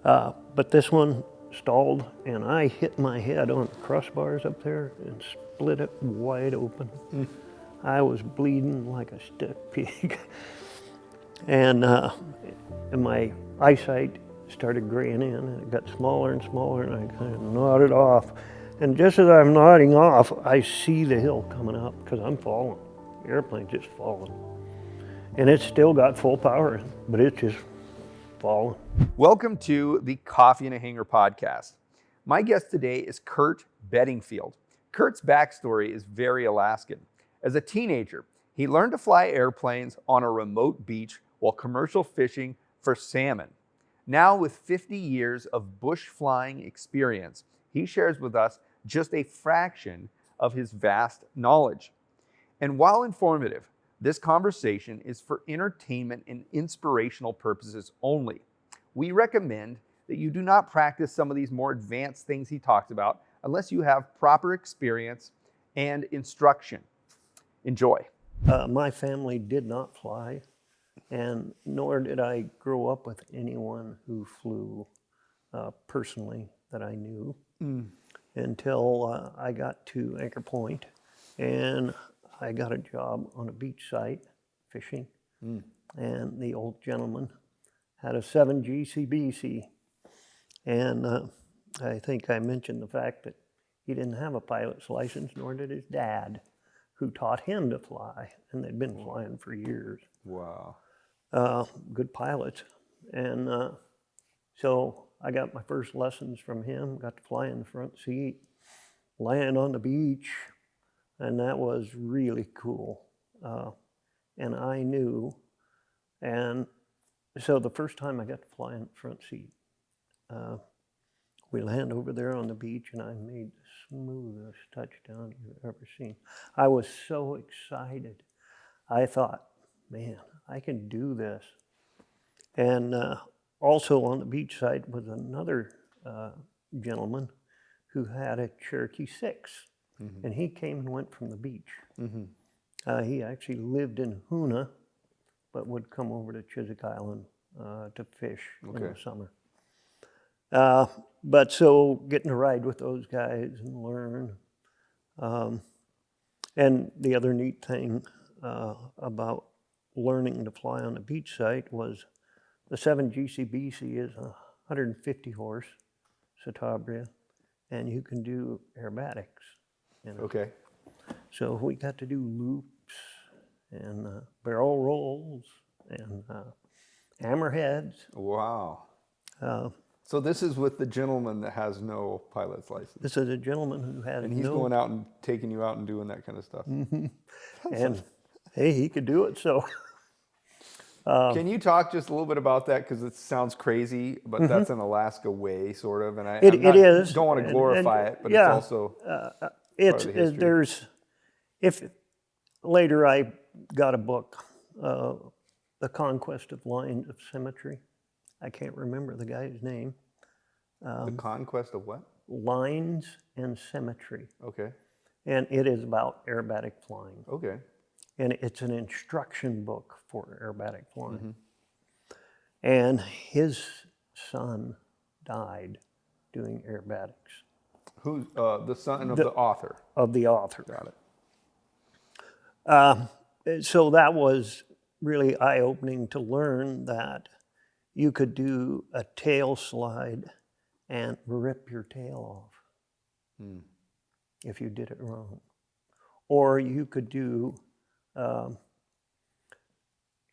But this one stalled, and I hit my head on the crossbars up there and split it wide open. I was bleeding like a stuck pig. and my eyesight started graying in, and it got smaller and smaller, and I kind of nodded off. And just as I'm nodding off, I see the hill coming up because I'm falling. The airplane's just falling. And it's still got full power, but it's just falling. Welcome to the Coffee and a Hanger podcast. My guest today is Curt Beddingfield. Curt's backstory is very Alaskan. As a teenager, he learned to fly airplanes on a remote beach while commercial fishing for salmon. Now, with 50 years of bush flying experience, he shares with us just a fraction of his vast knowledge. And while informative, this conversation is for entertainment and inspirational purposes only. We recommend that you do not practice some of these more advanced things he talks about unless you have proper experience and instruction. Enjoy. My family did not fly, and nor did I grow up with anyone who flew personally that I knew until I got to Anchor Point, and I got a job on a beach site fishing, and the old gentleman had a 7 GCBC, and I think I mentioned the fact that he didn't have a pilot's license, nor did his dad, who taught him to fly, and they'd been flying for years. Wow. Good pilots. And so I got my first lessons from him, got to fly in the front seat, land on the beach, and that was really cool. And I knew, and so the first time I got to fly in the front seat, we land over there on the beach, and I made the smoothest touchdown you've ever seen. I was so excited. I thought, man, I can do this. And also on the beach side was another gentleman who had a Cherokee 6, and he came and went from the beach. He actually lived in Hoona, but would come over to Chiswick Island to fish in the summer. But so getting to ride with those guys and learn. And the other neat thing about learning to fly on the beach site was the 7 GCBC is a 150 horse Citabria, and you can do aerobatics. So we got to do loops and barrel rolls and hammerheads. Wow. So this is with the gentleman that has no pilot's license. This is a gentleman who had And he's going out and taking you out and doing that kind of stuff. And hey, he could do it, so. Can you talk just a little bit about that? Because it sounds crazy, but that's an Alaska way, sort of. And I It is. Don't want to glorify it, but yeah, it's also it's part of the history. there's, if later I got a book, The Conquest of Lines of Symmetry. I can't remember the guy's name. The conquest of what? Lines and Symmetry. Okay. And it is about aerobatic flying. Okay. And it's an instruction book for aerobatic flying. And his son died doing aerobatics. Who's the son of the author? Of the author. Got it. So that was really eye-opening to learn that you could do a tail slide and rip your tail off if you did it wrong. Or you could do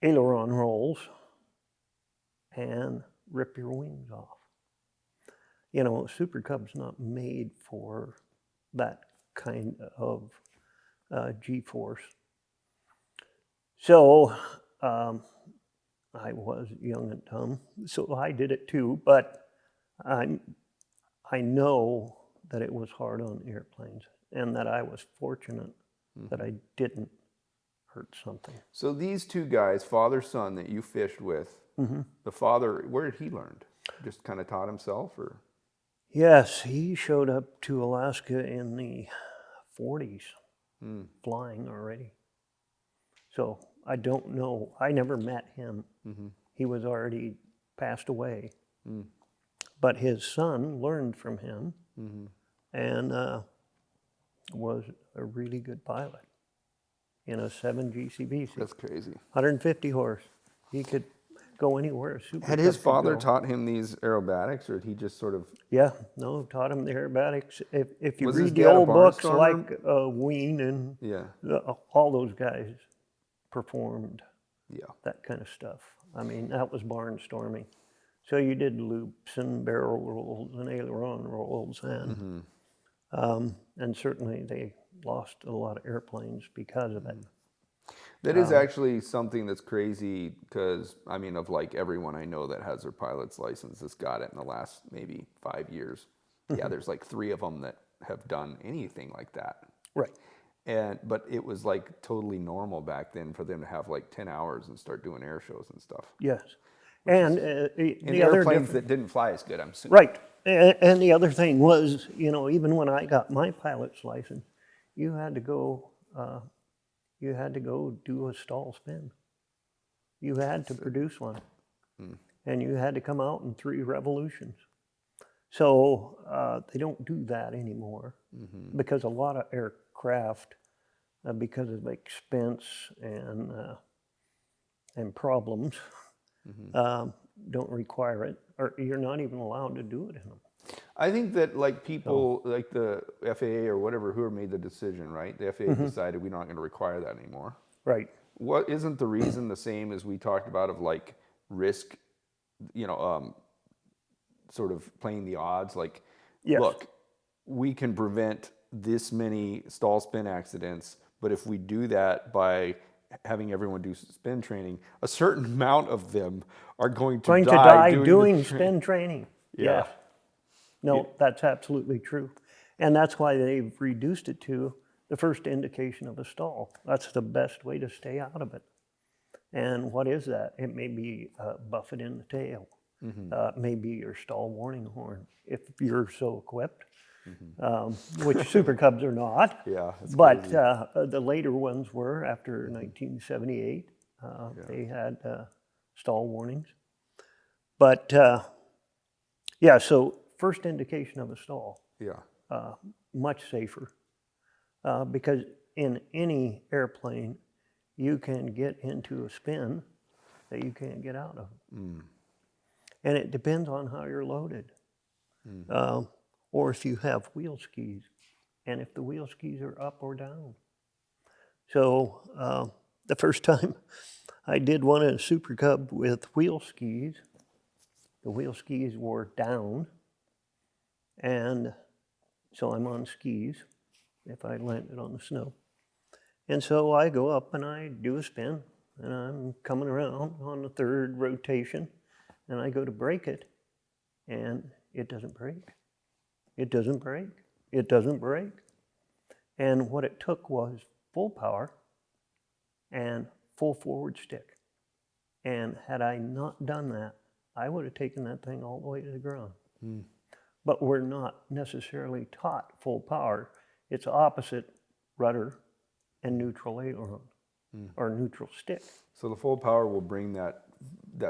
aileron rolls and rip your wings off. You know, Super Cub's not made for that kind of G-force. So I was young and dumb, so I did it too, but I know that it was hard on airplanes and that I was fortunate that I didn't hurt something. So these two guys, father, son, that you fished with, the father, where did he learn? Just kind of taught himself, or? Yes, he showed up to Alaska in the 40s, flying already. So I don't know. I never met him. He was already passed away. but his son learned from him and was a really good pilot in a 7 GCBC. That's crazy. 150 horse. He could go anywhere. Had his father taught him these aerobatics, or had he just sort of? Yeah, no, taught him the aerobatics. If you Was his read the dad a old books barnstormer? like Ween and all those guys performed that kind of stuff. I mean, that was barnstorming. So you did loops and barrel rolls and aileron rolls, and certainly they lost a lot of airplanes because of it. That is actually something that's crazy, because I mean, of like everyone I know that has their pilot's license that's got it in the last maybe 5 years. Yeah, there's like 3 of them that have done anything like that. Right. But it was like totally normal back then for them to have like 10 hours and start doing air shows and stuff. Yes. And the other airplanes that didn't fly as good, I'm assuming. Right. And the other thing was, you know, even when I got my pilot's license, you had to go do a stall spin. You had to produce one. And you had to come out in 3 revolutions. So they don't do that anymore because a lot of aircraft, because of expense and problems, don't require it, or you're not even allowed to do it in them. I think that like people like the FAA or whatever who made the decision, right? The FAA decided we're not going to require that anymore. Right. What isn't the reason the same as we talked about of like risk, you know, sort of playing the odds? Like, look, we can prevent this many stall spin accidents, but if we do that by having everyone do spin training, a certain amount of them are going to die doing spin training. Yeah. Yes. No, that's absolutely true. And that's why they've reduced it to the first indication of a stall. That's the best way to stay out of it. And what is that? It may be a buffet in the tail. Maybe your stall warning horn, if you're so equipped, which Super Cubs are not. Yeah, but the later ones were after 1978. They had stall warnings. But yeah, so first indication of a stall. Yeah. Much safer because in any airplane you can get into a spin that you can't get out of. And it depends on how you're loaded. Or if you have wheel skis, and if the wheel skis are up or down. So the first time I did one in a Super Cub with wheel skis, the wheel skis were down, and so I'm on skis if I landed on the snow. And so I go up and I do a spin, and I'm coming around on the 3rd rotation, and I go to brake it, and it doesn't brake. It doesn't brake. It doesn't brake. And what it took was full power and full forward stick. And had I not done that, I would have taken that thing all the way to the ground. But we're not necessarily taught full power. It's opposite rudder and neutral aileron or neutral stick. So the full power will bring that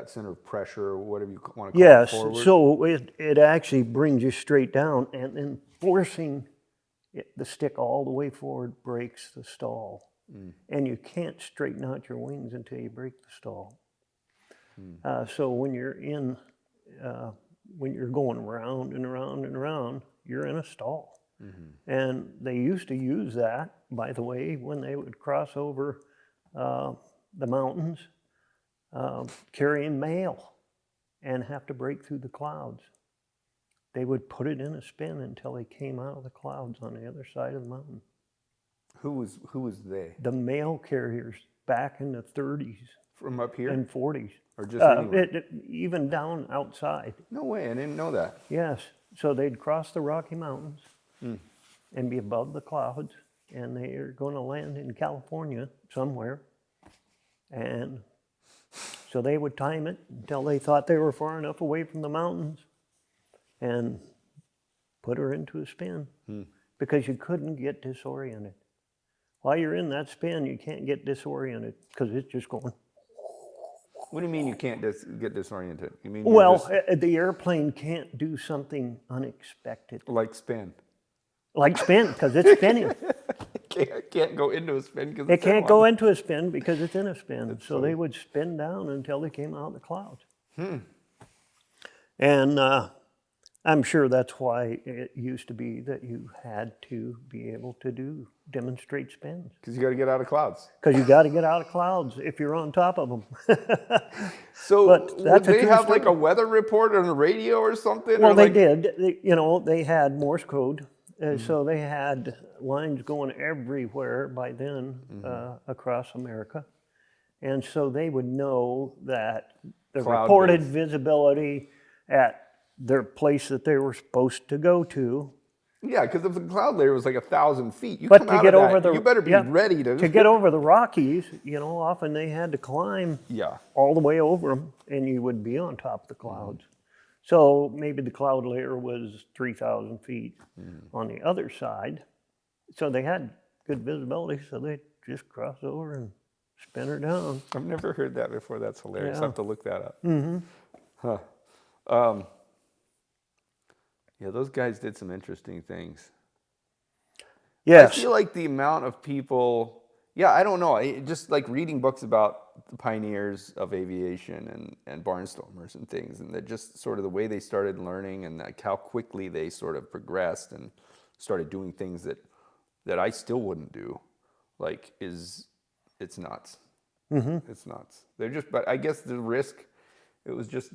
center of pressure, or whatever you want to call it, forward? Yes, so it actually brings you straight down, and then forcing the stick all the way forward breaks the stall. And you can't straighten out your wings until you break the stall. So when you're when you're going round and around and around, you're in a stall. And they used to use that, by the way, when they would cross over the mountains, carrying mail and have to break through the clouds. They would put it in a spin until they came out of the clouds on the other side of the mountain. Who was they? The mail carriers back in the 30s. From up here? And 40s. Or just anywhere? Even down outside. No way, I didn't know that. Yes, so they'd cross the Rocky Mountains and be above the clouds, and they are going to land in California somewhere. And so they would time it until they thought they were far enough away from the mountains and put her into a spin because you couldn't get disoriented. While you're in that spin, you can't get disoriented because it's just going. What do you mean you can't get disoriented? You mean Well, you're the airplane can't do something unexpected, just like spin? like spin, because it's spinning. Can't go into a spin because It can't go into a spin because it's in a spin. That's So funny. they would spin down until they came out of the clouds. And I'm sure that's why it used to be that you had to be able to demonstrate spins. Because you got to get out of clouds. Because you got to get out of clouds if you're on top of them. So But would that's a they true have like a story. weather report on the radio or something? Well, or they like, did. They had Morse code. So they had lines going everywhere by then across America. And so they would know that the Cloud reported base. visibility at their place that they were supposed to go to. Yeah, because if the cloud layer was like 1,000 feet, you But come to out get of over that, the you better be ready to. to get over the Rockies, often they had to climb Yeah. all the way over them, and you would be on top of the clouds. So maybe the cloud layer was 3,000 feet on the other side. So they had good visibility, so they just cross over and spin her down. I've never heard that before. That's hilarious. I Yeah. have to look that up. Huh. Yeah, those guys did some interesting things. Yes. I feel like the amount of people, I don't know. Just like reading books about the pioneers of aviation and barnstormers and things, and that just sort of the way they started learning and like how quickly they sort of progressed and started doing things that I still wouldn't do. Like it's nuts. It's nuts. But I guess the risk, it was just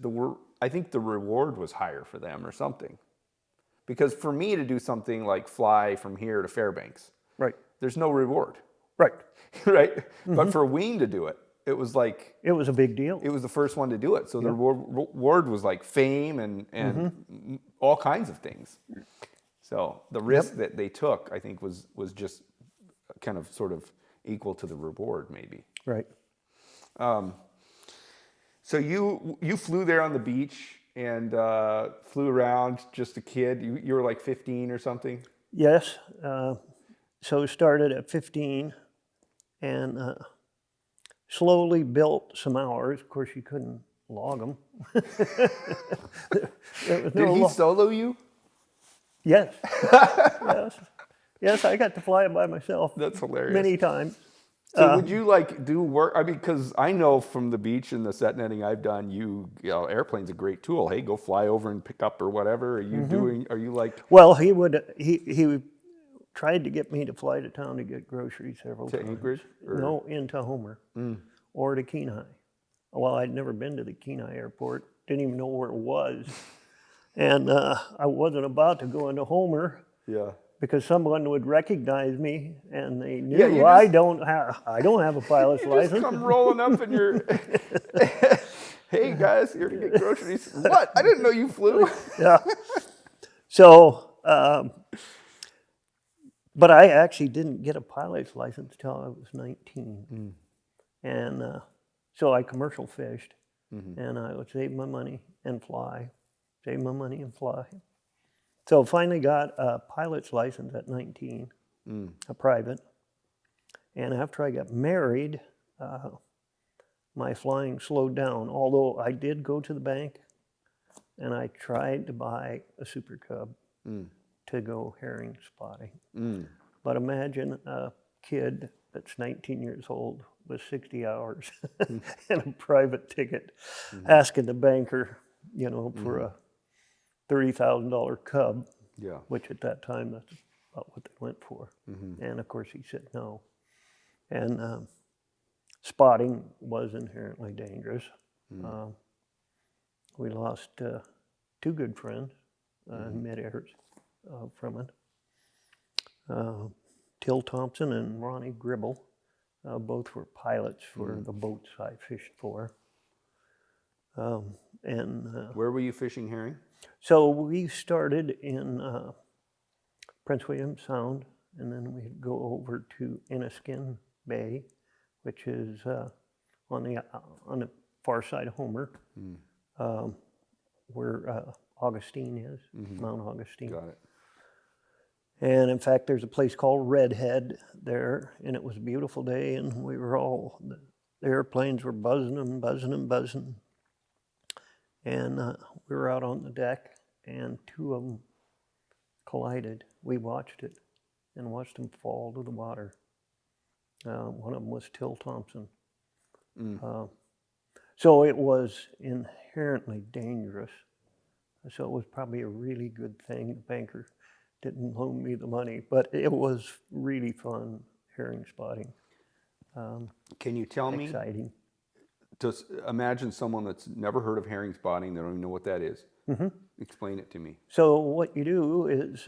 I think the reward was higher for them or something. Because for me to do something like fly from here to Fairbanks, Right. there's no reward, Right. right? But for Ween to do it, it was like, It was a big deal. it was the first one to do it. So the reward was like fame and all kinds of things. So the risk that they took, I think, was just kind of sort of equal to the reward, maybe. Right. So you flew there on the beach and flew around, just a kid. You were like 15 or something? Yes. So started at 15 and slowly built some hours. Of course, you couldn't log them. Did he solo you? Yes. Yes. Yes, I got to fly it by myself. That's hilarious. Many times. So would you like do work? I mean, because I know from the beach and the set netting I've done, airplane's a great tool. Hey, go fly over and pick up or whatever. Are you like? Well, he tried to get me to fly to town to get groceries several times. Anchorage? No, into Homer or to Kenai. Well, I'd never been to the Kenai airport. Didn't even know where it was. And I wasn't about to go into Homer. Yeah. Because someone would recognize me, and they knew you I don't have a pilot's license. Just come rolling up in your. Hey guys, here to get groceries. What? I didn't know you flew. Yeah. So, but I actually didn't get a pilot's license until I was 19, and so I commercial fished, and I would save my money and fly, save my money and fly. So finally got a pilot's license at 19, a private. And after I got married, my flying slowed down. Although I did go to the bank and I tried to buy a Super Cub to go herring spotting. But imagine a kid that's 19 years old with 60 hours and a private ticket asking the banker, for a $30,000 Cub, which at that time that's about what they went for. And of course he said no. And spotting was inherently dangerous. We lost two good friends in mid-airs from it. Till Thompson and Ronnie Gribble, both were pilots for the boats I fished for. Where were you fishing herring? So we started in Prince William Sound, and then we'd go over to Inniskin Bay, which is on the far side of Homer, where Augustine is, Mount Augustine. Got it. And in fact, there's a place called Redhead there, and it was a beautiful day, and we were all the airplanes were buzzing and buzzing and buzzing. And we were out on the deck, and two of them collided. We watched it and watched them fall to the water. One of them was Till Thompson. So it was inherently dangerous. So it was probably a really good thing the banker didn't loan me the money, but it was really fun herring spotting. Can you tell me, Exciting. just imagine someone that's never heard of herring spotting, they don't even know what that is. Explain it to me. So what you do is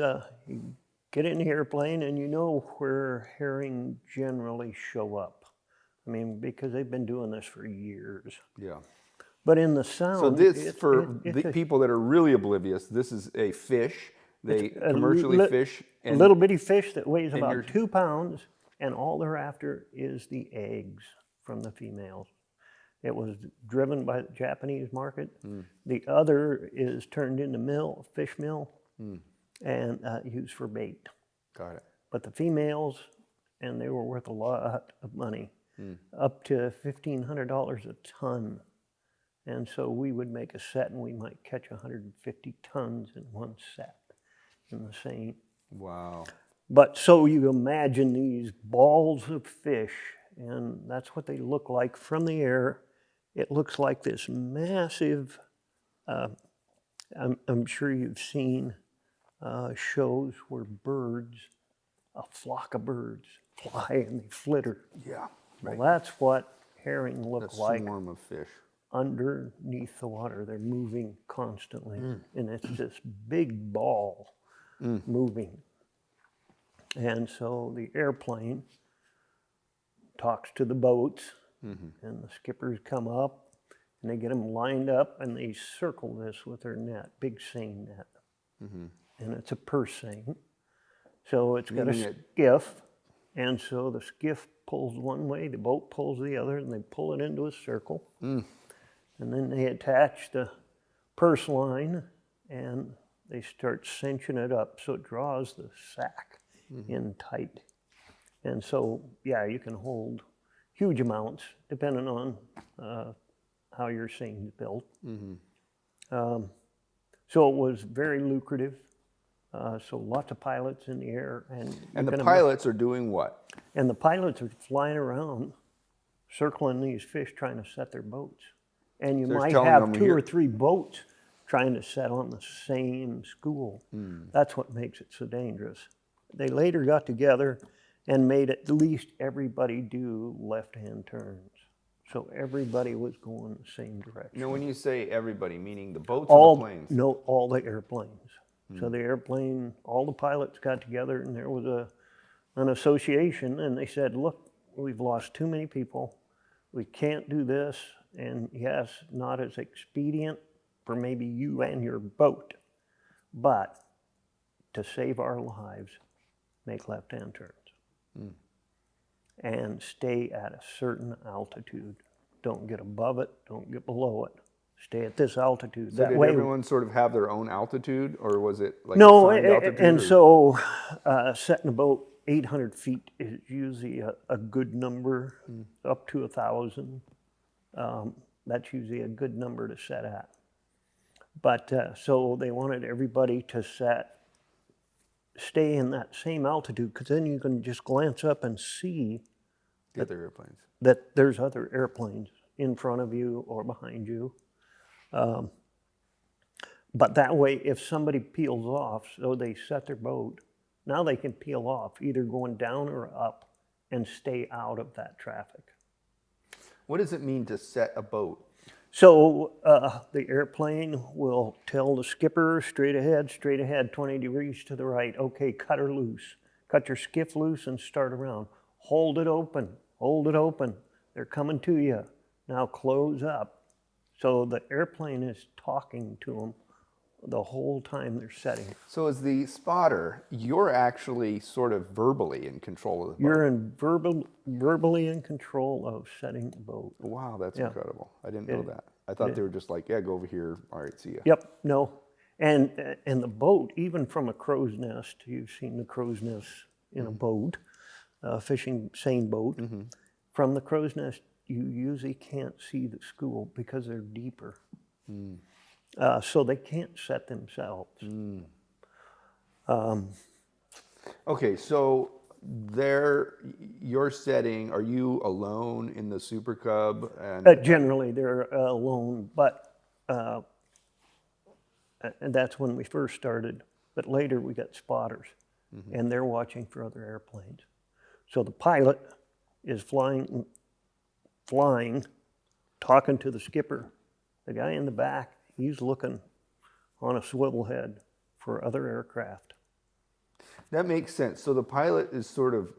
you get in the airplane and you know where herring generally show up. I mean, because they've been doing this for years. Yeah. But in the sound, So this, for the people that are really oblivious, this is a fish. They commercially fish. A little bitty fish that weighs about you're- 2 pounds, and all they're after is the eggs from the females. It was driven by the Japanese market. The other is turned into fish meal, and used for bait. Got it. But the females, and they were worth a lot of money, up to $1,500 a ton. And so we would make a set, and we might catch 150 tons in one set in the Seine. Wow. But so you imagine these balls of fish, and that's what they look like from the air. It looks like this massive, I'm sure you've seen shows where birds, a flock of birds, fly and they flitter. Yeah. Well, that's what herring look A like swarm of fish. underneath the water. They're moving constantly, and it's this big ball moving. And so the airplane talks to the boats, and the skippers come up, and they get them lined up, and they circle this with their net, big seine net. And it's a purse seine. So it's got a skiff, and so the skiff pulls one way, the boat pulls the other, and they pull it into a circle. And then they attach the purse line, and they start cinching it up so it draws the sack in tight. And so, yeah, you can hold huge amounts depending on how your seine's built. So it was very lucrative. So lots of pilots in the air. And the pilots are doing what? And the pilots are flying around, circling these fish, trying to set their boats. And you might have 2 or 3 boats trying to set on the same school. That's what makes it so dangerous. They later got together and made at least everybody do left-hand turns. So everybody was going the same direction. When you say everybody, meaning the boats or the planes? No, all the airplanes. So the airplane, all the pilots got together, and there was an association, and they said, look, we've lost too many people. We can't do this, and yes, not as expedient for maybe you and your boat, but to save our lives, make left-hand turns. And stay at a certain altitude. Don't get above it, don't get below it. Stay at this altitude. So that did way, everyone sort of have their own altitude, or was it like no, assigned altitude? and so setting a boat 800 feet is usually a good number, up to 1,000. That's usually a good number to set at. But so they wanted everybody to stay in that same altitude, because then you can just glance up and see The other airplanes. that there's other airplanes in front of you or behind you. But that way, if somebody peels off, so they set their boat, now they can peel off, either going down or up, and stay out of that traffic. What does it mean to set a boat? So the airplane will tell the skipper straight ahead, 20 degrees to the right. Okay, cut her loose. Cut your skiff loose and start around. Hold it open, hold it open. They're coming to you. Now close up. So the airplane is talking to them the whole time they're setting. So as the spotter, you're actually sort of verbally in control of the boat. You're verbally in control of setting the boat. Wow, that's incredible. I didn't know that. I thought they were just like, yeah, go over here. All right, see ya. Yep, no. And the boat, even from a crow's nest, you've seen the crow's nest in a boat, a fishing seine boat. From the crow's nest, you usually can't see the school because they're deeper. So they can't set themselves. Okay, so there, you're setting, are you alone in the Super Cub? And Generally, they're alone, but and that's when we first started. But later, we got spotters, and they're watching for other airplanes. So the pilot is flying, talking to the skipper. The guy in the back, he's looking on a swivel head for other aircraft. that makes sense. So the pilot is sort of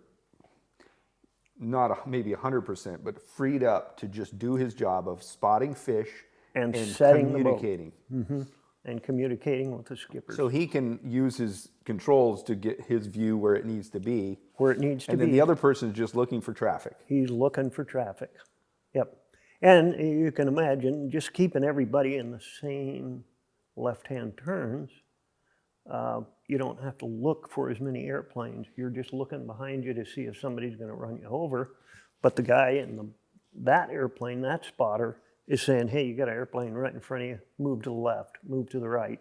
not maybe 100%, but freed up to just do his job of spotting fish And setting the boat. communicating. And communicating with the skippers. So he can use his controls to get his view where it needs to be. Where it needs to And be. then the other person is just looking for traffic. He's looking for traffic. Yep. And you can imagine just keeping everybody in the same left-hand turns. You don't have to look for as many airplanes. You're just looking behind you to see if somebody's going to run you over. But the guy in that airplane, that spotter, is saying, hey, you got an airplane right in front of you, move to the left, move to the right.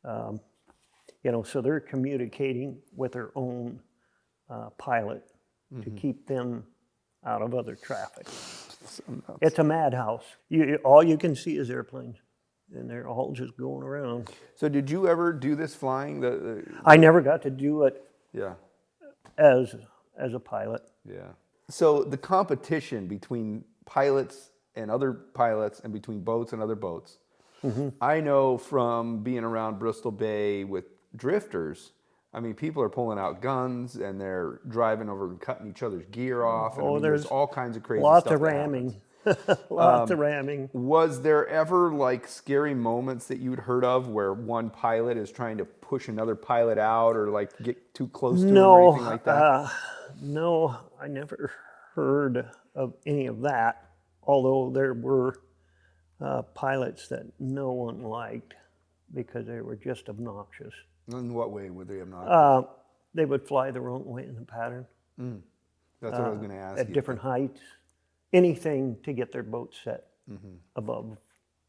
So they're communicating with their own pilot to keep them out of other traffic. It's a madhouse. All you can see is airplanes, and they're all just going around. So did you ever do this flying? I never got to do it Yeah. as a pilot. Yeah. So the competition between pilots and other pilots and between boats and other boats. I know from being around Bristol Bay with drifters, I mean, people are pulling out guns and they're driving over and cutting each other's gear off. And I mean, there's all kinds of crazy Lots stuff of that ramming. happens. Lots of ramming. Was there ever like scary moments that you'd heard of where one pilot is trying to push another pilot out or like get too close to him or anything like that? No, I never heard of any of that. Although there were pilots that no one liked because they were just obnoxious. In what way would they obnoxious? They would fly the wrong way in the pattern. That's what I was going to ask At you. different heights. Anything to get their boat set above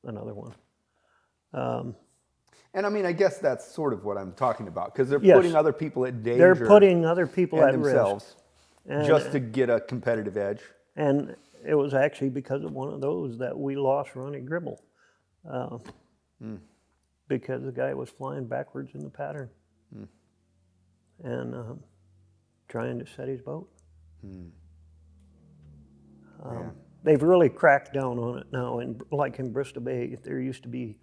another one. And I mean, I guess that's sort of what I'm talking about because they're Yes. putting other people at danger. They're putting other people and at themselves risk. just to get a competitive edge. And it was actually because of one of those that we lost Ronnie Gribble. Because the guy was flying backwards in the pattern and trying to set his boat. They've really cracked down on it now. Like in Bristol Bay, there used to be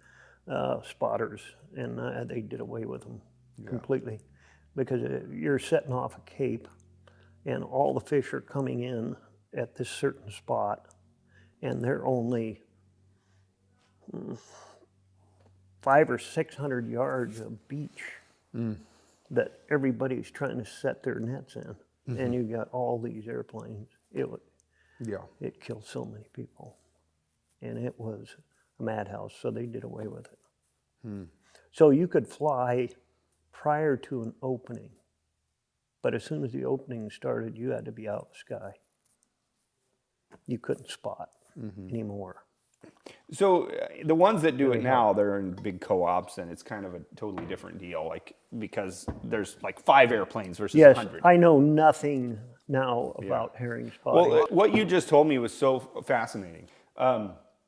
spotters, and they did away with them completely because you're setting off a cape, and all the fish are coming in at this certain spot, and they're only 500 or 600 yards of beach that everybody's trying to set their nets in, and you got all these airplanes. It killed so many people, and it was a madhouse. So they did away with it. So you could fly prior to an opening, but as soon as the opening started, you had to be out of the sky. You couldn't spot anymore. So the ones that do it now, they're in big co-ops, and it's kind of a totally different deal. Like because there's like 5 airplanes versus Yes, 100. I know nothing now about herring spotting. Well, what you just told me was so fascinating.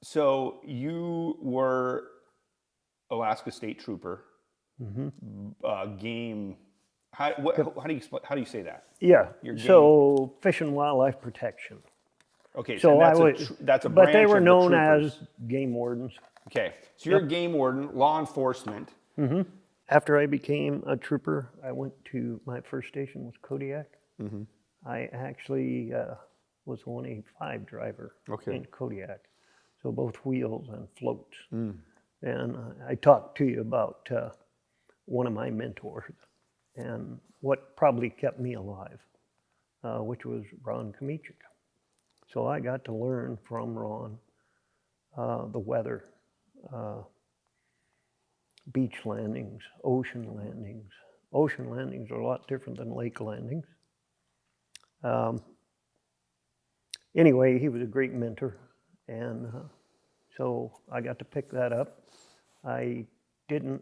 So you were Alaska State Trooper. Game. How do you say that? Yeah. Your game. So Fish and Wildlife Protection. Okay, So that's a but branch they were of the known troopers. as game wardens. Okay, so you're a game warden, law enforcement. After I became a trooper, I went to my first station was Kodiak. I actually was a 185 driver in Kodiak, so both wheels and floats. And I talked to you about one of my mentors and what probably kept me alive, which was Ron Kamichik. So I got to learn from Ron the weather, beach landings, ocean landings. Ocean landings are a lot different than lake landings. anyway, he was a great mentor, and so I got to pick that up. I didn't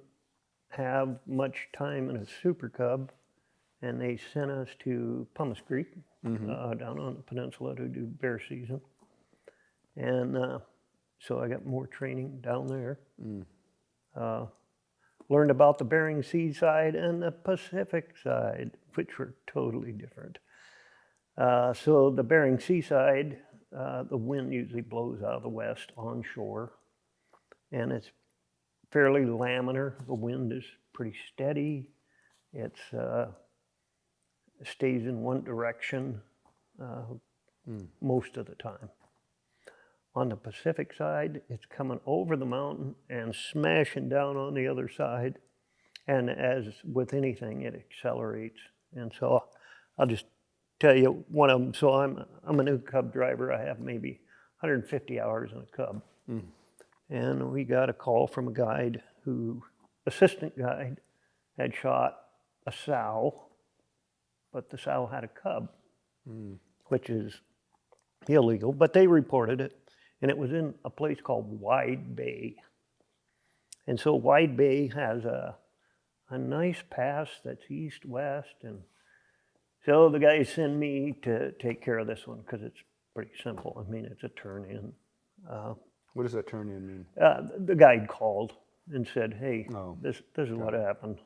have much time in a Super Cub, and they sent us to Pumice Creek, down on the peninsula to do bear season. And so I got more training down there. Learned about the Bering Sea side and the Pacific side, which were totally different. So the Bering Sea side, the wind usually blows out of the west onshore, and it's fairly laminar. The wind is pretty steady. It's stays in one direction most of the time. On the Pacific side, it's coming over the mountain and smashing down on the other side. And as with anything, it accelerates. And so I'll just tell you one of them. So I'm a new Cub driver. I have maybe 150 hours in a Cub. And we got a call from a guide assistant guide, had shot a sow, but the sow had a cub, which is illegal, but they reported it. And it was in a place called Wide Bay. And so Wide Bay has a nice pass that's east-west. And so the guys send me to take care of this one because it's pretty simple. I mean, it's a turn-in. What does that turn in mean? The guide called and said, hey, this is what happened.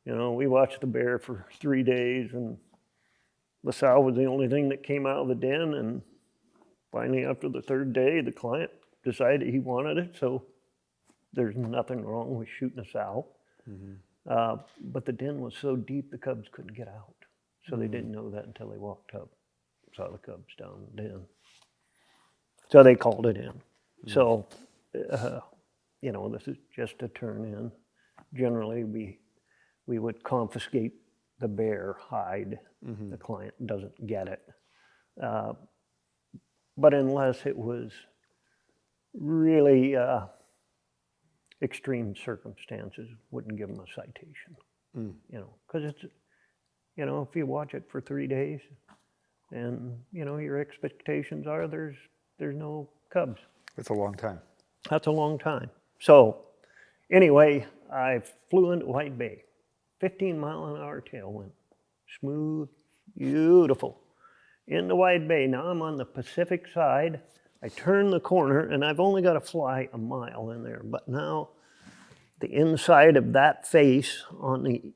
You know, we watched the bear for 3 days, and the sow was the only thing that came out of the den, and finally, after the third day, the client decided he wanted it, so there's nothing wrong with shooting a sow. But the den was so deep, the cubs couldn't get out. So they didn't know that until they walked up, saw the cubs down the den. So they called it in. So, you know, this is just a turn-in. Generally, we would confiscate the bear hide. The client doesn't get it. But unless it was really extreme circumstances, wouldn't give them a citation. You know, because it's, you know, if you watch it for 3 days, and you know your expectations are there's no cubs. It's a long time. That's a long time. So anyway, I flew into White Bay, 15-mile-an-hour tailwind, smooth, beautiful. In the Wide Bay. Now I'm on the Pacific side. I turn the corner, and I've only got to fly a mile in there. But now the inside of that face on the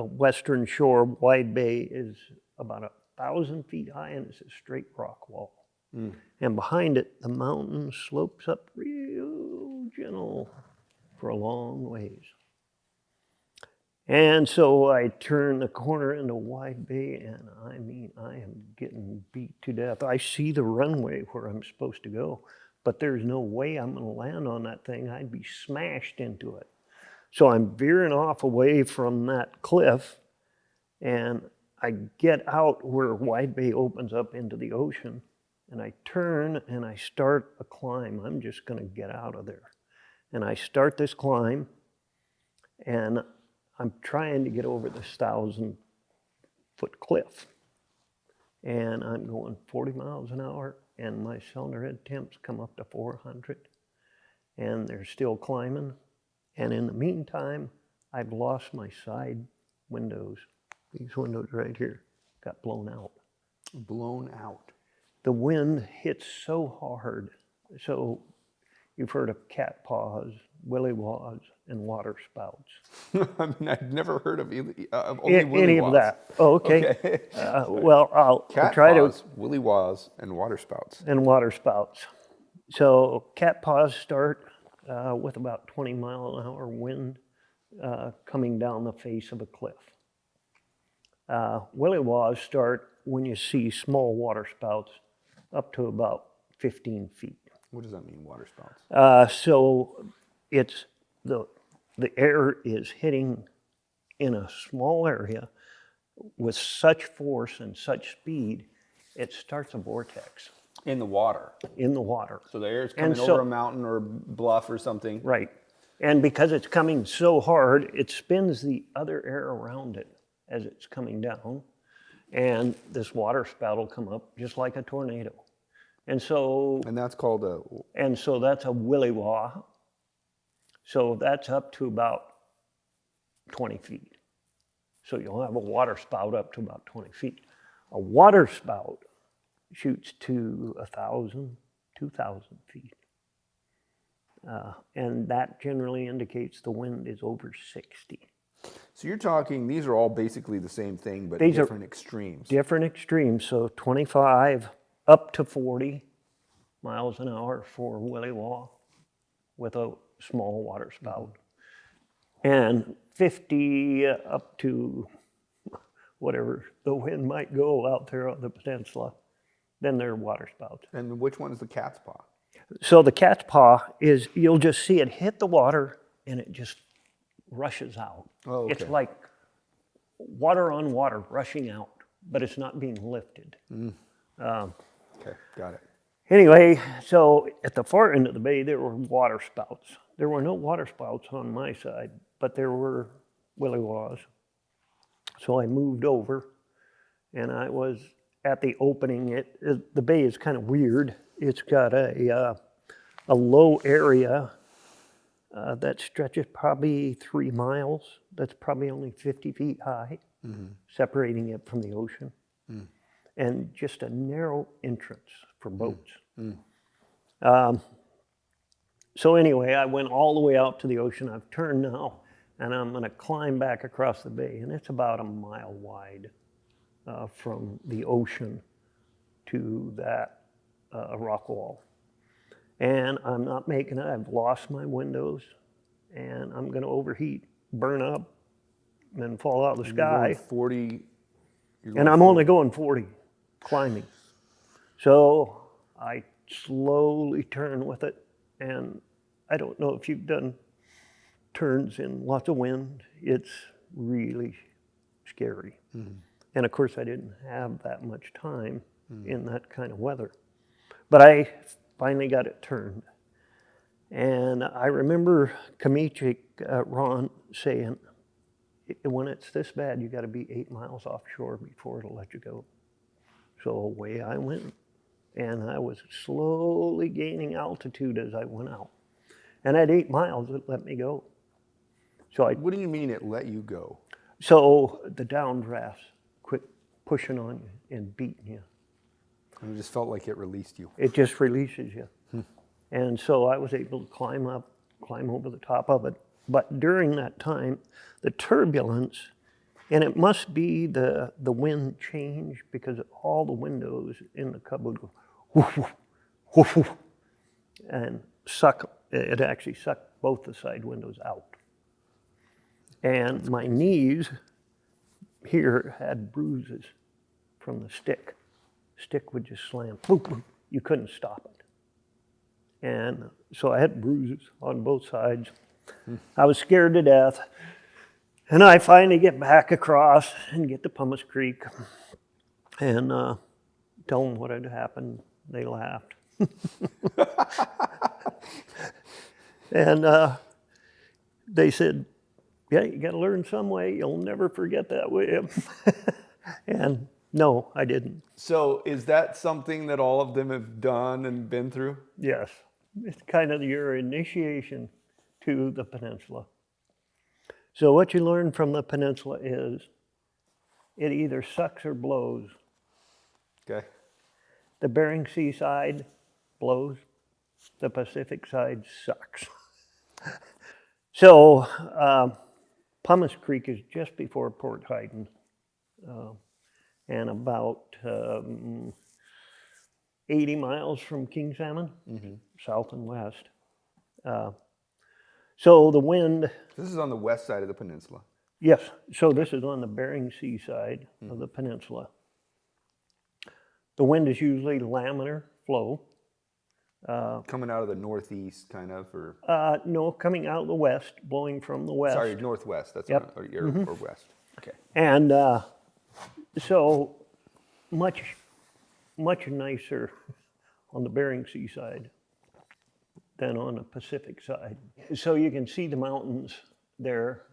western shore, Wide Bay, is about 1,000 feet high, and it's a straight rock wall. And behind it, the mountain slopes up real gentle for a long ways. And so I turn the corner into Wide Bay, and I mean, I am getting beat to death. I see the runway where I'm supposed to go, but there's no way I'm going to land on that thing. I'd be smashed into it. So I'm veering off away from that cliff, and I get out where Wide Bay opens up into the ocean, and I turn and I start a climb. I'm just going to get out of there. And I start this climb, and I'm trying to get over this 1,000-foot cliff. And I'm going 40 miles an hour, and my cylinder head temps come up to 400. And they're still climbing. And in the meantime, I've lost my side windows. These windows right here got blown out. Blown out. The wind hits so hard. So you've heard of cat paws, willy waws, and water spouts. I mean, I've never heard of only Any of that. Oh, okay. Well, I'll Cat try paws, willy waws, and water spouts. And water spouts. So cat paws start with about 20-mile-an-hour wind coming down the face of a cliff. Willy waws start when you see small water spouts up to about 15 feet. What does that mean, water spouts? So it's the air is hitting in a small area with such force and such speed, it starts a vortex. In the water. In the water. So the air is coming over a mountain or bluff or something. Right. And because it's coming so hard, it spins the other air around it as it's coming down. And this water spout will come up just like a tornado. And so And that's called a, that's a willy-waw. So that's up to about 20 feet. So you'll have a water spout up to about 20 feet. A water spout shoots to 1,000, 2,000 feet. And that generally indicates the wind is over 60. so you're talking, these are all basically the same thing, but These are different extremes. Different extremes, so 25 up to 40 miles an hour for willy-waw with a small water spout. And 50 up to whatever the wind might go out there on the peninsula, then they're water spouts. And which one is the cat's paw? So the cat's paw is, you'll just see it hit the water and it just rushes out. Oh, okay. It's like water on water rushing out, but it's not being lifted. Okay, got it. Anyway, so at the far end of the bay, there were water spouts. There were no water spouts on my side, but there were willy-waws. So I moved over, and I was at the opening. The bay is kind of weird. It's got a low area that stretches probably 3 miles. That's probably only 50 feet high, separating it from the ocean. And just a narrow entrance for boats. So anyway, I went all the way out to the ocean. I've turned now, and I'm going to climb back across the bay, and it's about a mile wide from the ocean to that rock wall. And I'm not making it. I've lost my windows, and I'm going to overheat, burn up, and fall out of the You're sky. going 40. And I'm only going 40 climbing. So I slowly turn with it. And I don't know if you've done turns in lots of wind. It's really scary. And of course, I didn't have that much time in that kind of weather. But I finally got it turned. And I remember Kamichik, Ron, saying, when it's this bad, you got to be 8 miles offshore before it'll let you go. So away I went, and I was slowly gaining altitude as I went out. And at 8 miles, it let me go. So What do you mean it let you go? So the downdrafts quit pushing on you and beating you. And it just felt like it released you. It just releases you. And so I was able to climb over the top of it. But during that time, the turbulence, and it must be the wind change, because all the windows in the cub would go whoof, woof, whoof, woof, and it actually sucked both the side windows out. And my knees here had bruises from the stick. Stick would just slam, boop, boop. You couldn't stop it. And so I had bruises on both sides. I was scared to death. And I finally get back across and get to Pumice Creek and tell them what had happened. They laughed. And they said, yeah, you got to learn some way. You'll never forget that way. And no, I didn't. So is that something that all of them have done and been through? Yes. It's kind of your initiation to the peninsula. So what you learn from the peninsula is it either sucks or blows. Okay. The Bering Sea side blows. The Pacific side sucks. So Pumice Creek is just before Port Huyton and about 80 miles from King Salmon, south and west. So the wind... This is on the west side of the peninsula. Yes, so this is on the Bering Sea side of the peninsula. The wind is usually laminar flow. Coming out of the northeast, kind of, or No, coming out of the west, blowing from the west. sorry, northwest. That's Yep. or west. Okay. And so much nicer on the Bering Sea side than on the Pacific side. So you can see the mountains there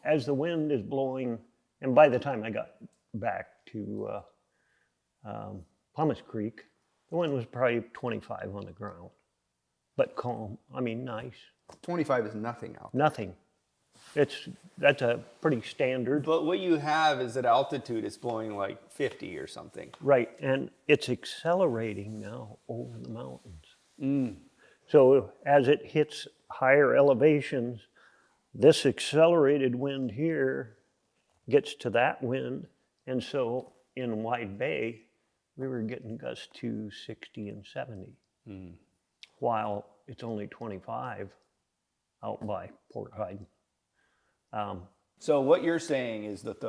as the wind is blowing. And by the time I got back to Pumice Creek, The wind was probably 25 on the ground, but calm. I mean, nice. 25 is nothing out there. Nothing. That's a pretty standard. But what you have is at altitude, it's blowing like 50 or something. Right, and it's accelerating now over the mountains. So as it hits higher elevations, this accelerated wind here gets to that wind, and so in Wide Bay, we were getting gusts to 60 and 70, while it's only 25 out by Port Hyden. So what you're saying is that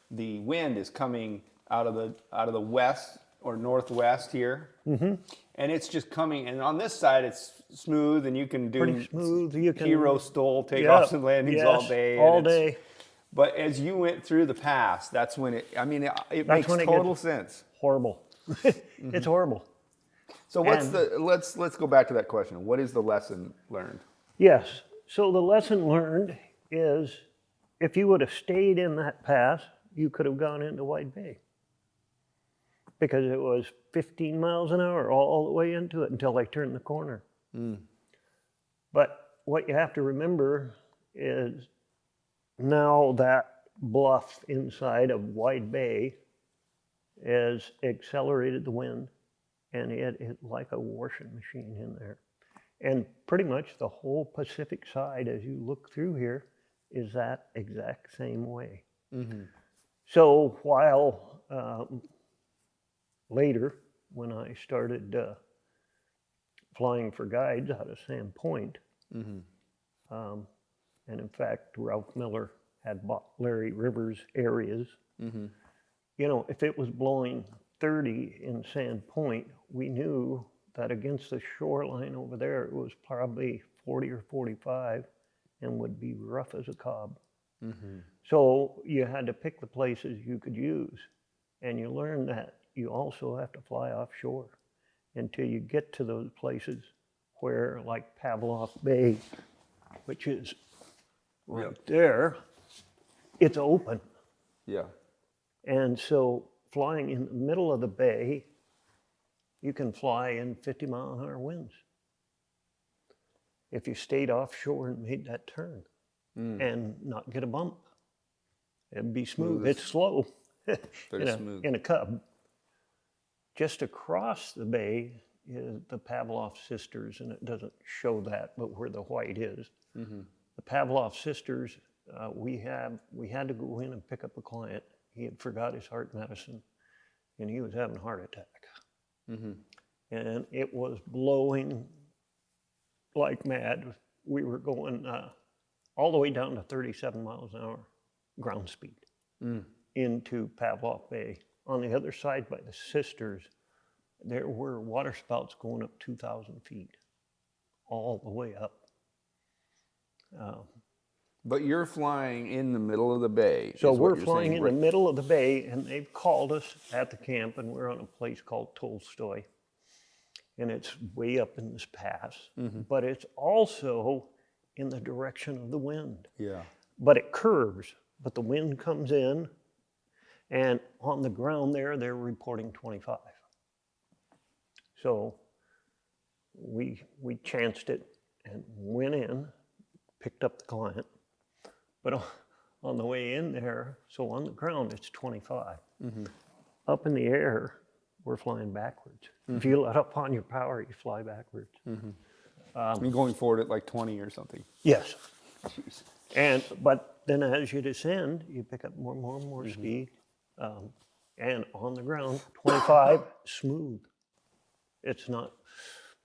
the wind is coming out of the west or northwest here, and it's just coming. And on this side, it's smooth, and you can do Pretty smooth. You can hero stole takeoffs and landings all day. All and it's- day. But as you went through the pass, that's when it. I mean, it makes when it total gets- sense. Horrible. It's horrible. So what's And- let's go back to that question. What is the lesson learned? Yes. So the lesson learned is if you would have stayed in that pass, you could have gone into Wide Bay. Because it was 15 miles an hour all the way into it until I turned the corner. But what you have to remember is now that bluff inside of Wide Bay has accelerated the wind, and it is like a washing machine in there. And pretty much the whole Pacific side, as you look through here, is that exact same way. So while later, when I started flying for guides out of Sand Point, and in fact, Ralph Miller had bought Larry Rivers areas. You know, if it was blowing 30 in Sand Point, we knew that against the shoreline over there, it was probably 40 or 45 and would be rough as a cob. So you had to pick the places you could use. And you learn that you also have to fly offshore until you get to those places where, like Pavlov Bay, which is right there, it's open. Yeah. And so flying in the middle of the bay, you can fly in 50-mile-an-hour winds. If you stayed offshore and made that turn and not get a bump, it'd be smooth. It's slow in a cub. Just across the bay is the Pavlov sisters, and it doesn't show that, but where the white is. The Pavlov sisters, we had to go in and pick up a client. He had forgot his heart medicine, and he was having a heart attack. And it was blowing like mad. We were going all the way down to 37 miles an hour ground speed into Pavlov Bay. On the other side by the sisters, there were water spouts going up 2,000 feet, all the way up. But you're flying in the middle of the bay. So is what we're you're flying saying, in right? the middle of the bay, and they've called us at the camp, and we're on a place called Tolstoy. And it's way up in this pass, but it's also in the direction of the wind. Yeah. But it curves, but the wind comes in, and on the ground there, they're reporting 25. So we chanced it and went in, picked up the client, but on the way in there, so on the ground, it's 25. Up in the air, we're flying backwards. If you let up on your power, you fly backwards. I'm going forward at like 20 or something. Yes. But then as you descend, you pick up more speed. And on the ground, 25, smooth. It's not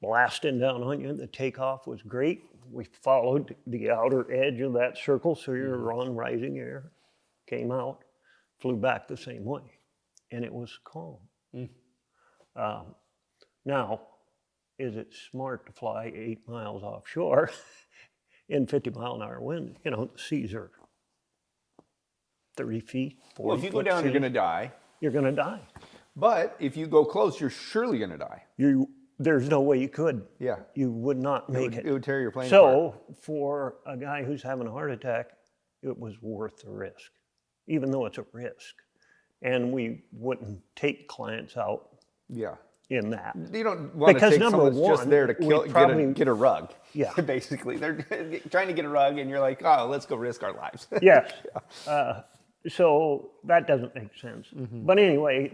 blasting down on you. The takeoff was great. We followed the outer edge of that circle, so you're on rising air. Came out, flew back the same way, and it was calm. Now, is it smart to fly 8 miles offshore in 50-mile-an-hour wind? You know, the seas are 30 feet, 40 Well, if you go down, you're going to die. You're going to die. But if you go close, you're surely going to die. There's no way you could. Yeah. You would not make it. It would tear your plane apart. So for a guy who's having a heart attack, it was worth the risk, even though it's a risk. And we wouldn't take clients out Yeah. in that. You don't want to Because take number someone that's just one, there to we kill, probably- get a rug. Yeah. Basically, they're trying to get a rug, and you're like, oh, let's go risk our lives. Yes. So that doesn't make sense. Mm-hmm. But anyway,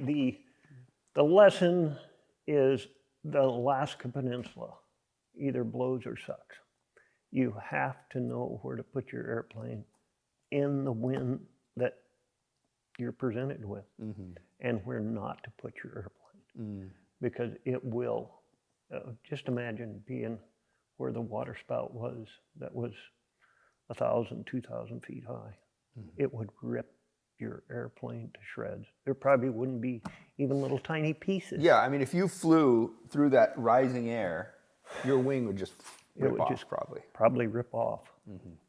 the lesson is the Alaska Peninsula either blows or sucks. You have to know where to put your airplane in the wind that you're presented with, and where not to put your airplane, because it will. Just imagine being where the waterspout was, that was 1,000, 2,000 feet high. It would rip your airplane to shreds. There probably wouldn't be even little tiny pieces. Yeah, I mean, if you flew through that rising air, your wing would just rip off, probably. Probably rip off.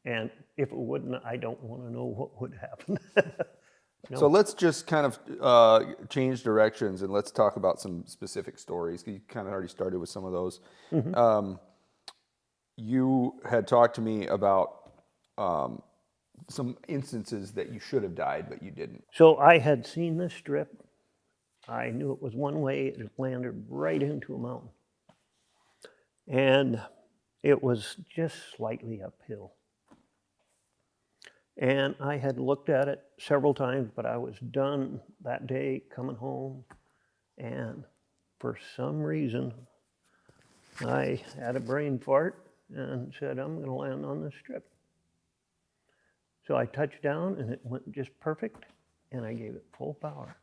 And if it wouldn't, I don't want to know what would happen. No. So let's just kind of change directions, and let's talk about some specific stories. You kind of already started with some of those. You had talked to me about some instances that you should have died, but you didn't. So I had seen this strip. I knew it was one way. It landed right into a mountain. And it was just slightly uphill. And I had looked at it several times, but I was done that day coming home. And for some reason, I had a brain fart and said, I'm going to land on this strip. So I touched down, and it went just perfect, and I gave it full power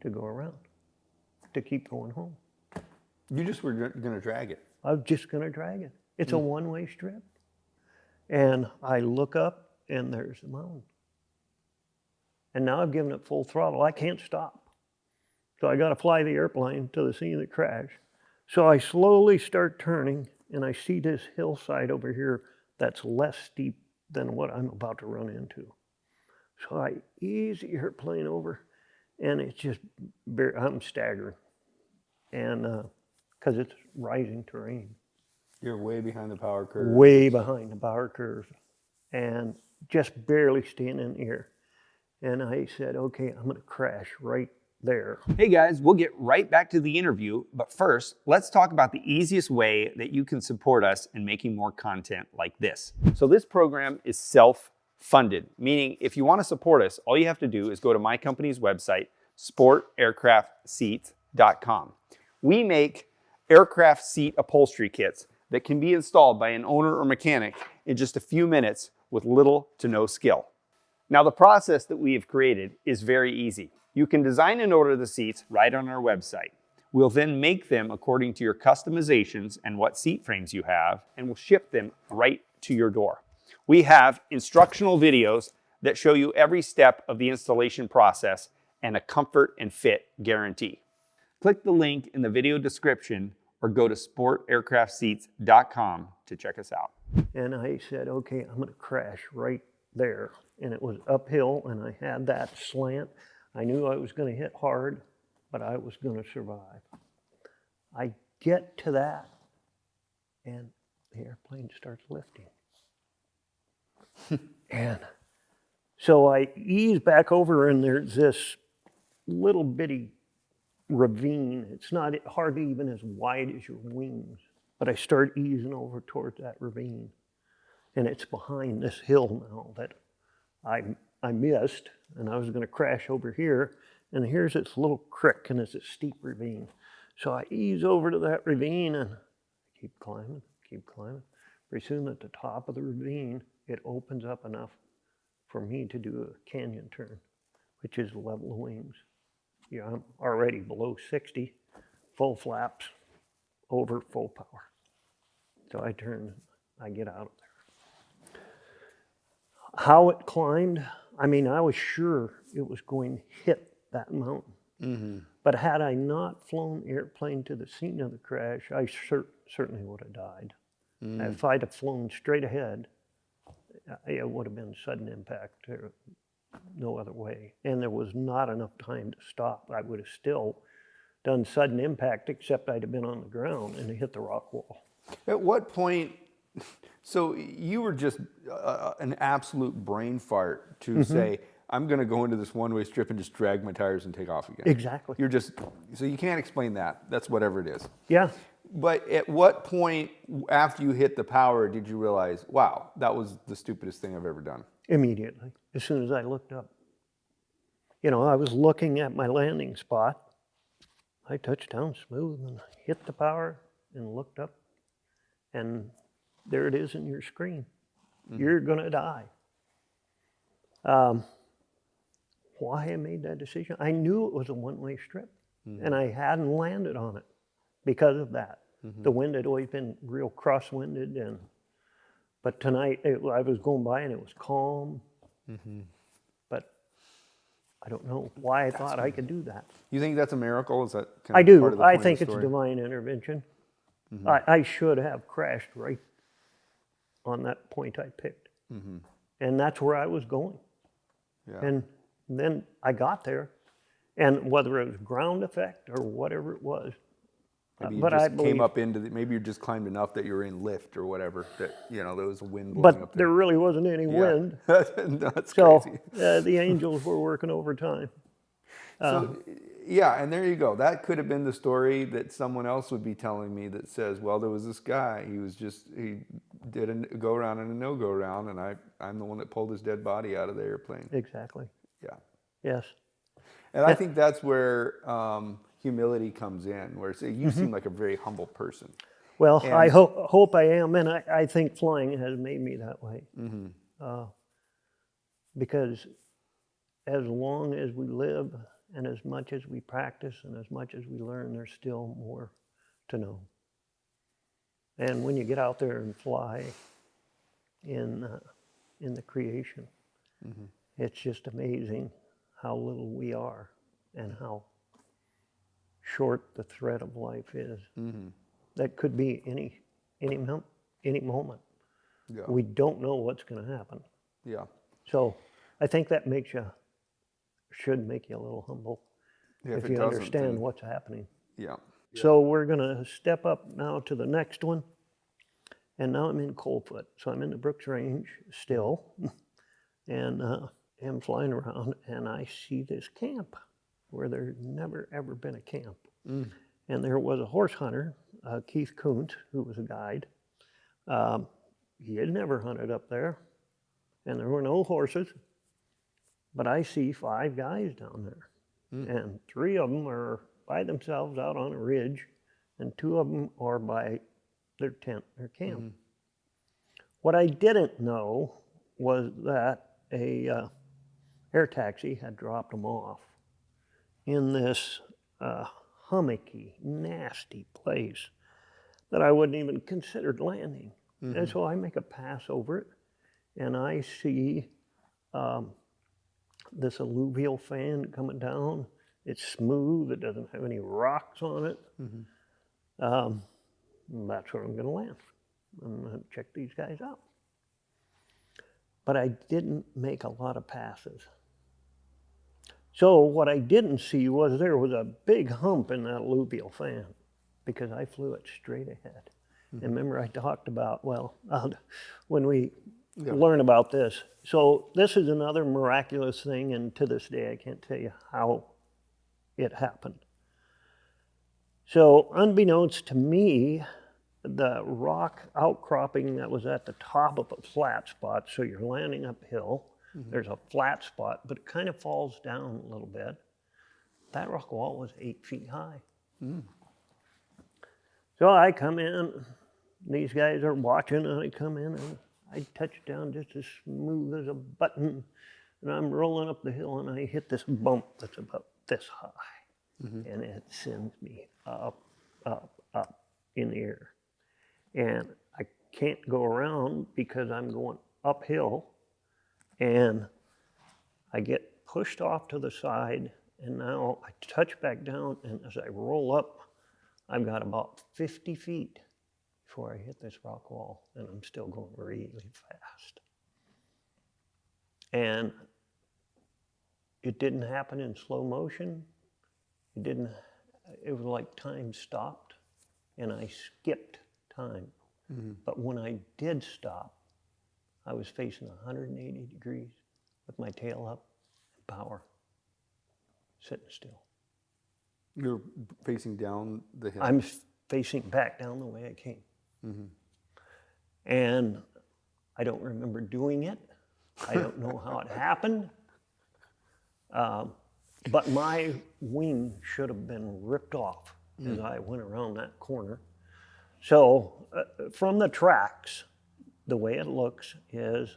to go around, to keep going home. You just were going to drag it. I was just going to drag it. It's a one-way strip. And I look up, and there's the mountain. And now I've given it full throttle. I can't stop. So I got to fly the airplane to the scene of the crash. So I slowly start turning, and I see this hillside over here that's less steep than what I'm about to run into. So I ease the airplane over, and it's just, I'm staggering. And because it's rising terrain. You're way behind the power curve. Way behind the power curve, and just barely staying in the air. And I said, okay, I'm going to crash right there. Hey guys, we'll get right back to the interview, but first, let's talk about the easiest way that you can support us in making more content like this. So this program is self-funded, meaning if you want to support us, all you have to do is go to my company's website, sportaircraftseats.com. We make aircraft seat upholstery kits that can be installed by an owner or mechanic in just a few minutes with little to no skill. Now, the process that we have created is very easy. You can design and order the seats right on our website. We'll then make them according to your customizations and what seat frames you have, and we'll ship them right to your door. We have instructional videos that show you every step of the installation process and a comfort and fit guarantee. Click the link in the video description or go to sportaircraftseats.com to check us out. And I said, okay, I'm going to crash right there. And it was uphill, and I had that slant. I knew I was going to hit hard, but I was going to survive. I get to that, and the airplane starts lifting. And so I ease back over, and there's this little bitty ravine. It's not hardly even as wide as your wings, but I start easing over towards that ravine. And it's behind this hill now that I missed, and I was going to crash over here, and here's this little creek, and it's a steep ravine. So I ease over to that ravine and keep climbing. Pretty soon at the top of the ravine, it opens up enough for me to do a canyon turn, which is level the wings. Yeah, I'm already below 60, full flaps, over full power. So I turn, I get out of there. How it climbed, I mean, I was sure it was going to hit that mountain. But had I not flown the airplane to the scene of the crash, I certainly would have died. If I'd have flown straight ahead, it would have been sudden impact, no other way. And there was not enough time to stop. I would have still done sudden impact, except I'd have been on the ground and hit the rock wall. At what point, so you were just an absolute brain fart to say, I'm going to go into this one-way strip and just drag my tires and take off again. Exactly. You're just, so you can't explain that. That's whatever it is. Yeah. But at what point after you hit the power did you realize, wow, that was the stupidest thing I've ever done? Immediately, as soon as I looked up. You know, I was looking at my landing spot. I touched down smooth and hit the power and looked up. And there it is in your screen. You're going to die. Why I made that decision? I knew it was a one-way strip, and I hadn't landed on it because of that. The wind had always been real crosswinded, but tonight I was going by and it was calm. But I don't know why I thought I could do that. You think that's a miracle? Is that kind I of do. part of the I point of think the it's story? divine intervention. I should have crashed right on that point I picked. And that's where I was going. Yeah. And then I got there, and whether it was ground effect or whatever it was, Maybe you but just I believe, came up into maybe you just climbed enough that you were in lift or whatever, that, you know, there was a wind blowing but up there there. really wasn't any wind. That's So crazy. the angels were working overtime. So, yeah, and there you go. That could have been the story that someone else would be telling me that says, well, there was this guy, he did a go around and a no go around, and I'm the one that pulled his dead body out of the airplane. Exactly. Yeah. Yes. And I think that's where humility comes in, where you seem like a very humble person. Well, And- I hope I am, and I think flying has made me that way. Because as long as we live, and as much as we practice, and as much as we learn, there's still more to know. And when you get out there and fly in the creation, it's just amazing how little we are and how short the thread of life is. That could be any moment. Yeah. We don't know what's going to happen. Yeah. So I think that should make you a little humble Yeah, if it you doesn't, understand then- what's happening. Yeah. So we're going to step up now to the next one. And now I'm in Coldfoot. So I'm in the Brooks Range still. And am flying around, and I see this camp where there's never, ever been a camp. And there was a horse hunter, Keith Kuntz, who was a guide. He had never hunted up there, and there were no horses. But I see 5 guys down there, and 3 of them are by themselves out on a ridge, and 2 of them are by their tent, their camp. What I didn't know was that a air taxi had dropped them off in this hummocky, nasty place that I wouldn't even considered landing. And so I make a pass over it, and I see this alluvial fan coming down. It's smooth. It doesn't have any rocks on it. That's where I'm going to land. I'm going to check these guys out. But I didn't make a lot of passes. So what I didn't see was there was a big hump in that alluvial fan because I flew it straight ahead. And remember I talked about, when we learn about this. So this is another miraculous thing, and to this day I can't tell you how it happened. So unbeknownst to me, the rock outcropping that was at the top of a flat spot, so you're landing uphill, there's a flat spot, but it kind of falls down a little bit. That rock wall was 8 feet high. So I come in, these guys are watching, and I come in and I touch down just as smooth as a button, and I'm rolling up the hill and I hit this bump that's about this high, and it sends me up, up, up in the air. And I can't go around because I'm going uphill, and I get pushed off to the side, and now I touch back down, and as I roll up, I've got about 50 feet before I hit this rock wall, and I'm still going really fast. And it didn't happen in slow motion. It was like time stopped, and I skipped time. But when I did stop, I was facing 180 degrees with my tail up, power, sitting still. You're facing down the hill. I'm facing back down the way I came. And I don't remember doing it. I don't know how it happened. But my wing should have been ripped off as I went around that corner. So from the tracks, the way it looks is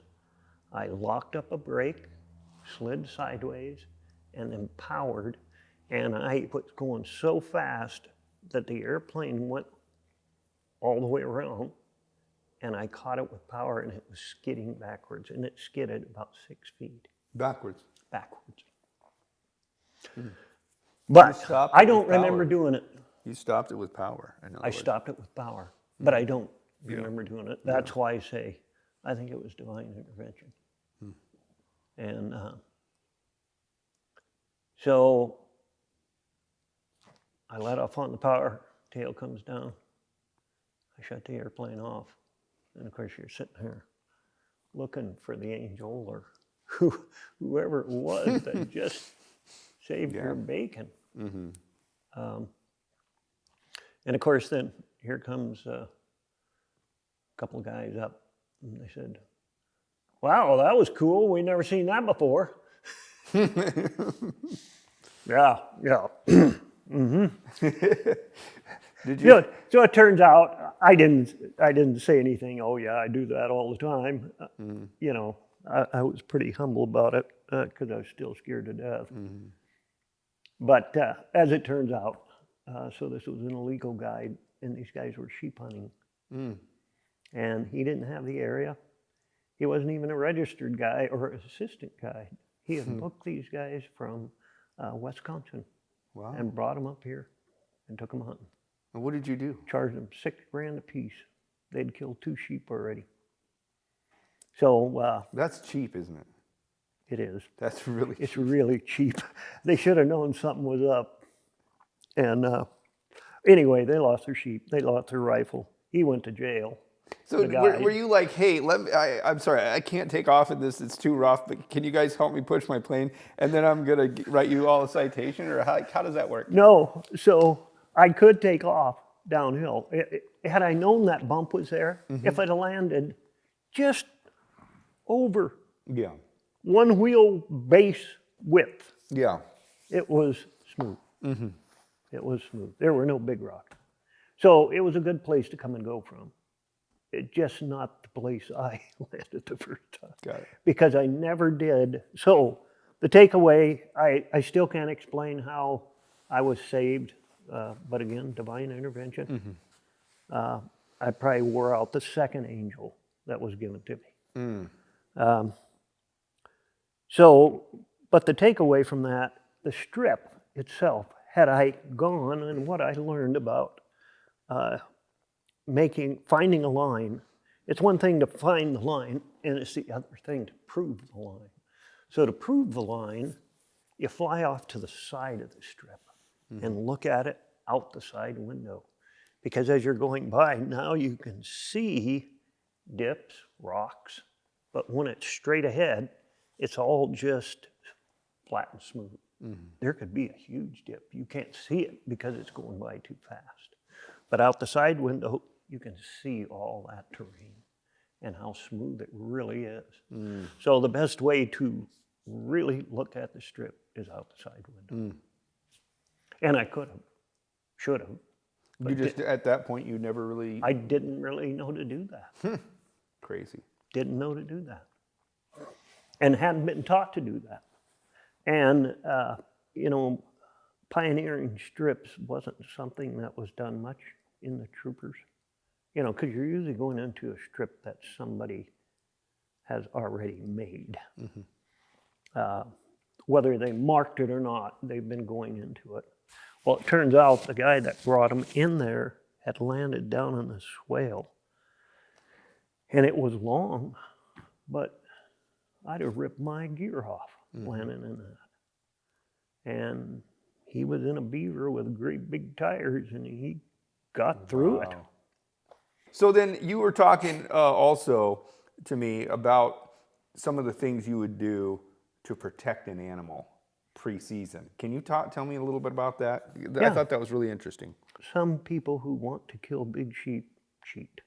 I locked up a brake, slid sideways, and then powered. And I was going so fast that the airplane went all the way around, and I caught it with power, and it was skidding backwards, and it skidded about 6 feet. Backwards. But stopped I it don't with remember power. doing it. You stopped it with power. In other I words. stopped it with power, but I don't remember doing it. That's why I say I think it was divine intervention. And so I let off on the power, tail comes down. I shut the airplane off. And of course you're sitting here looking for the angel or whoever it was that just saved your bacon. And of course then here comes a couple of guys up and they said, wow, that was cool. We never seen that before. Yeah. Did you? So it turns out I didn't say anything. Oh yeah, I do that all the time. You know, I was pretty humble about it because I was still scared to death. But as it turns out, so this was an illegal guide, and these guys were sheep hunting, and he didn't have the area. He wasn't even a registered guy or assistant guide. He had booked these guys from Wisconsin and brought them up here and took them hunting. And what did you do? Charged them $6,000 a piece. They'd killed 2 sheep already. So That's cheap, isn't it? it is. That's really It's really cheap. They should have known something was up. And anyway, they lost their sheep. They lost their rifle. He went to jail. So were you like, hey, I'm sorry, I can't take off in this, it's too rough, but can you guys help me push my plane? And then I'm going to write you all a citation? Or how does that work? No, so I could take off downhill. Had I known that bump was there, if I'd have landed just over Yeah. one wheel base width, Yeah. it was smooth. It was smooth. There were no big rocks. So it was a good place to come and go from. It's just not the place I landed the first time. Got it. Because I never did. So the takeaway, I still can't explain how I was saved, but again, divine intervention. I probably wore out the second angel that was given to me. But the takeaway from that, the strip itself, had I gone and what I learned about finding a line, it's one thing to find the line, and it's the other thing to prove the line. So to prove the line, you fly off to the side of the strip and look at it out the side window. Because as you're going by, now you can see dips, rocks, but when it's straight ahead, it's all just flat and smooth. There could be a huge dip. You can't see it because it's going by too fast. But out the side window, you can see all that terrain and how smooth it really is. So the best way to really look at the strip is out the side window. And I could have, should have. You just, at that point, you never really... I didn't really know to do that. Crazy. Didn't know to do that. And hadn't been taught to do that. And, pioneering strips wasn't something that was done much in the troopers. Because you're usually going into a strip that somebody has already made. Whether they marked it or not, they've been going into it. Well, it turns out the guy that brought them in there had landed down in the swale. And it was long, but I'd have ripped my gear off landing in that. And he was in a beaver with great big tires, and he got through it. So then you were talking also to me about some of the things you would do to protect an animal pre-season. Can you tell me a little bit about that? I Yeah. thought that was really interesting. Some people who want to kill big sheep cheat.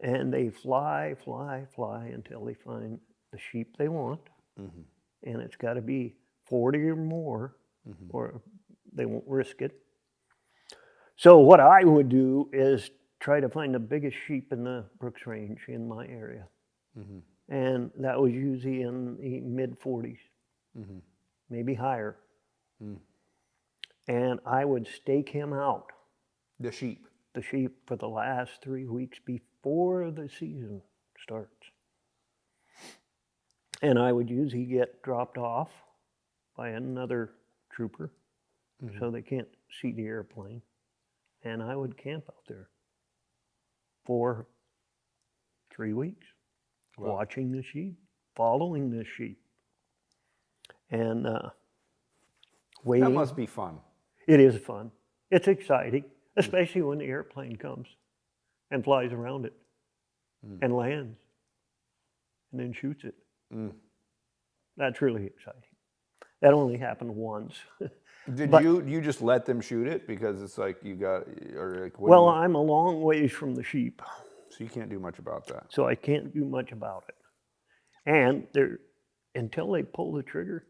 And they fly until they find the sheep they want. And it's got to be 40 or more, or they won't risk it. So what I would do is try to find the biggest sheep in the Brooks Range in my area. And that was usually in the mid-40s, maybe higher. And I would stake him out, The sheep. the sheep, for the last 3 weeks before the season starts. And I would usually get dropped off by another trooper so they can't see the airplane. And I would camp out there for 3 weeks, watching the sheep, following the sheep, and waiting. That must be fun. It is fun. It's exciting, especially when the airplane comes and flies around it and lands and then shoots it. That's really exciting. That only happened once. Did you just let them shoot it because it's like you got, or like what? Well, I'm a long ways from the sheep, So you can't do much about that. so I can't do much about it. And until they pull the trigger,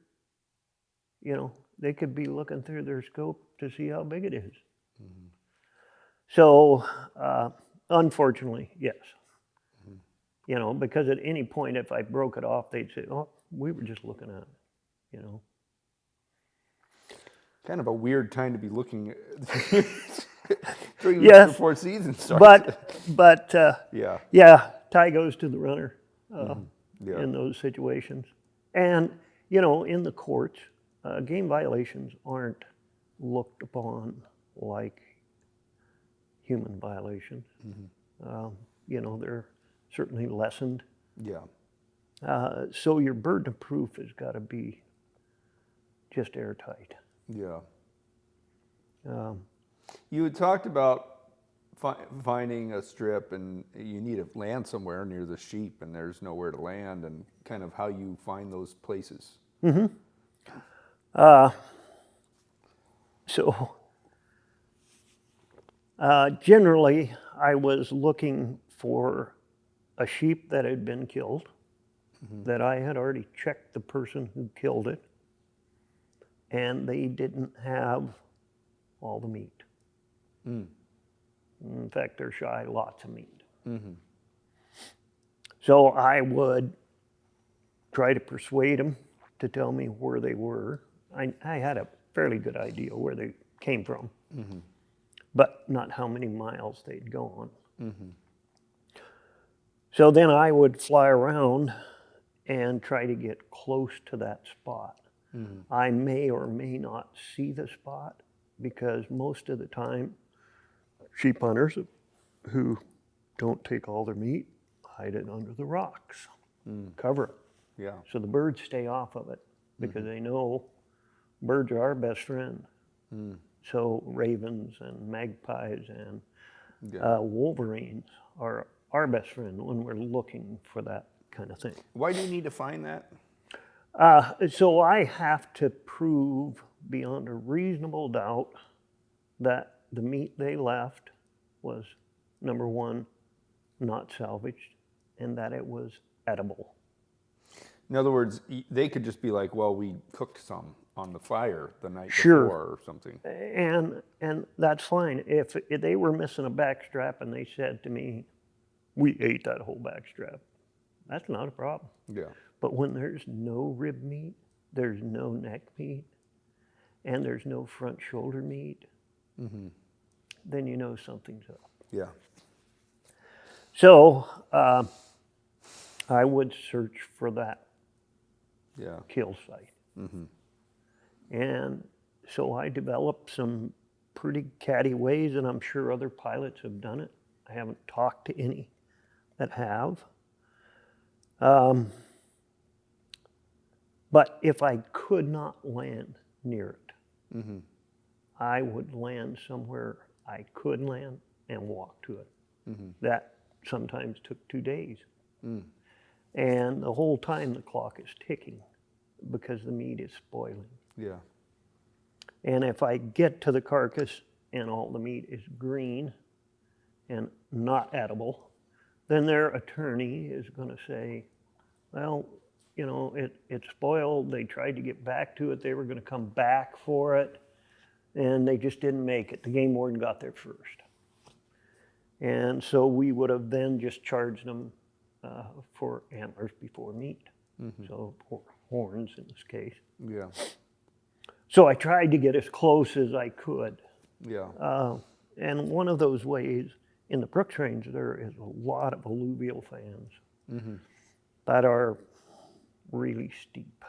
you know, they could be looking through their scope to see how big it is. So, unfortunately, yes. You know, because at any point, if I broke it off, they'd say, "Oh, we were just looking at it," you know. Kind of a weird time to be looking at 3 weeks Yes. before season starts. But yeah. tie goes to the runner Yeah. in those situations. And, you know, in the courts, game violations aren't looked upon like human violations. You know, they're certainly lessened. Yeah. So your burden of proof has got to be just airtight. Yeah. Um, You had talked about finding a strip, and you need to land somewhere near the sheep, and there's nowhere to land, and kind of how you find those places. So generally, I was looking for a sheep that had been killed, that I had already checked the person who killed it, and they didn't have all the meat. In fact, they're shy lots of meat. So I would try to persuade them to tell me where they were. I had a fairly good idea where they came from, but not how many miles they'd gone. So then I would fly around and try to get close to that spot. I may or may not see the spot because most of the time, sheep hunters who don't take all their meat hide it under the rocks, cover it. Yeah. So the birds stay off of it because they know birds are our best friend. So ravens and magpies and wolverines are our best friend when we're looking for that kind of thing. Why do you need to find that? So I have to prove beyond a reasonable doubt that the meat they left was, number one, not salvaged, and that it was edible. In other words, they could just be like, well, we cooked some on the fire the night Sure. before or something. And that's fine. If they were missing a backstrap and they said to me, "We ate that whole backstrap," that's not a problem. Yeah. But when there's no rib meat, there's no neck meat, and there's no front shoulder meat, then you know something's up. Yeah. So I would search for that Yeah. kill site. And so I developed some pretty catty ways, and I'm sure other pilots have done it. I haven't talked to any that have. But if I could not land near it, I would land somewhere I could land and walk to it. That sometimes took 2 days. And the whole time the clock is ticking because the meat is spoiling. Yeah. And if I get to the carcass and all the meat is green and not edible, then their attorney is going to say, well, you know, it spoiled. They tried to get back to it. They were going to come back for it, and they just didn't make it. The game warden got there first. And so we would have then just charged them for antlers before meat. So horns in this case. Yeah. So I tried to get as close as I could. Yeah. And one of those ways, in the Brooks Range, there is a lot of alluvial fans that are really steep.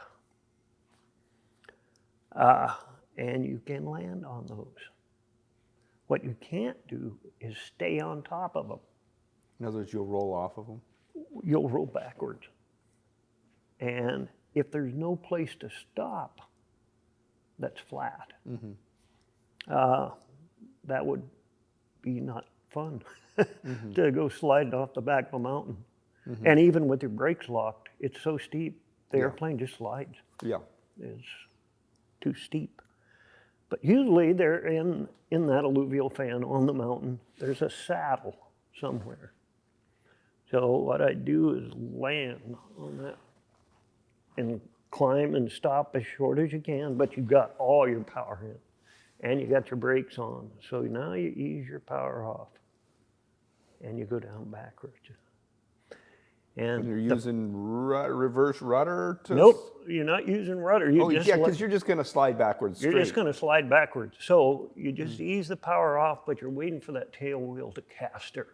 And you can land on those. What you can't do is stay on top of them. In other words, you'll roll off of them? You'll roll backwards. And if there's no place to stop that's flat, that would be not fun to go sliding off the back of a mountain. And even with your brakes locked, it's so steep, the airplane just slides. Yeah. It's too steep. But usually they're in that alluvial fan on the mountain, there's a saddle somewhere. So what I do is land on that and climb and stop as short as you can, but you've got all your power in and you got your brakes on. So now you ease your power off and you go down backwards. And you're using reverse rudder to... Nope, you're not using rudder. You just because you're just going to slide backwards straight. You're just going to slide backwards. So you just ease the power off, but you're waiting for that tail wheel to caster,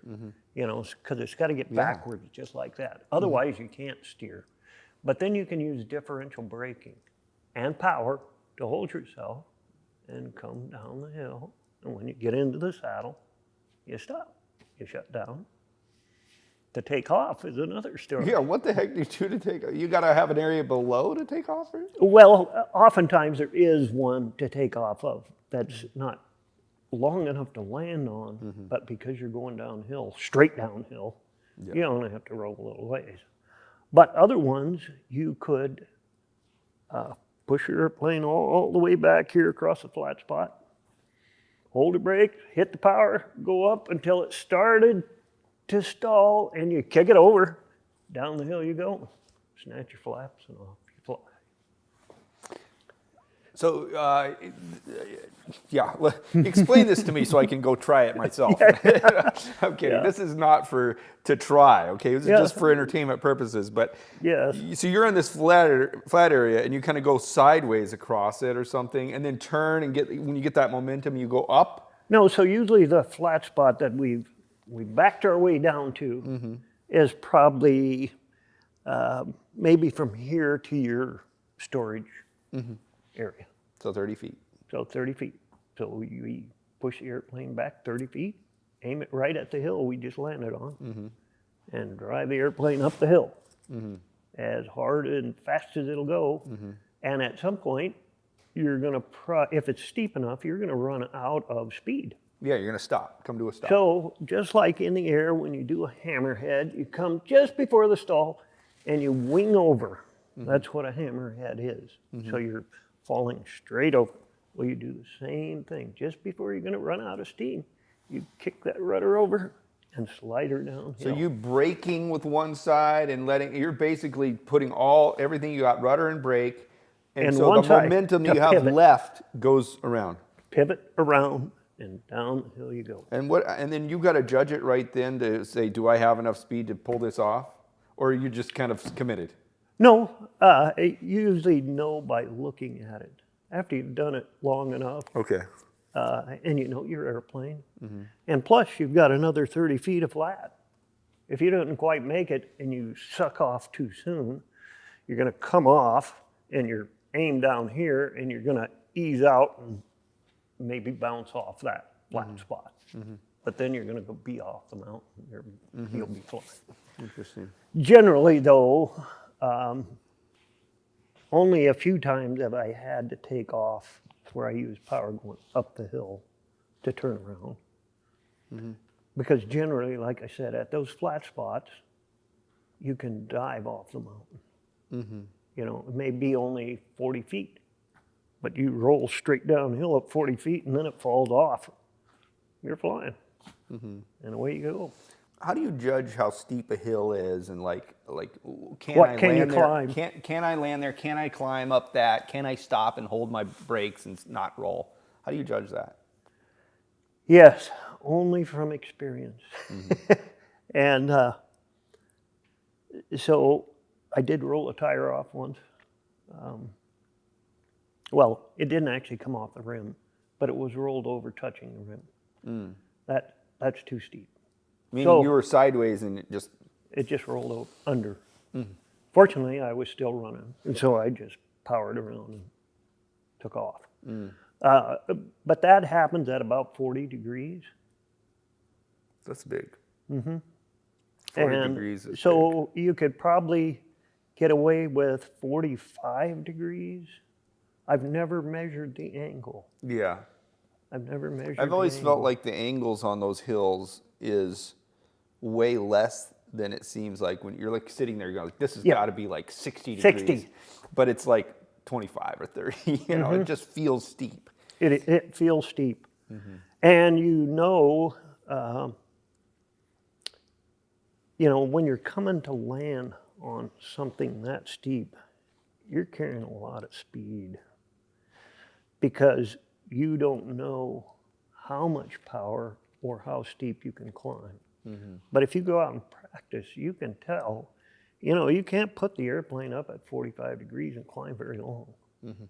you know, because it's got to get backwards just like that. Otherwise, you can't steer. But then you can use differential braking and power to hold yourself and come down the hill. And when you get into the saddle, you stop, you shut down. To take off is another story. Yeah, what the heck do you do to take off? You got to have an area below to take off? Or? Well, oftentimes there is one to take off of that's not long enough to land on, but because you're going downhill, straight downhill, you only have to roll a little ways. But other ones, you could push your airplane all the way back here across the flat spot, hold the brake, hit the power, go up until it started to stall, and you kick it over. Down the hill you go. Snatch your flaps and off you fly. So, explain this to me so I can go try it myself. I'm kidding. This is not to try, okay? This is just for entertainment purposes. But so you're on this flat area, and you kind of go sideways across it or something, and then turn and when you get that momentum, you go up? No, so usually the flat spot that we backed our way down to is probably maybe from here to your storage area. So 30 feet. So 30 feet. So we push the airplane back 30 feet, aim it right at the hill we just landed on, and drive the airplane up the hill as hard and fast as it'll go. And at some point, you're going to, if it's steep enough, you're going to run out of speed. Yeah, you're going to stop, come to a stop. So just like in the air, when you do a hammerhead, you come just before the stall and you wing over. That's what a hammerhead is. So you're falling straight over. Well, you do the same thing. Just before you're going to run out of steam, you kick that rudder over and slide her downhill. So you braking with one side and you're basically putting everything you got, rudder and brake, and so the momentum you have left goes around. Pivot around. And down the hill you go. And then you got to judge it right then to say, do I have enough speed to pull this off? Or are you just kind of committed? No, you usually know by looking at it. After you've done it long enough. Okay. And you know your airplane. And plus you've got another 30 feet of flat. If you don't quite make it and you suck off too soon, you're going to come off and you're aimed down here and you're going to ease out and maybe bounce off that flat spot. But then you're going to be off the mountain. You'll be flying. Interesting. Generally, though, only a few times have I had to take off where I use power going up the hill to turn around. Because generally, like I said, at those flat spots, you can dive off the mountain. You know, it may be only 40 feet, but you roll straight downhill at 40 feet and then it falls off. You're flying. And away you go. How do you judge how steep a hill is, and like can What I can you land there? climb? Can I land there? Can I climb up that? Can I stop and hold my brakes and not roll? How do you judge that? Yes, only from experience. And so I did roll a tire off once. Well, it didn't actually come off the rim, but it was rolled over touching the rim. That's too steep. Meaning So- you were sideways and it just It just rolled over under. Fortunately, I was still running, and so I just powered around and took off. But that happens at about 40 degrees. that's big. 40 And degrees is so you could probably get away with 45 degrees. I've never measured the angle. big. Yeah. I've never measured I've the always felt angle. like the angles on those hills is way less than it seems like when you're like sitting there, you're like, this has Yeah. got to be like 60 60. degrees. But it's like 25 or 30, you know, it just feels steep. It feels steep. And when you're coming to land on something that steep, you're carrying a lot of speed because you don't know how much power or how steep you can climb. But if you go out and practice, you can tell. You know, you can't put the airplane up at 45 degrees and climb very long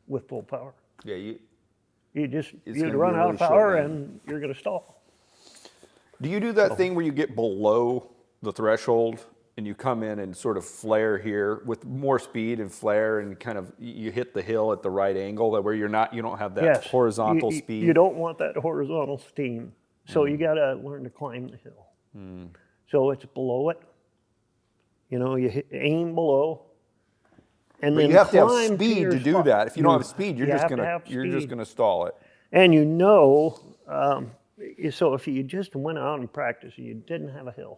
with full power. Yeah, You'd gonna run be a out really of short power land. and you're going to stall. Do you do that thing where you get below the threshold and you come in and sort of flare here with more speed and flare and kind of you hit the hill at the right angle that where you don't have that Yes. horizontal You- speed? You don't want that horizontal steam. So you got to learn to climb the hill. So it's below it. You know, aim below. And But then you have to have climb speed your to do spot. that. If you don't No, have speed, you have to have you're just speed. gonna stall it. And so if you just went out and practiced, you didn't have a hill.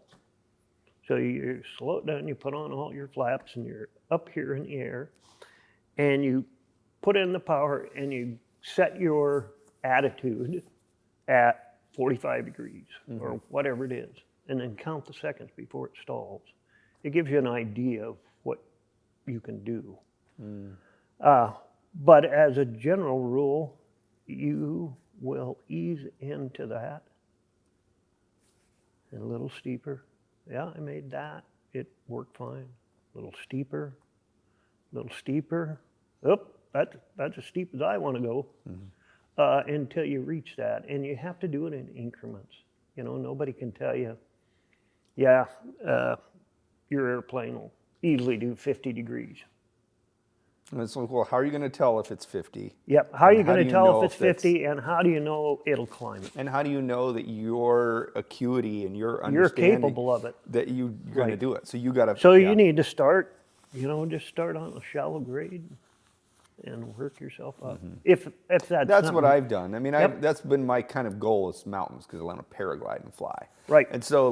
So you slow it down, you put on all your flaps, and you're up here in the air, and you put in the power, and you set your attitude at 45 degrees or whatever it is, and then count the seconds before it stalls. It gives you an idea of what you can do. But as a general rule, you will ease into that. And a little steeper. Yeah, I made that. It worked fine. A little steeper, a little steeper. Oop, that's as steep as I want to go until you reach that. And you have to do it in increments. You know, nobody can tell you, your airplane will easily do 50 degrees. And it's like, well, how are you going to tell if it's 50? Yep. How are you And how going do to you tell know if it's if that's- 50, and how do you know it'll climb it? And how do you know that your acuity and your You're understanding capable of it. that you're going to Right. do it? So you got to. So you need to start, just start on a shallow grade and work yourself up. If that's That's something- what I've done. I mean, Yep. that's been my kind of goal is mountains because I want to paraglide and fly. Right. And so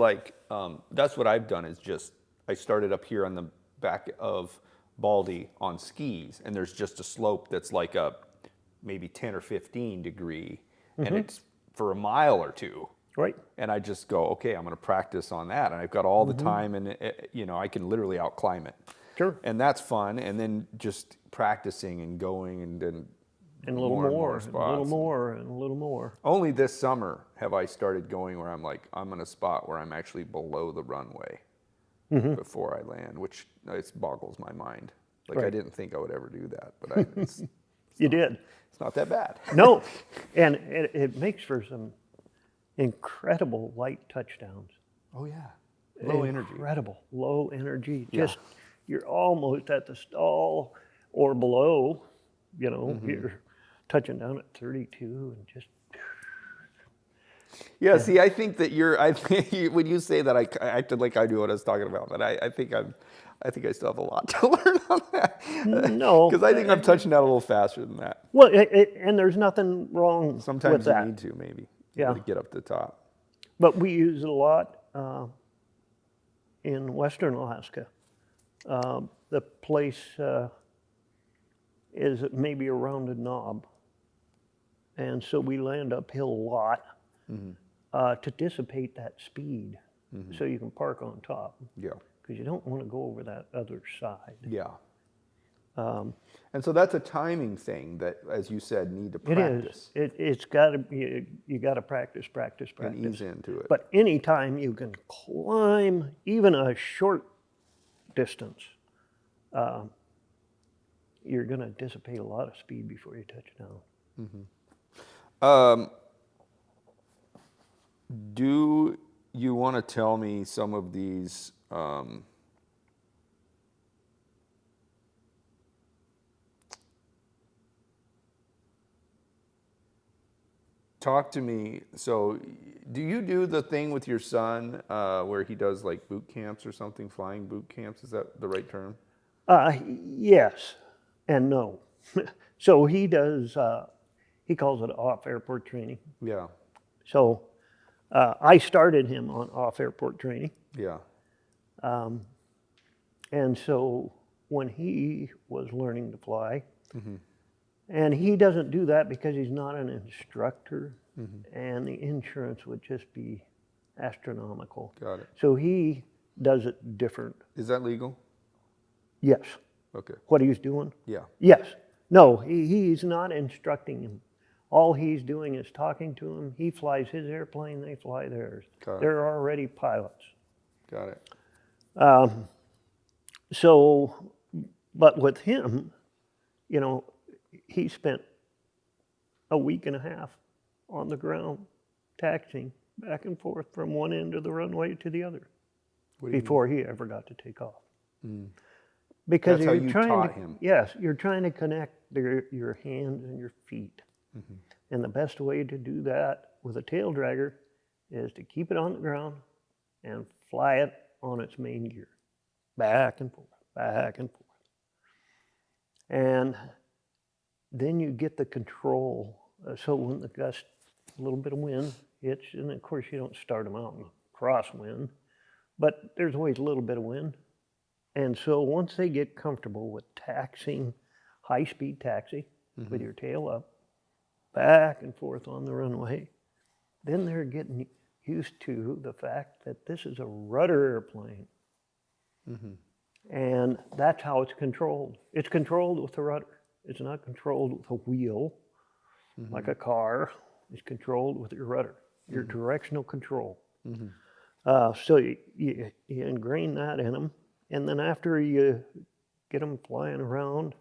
that's what I've done is just I started up here on the back of Baldy on skis, and there's just a slope that's like a maybe 10 or 15 degree, and it's for a mile or two. Right. And I just go, okay, I'm going to practice on that, and I've got all the time, and I can literally out climb it. Sure. And that's fun. And then just practicing and going and then And a little more more, and and more a little spots. more, and a little more. Only this summer have I started going where I'm like, I'm in a spot where I'm actually below the runway before I land, which it boggles my mind. Like I Right. didn't think I would ever do that, but it's You did. not that bad. No. And it makes for some incredible light touchdowns. Oh yeah, low energy. Incredible. Low energy. Yeah. Just, you're almost at the stall or below, you're touching down at 32 and just, Yeah, see, I think that I think when you say that, I acted like I knew what I was talking about, but I think I still have a lot to learn on that. No. Because I think I'm touching out a little faster than that. well, and there's nothing wrong with Sometimes you that. need to, maybe. Yeah. To get up to the top. But we use it a lot in Western Alaska. The place is maybe a rounded knob. And so we land uphill a lot to dissipate that speed so you can park on top. Yeah. Because you don't want to go over that other side. Yeah. And so that's a timing thing that, as you said, need to It practice. is. It's got to be, you got to practice. And ease into it. But anytime you can climb even a short distance, you're going to dissipate a lot of speed before you touch down. Do you want to tell me some of these talk to me. So do you do the thing with your son where he does like boot camps or something, flying boot camps? Is that the right term? Yes and no. So he does, he calls it off-airport training. Yeah. So I started him on off-airport training. Yeah. And so when he was learning to fly, and he doesn't do that because he's not an instructor, and the insurance would just be astronomical. Got it. So he does it different. Is that legal? Yes. Okay. What he's doing? Yeah. Yes. No, he's not instructing him. All he's doing is talking to him. He flies his airplane, they fly theirs. Got it. They're already pilots. Got it. So, but with him, you know, he spent a week and a half on the ground taxiing back and forth from one end of the runway to the other before he ever got to take off. Because That's how you're you trying taught to, him. yes, you're trying to connect your hands and your feet. And the best way to do that with a tail dragger is to keep it on the ground and fly it on its main gear, back and forth, back and forth. And then you get the control. So when the gust, a little bit of wind hits, and of course you don't start them out in crosswind, but there's always a little bit of wind. And so once they get comfortable with taxiing, high-speed taxi with your tail up, back and forth on the runway, then they're getting used to the fact that this is a rudder airplane. And that's how it's controlled. It's controlled with the rudder. It's not controlled with a wheel, like a car. It's controlled with your rudder, your directional control. So you ingrain that in them. And then after you get them flying around,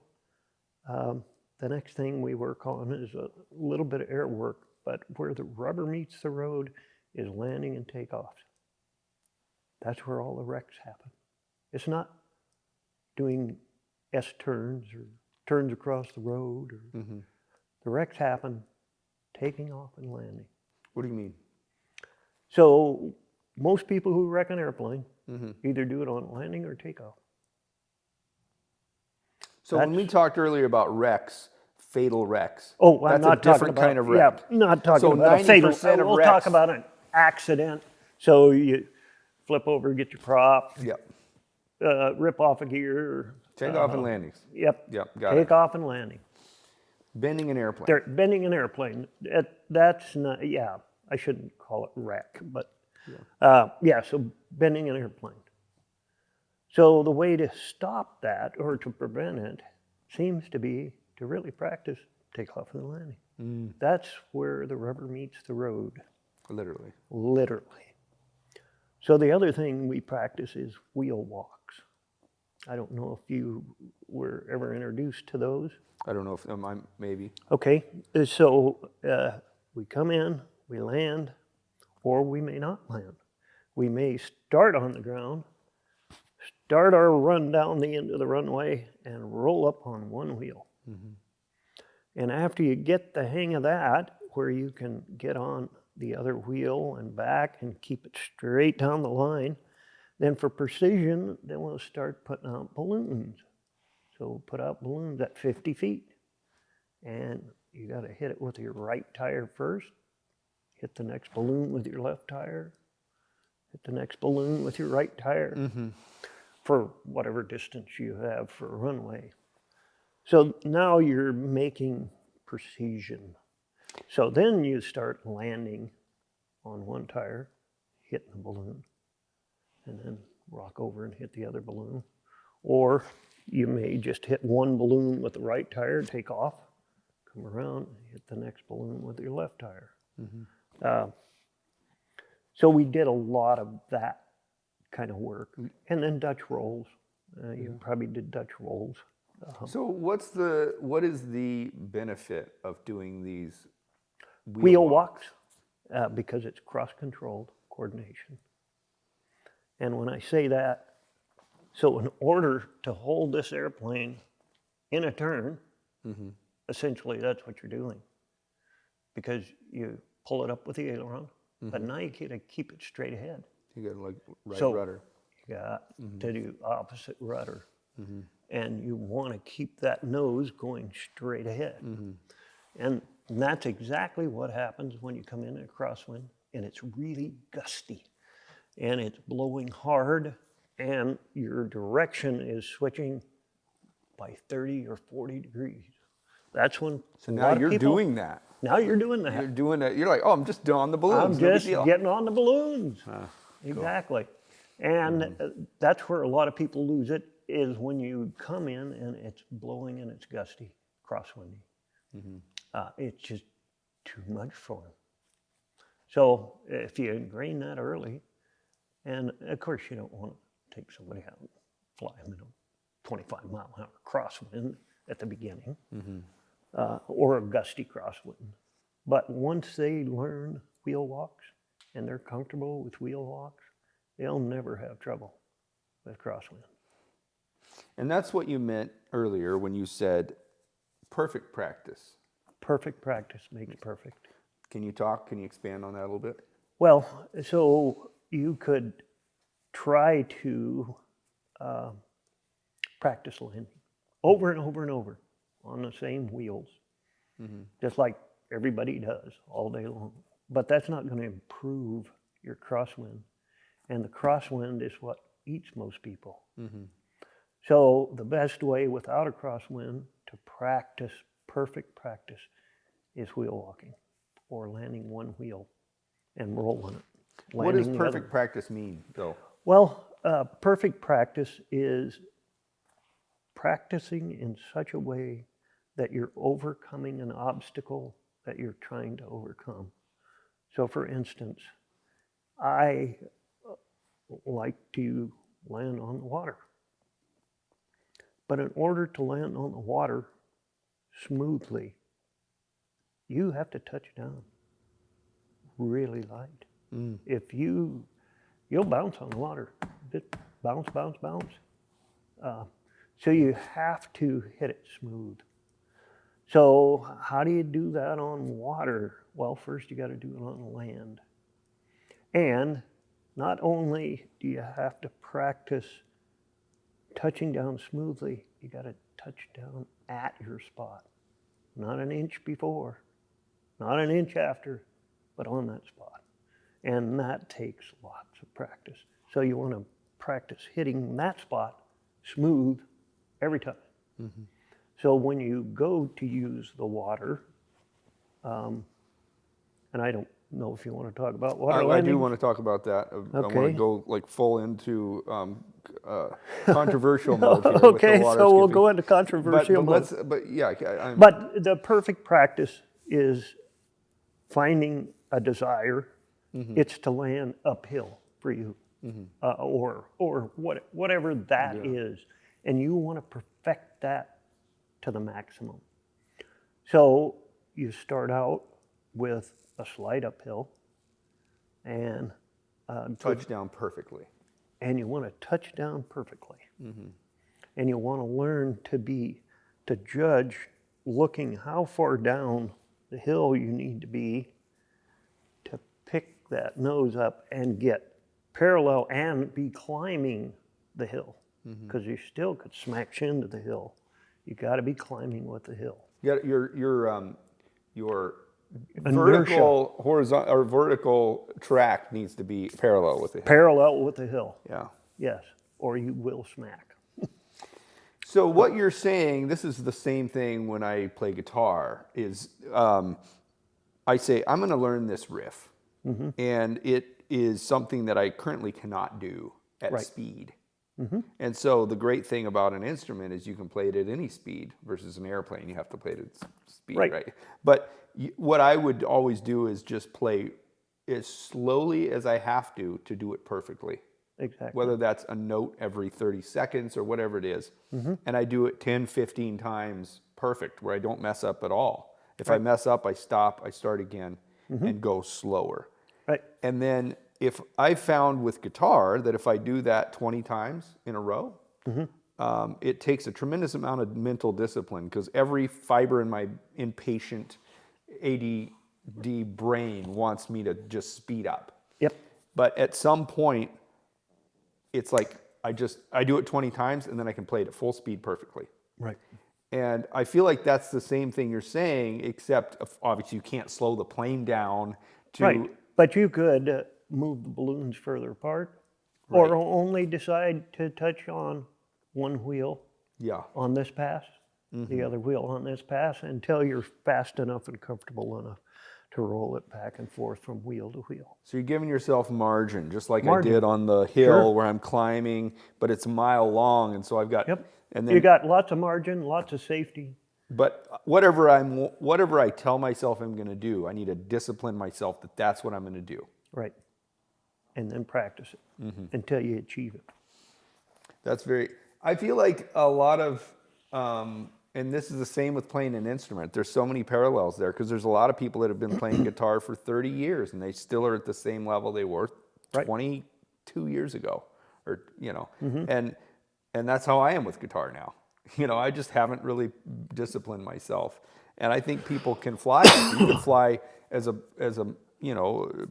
the next thing we work on is a little bit of air work, but where the rubber meets the road is landing and takeoffs. That's where all the wrecks happen. It's not doing S-turns or turns across the road. Or the wrecks happen taking off and landing. What do you mean? So most people who wreck an airplane either do it on landing or takeoff. So when we talked earlier about wrecks, fatal wrecks. Oh, I'm that's not a different talking kind about, of wreck. Yeah, not talking So about a fatal. 90% of We'll wrecks. talk about an accident. So you flip over, get your prop, Yep. Rip off a gear. Takeoff and landings. Yep. Yep, got it. Takeoff and landing. Bending an airplane. They're bending an airplane. That's not. Yeah, I shouldn't call it wreck, but yeah. So bending an airplane. So the way to stop that or to prevent it seems to be to really practice takeoff and landing. That's where the rubber meets the road. Literally. Literally. So the other thing we practice is wheel walks. I don't know if you were ever introduced to those. I don't know if I'm maybe. Okay, so we come in, we land, or we may not land. We may start on the ground, start our run down the end of the runway, and roll up on one wheel. And after you get the hang of that, where you can get on the other wheel and back and keep it straight down the line, then for precision, then we'll start putting out balloons. So we'll put out balloons at 50 feet. And you got to hit it with your right tire first, hit the next balloon with your left tire, hit the next balloon with your right tire. for whatever distance you have for a runway. So now you're making precision. So then you start landing on one tire, hitting the balloon, and then rock over and hit the other balloon. Or you may just hit one balloon with the right tire, take off, come around, and hit the next balloon with your left tire. So we did a lot of that kind of work. And then Dutch rolls. You probably did Dutch rolls. So what is the benefit of doing these Wheel walks, because it's cross-controlled coordination. And when I say that, so in order to hold this airplane in a turn, essentially that's what you're doing. Because you pull it up with the aileron, but now you gotta keep it straight ahead. You got like right So rudder. you got to do opposite rudder. And you want to keep that nose going straight ahead. And that's exactly what happens when you come in a crosswind and it's really gusty and it's blowing hard and your direction is switching by 30 or 40 degrees. That's when So now you're doing that. Now you're doing that. You're doing it. You're like, oh, I'm just on the balloons. I'm no big just deal. getting on the balloons. Exactly. And that's where a lot of people lose it, is when you come in and it's blowing and it's gusty, crosswindy. It's just too much for them. So if you ingrain that early, and of course you don't want to take somebody out and fly them in a 25-mile-an-hour crosswind at the beginning, or a gusty crosswind. But once they learn wheel walks and they're comfortable with wheel walks, they'll never have trouble with crosswind. And that's what you meant earlier when you said perfect practice. Perfect practice makes perfect. Can you expand on that a little bit? Well, so you could try to practice landing over and over and over on the same wheels, just like everybody does all day long. But that's not going to improve your crosswind. And the crosswind is what eats most people. So the best way without a crosswind to practice perfect practice is wheel walking or landing one wheel and rolling it. What does landing the perfect other. practice mean, though? Well, perfect practice is practicing in such a way that you're overcoming an obstacle that you're trying to overcome. So for instance, I like to land on the water. But in order to land on the water smoothly, you have to touch down really light. If you'll bounce on the water, just bounce, bounce, bounce. So you have to hit it smooth. So how do you do that on water? Well, first you got to do it on land. And not only do you have to practice touching down smoothly, you got to touch down at your spot. Not an inch before, not an inch after, but on that spot. And that takes lots of practice. So you want to practice hitting that spot smooth every time. So when you go to use the water, and I don't know if you want to talk about water I landing. do want to talk about that. I want to Okay. go like full into controversial mode here with the Okay, water so we'll skipping. go into controversial mode. But yeah, But the perfect practice is finding a desire. It's to land uphill for you, or whatever that is, and you want to perfect that to the maximum. So you start out with a slight uphill, and touch down perfectly. and you want to touch down perfectly, and you want to learn to judge, looking how far down the hill you need to be to pick that nose up and get parallel and be climbing the hill, because you still could smash into the hill. You got to be climbing with the hill. Yeah, your Inertia. vertical horizontal or vertical track needs to be parallel with the hill. Parallel with the hill. Yeah. Yes. or you will smack. So what you're saying, this is the same thing when I play guitar, is I say, I'm going to learn this riff. And it is something that I currently cannot do at Right. speed. And so the great thing about an instrument is you can play it at any speed versus an airplane. You have to play it at speed, Right. right? But what I would always do is just play as slowly as I have to do it perfectly. Exactly. Whether that's a note every 30 seconds or whatever it is. And I do it 10, 15 times perfect where I don't mess up at all. If I mess up, I stop, I start again and go slower. Right. And then if I found with guitar that if I do that 20 times in a row, it takes a tremendous amount of mental discipline because every fiber in my impatient ADD brain wants me to just speed up. Yep. But at some point, it's like I do it 20 times and then I can play it at full speed perfectly. Right. And I feel like that's the same thing you're saying, except obviously you can't slow the plane down to. Right. But you could move the balloons further apart, or only decide to touch on one wheel Yeah. on this pass, the other wheel on this pass, until you're fast enough and comfortable enough to roll it back and forth from wheel to wheel. So you're giving yourself margin, just like Margin. I did on the hill Sure. where I'm climbing, but it's a mile long, and so I've got. Yep. And You then, got lots of margin, lots of safety. but whatever I tell myself I'm going to do, I need to discipline myself that that's what I'm going to do. Right. And then practice it until you achieve it. That's very. I feel like a lot of, and this is the same with playing an instrument. There's so many parallels there because there's a lot of people that have been playing guitar for 30 years and they still are at the same level they were Right. 22 years ago, or and that's how I am with guitar now. I just haven't really disciplined myself, and I think people can fly. You can fly as a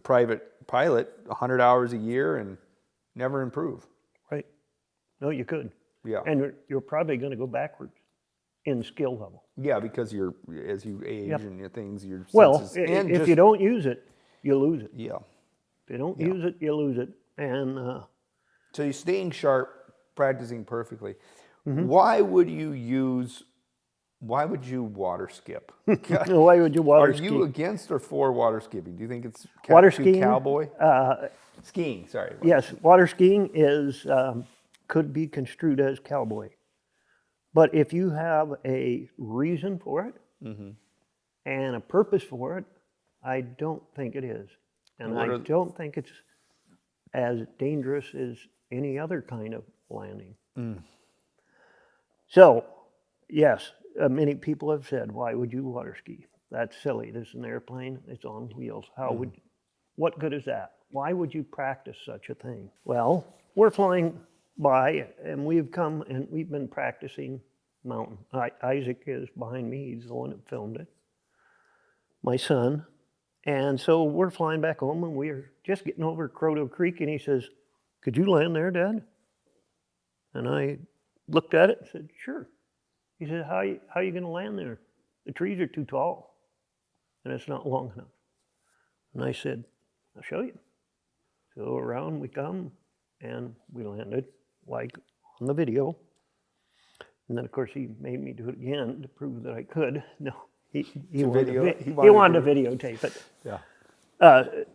private pilot 100 hours a year and never improve. Right. No, you could. Yeah. And you're probably going to go backwards in skill level. Yeah, because as you age Yep. and your things, your Well, senses, if you don't use it, you lose it. yeah. If you don't use it, you lose it. And So you're staying sharp, practicing perfectly. Why would you water skip? why would you water Are ski? you against or for water skipping? Do you think it's Water too skiing? cowboy? Skiing, sorry. Yes, water skiing is could be construed as cowboy. But if you have a reason for it and a purpose for it, I don't think it is. And I don't think it's as dangerous as any other kind of landing. So, yes, many people have said, why would you water ski? That's silly. This is an airplane. It's on wheels. What good is that? Why would you practice such a thing? Well, we're flying by and we've come and we've been practicing mountain. Isaac is behind me. He's the one that filmed it. My son. And so we're flying back home and we're just getting over Croto Creek and he says, could you land there, Dad? And I looked at it and said, sure. He said, how are you going to land there? The trees are too tall and it's not long enough. And I said, I'll show you. So around we come and we landed like on the video. And then of course he made me do it again to prove that I could. No, he wanted to videotape it. Yeah.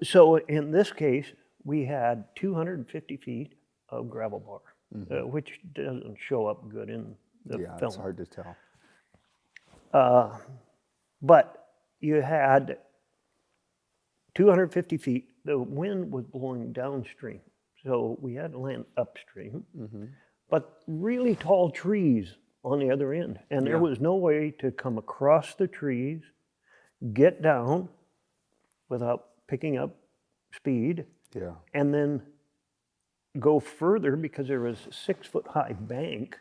So in this case, we had 250 feet of gravel bar, which doesn't show up good in the Yeah, film. it's hard to tell. But you had 250 feet. The wind was blowing downstream, so we had to land upstream. But really tall trees on the other end, and there was no way to come across the trees, get down without picking up speed, Yeah. and then go further because there was a 6-foot-high bank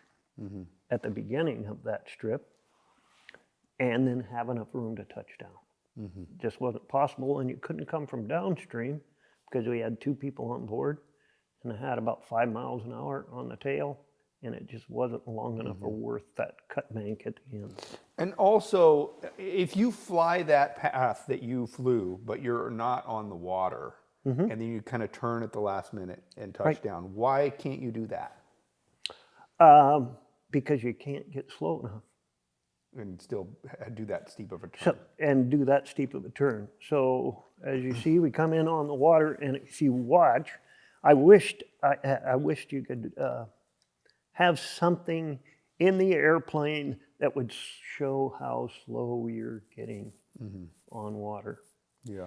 at the beginning of that strip, and then have enough room to touch down. Just wasn't possible, and you couldn't come from downstream because we had 2 people on board, and I had about 5 miles an hour on the tail, and it just wasn't long enough or worth that cut bank at the end. And also, if you fly that path that you flew, but you're not on the water, and then you kind of turn at the last minute and touch down, why can't you do that? Because you can't get slow enough. And still do that steep of a turn. So, and do that steep of a turn. So as you see, we come in on the water, and if you watch, I wished you could have something in the airplane that would show how slow you're getting on water. Yeah.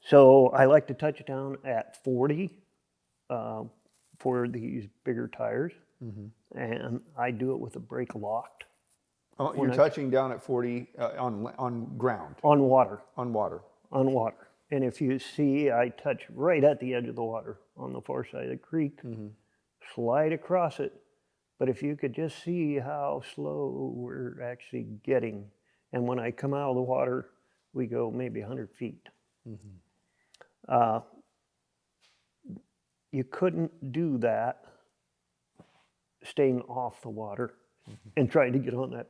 So I like to touch it down at 40 for these bigger tires, and I do it with a brake locked. Oh, you're touching down at 40 on ground. On water. On water. On water. And if you see, I touch right at the edge of the water on the far side of the creek, slide across it. But if you could just see how slow we're actually getting. And when I come out of the water, we go maybe 100 feet. You couldn't do that staying off the water and trying to get on that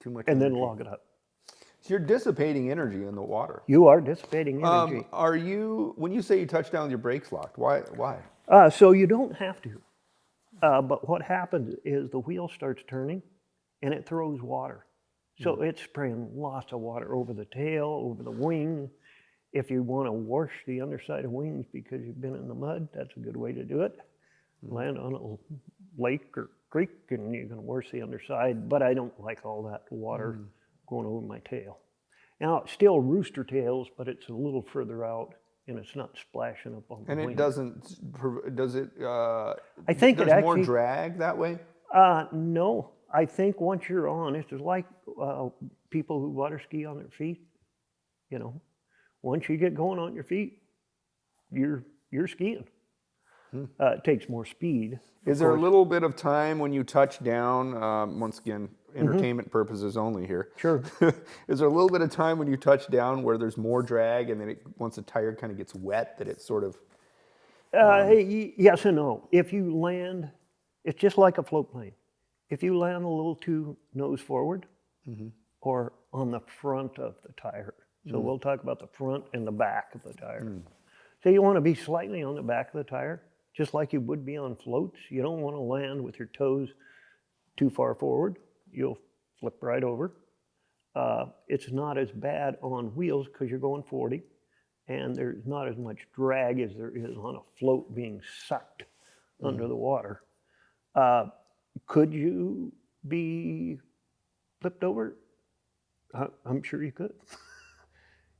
Too much and energy. then log it up. So you're dissipating energy in the water. You are dissipating energy. Are you, when you say you touch down with your brakes locked, why? So you don't have to. But what happens is the wheel starts turning and it throws water. So it's spraying lots of water over the tail, over the wing. If you want to wash the underside of wings because you've been in the mud, that's a good way to do it. Land on a lake or creek and you can wash the underside, but I don't like all that water going over my tail. Now it's still rooster tails, but it's a little further out and it's not splashing up on the And wing. it doesn't, does it, I think it there's more actually- drag that way? No, I think once you're on, it's just like people who water ski on their feet. You know, once you get going on your feet, you're skiing. It takes more speed. Is there a little bit of time when you touch down, once again, entertainment purposes only here. Sure. Is there a little bit of time when you touch down where there's more drag and then once the tire kind of gets wet that it's sort of... Yes and no. If you land, it's just like a float plane. If you land a little too nose forward or on the front of the tire. So we'll talk about the front and the back of the tire. So you want to be slightly on the back of the tire, just like you would be on floats. You don't want to land with your toes too far forward. You'll flip right over. It's not as bad on wheels because you're going 40 and there's not as much drag as there is on a float being sucked under the water. Could you be flipped over? I'm sure you could.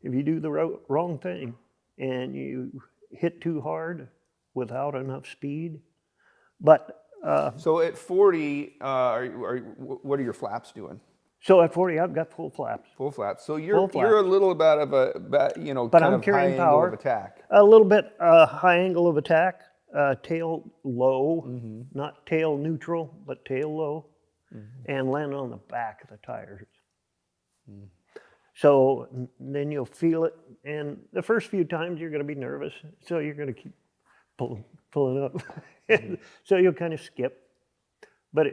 If you do the wrong thing and you hit too hard without enough speed. But So at 40, what are your flaps doing? so at 40, I've got full flaps. Full flaps. So you're Full flaps. you're a little bit of a But kind I'm of high carrying angle power. of attack. A little bit high angle of attack, tail low, not tail neutral, but tail low, and land on the back of the tires. So then you'll feel it, and the first few times you're going to be nervous, so you're going to keep pulling up. So you'll kind of skip. But